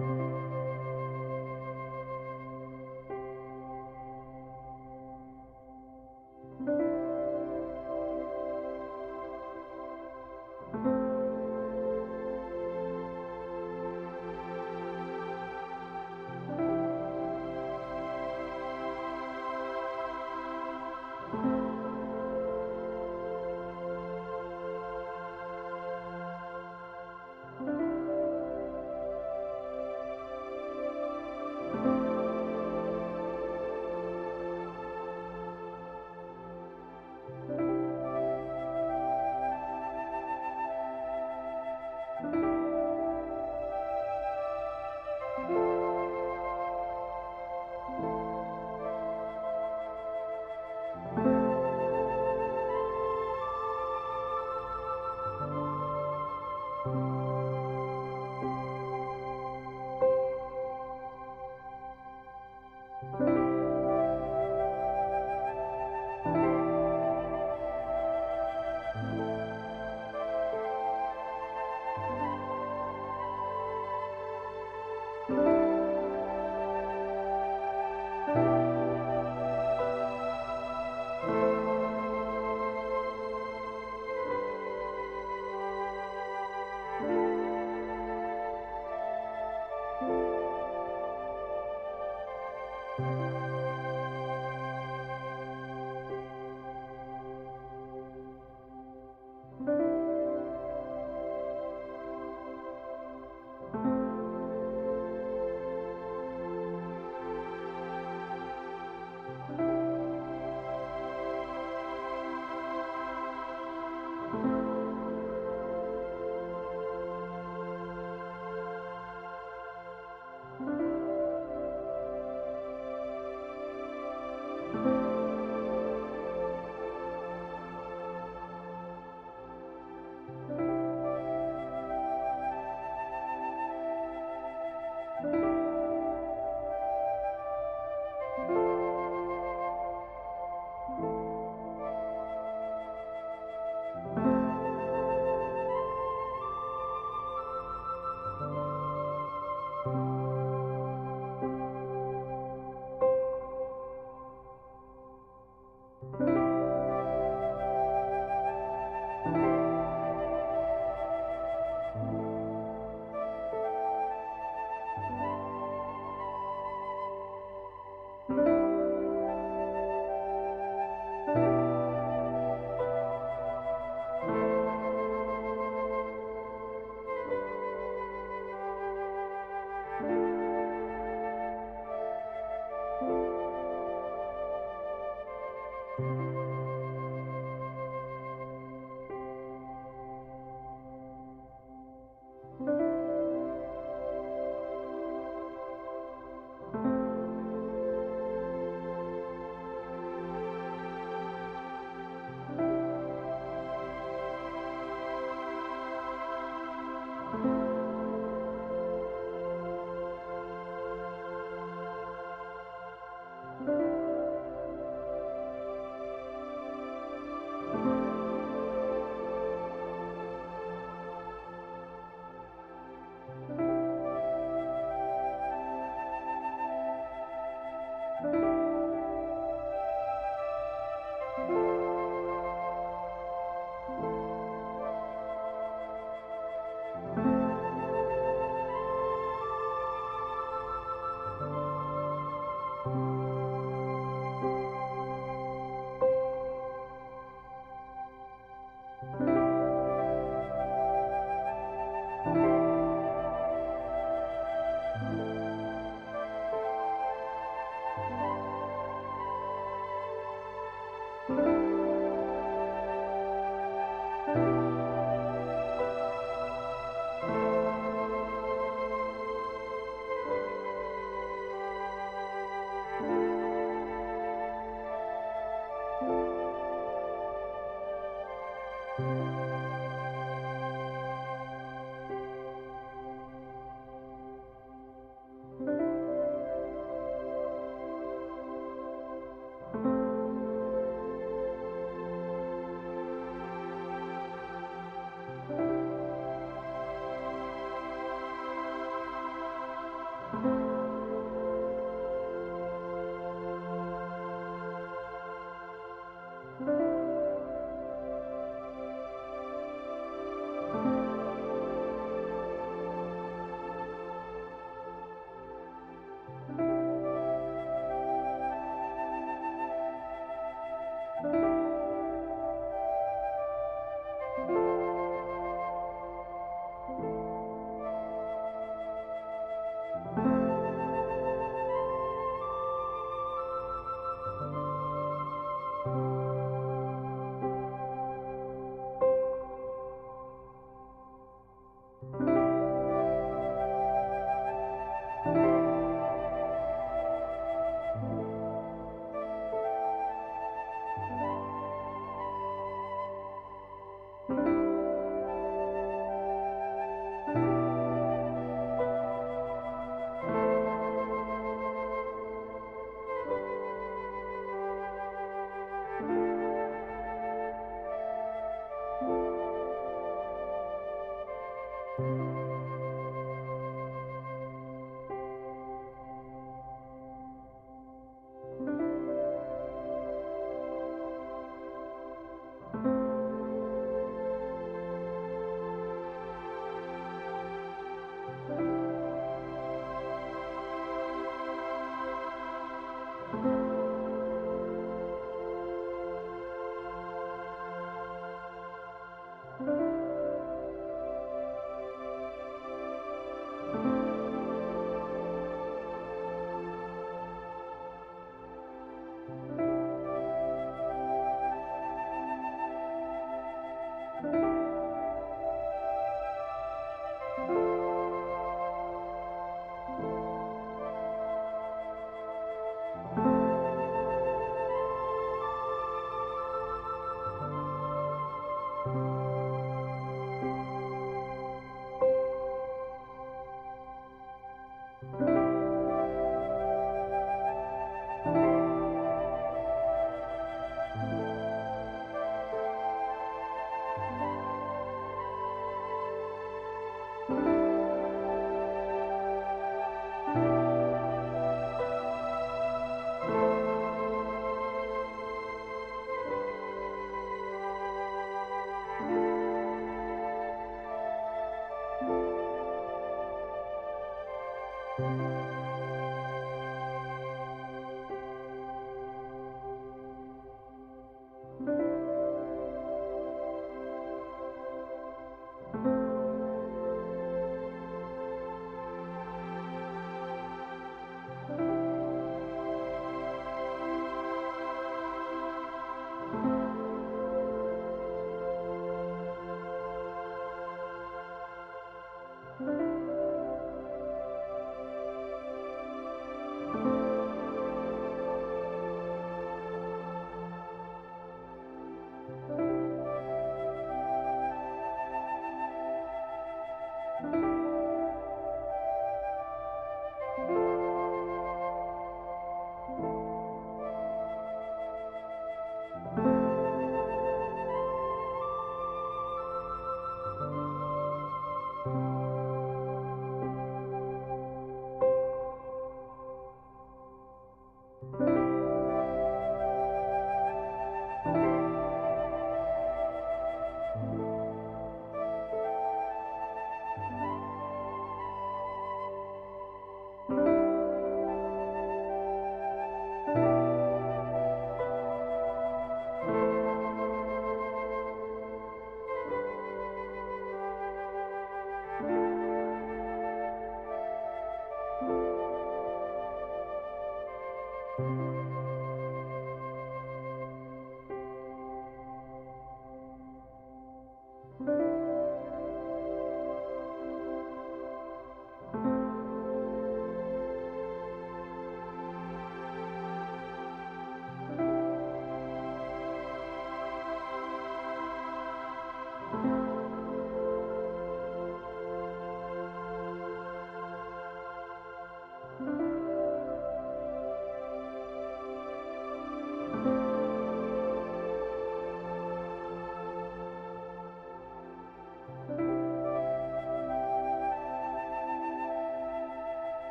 you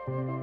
you.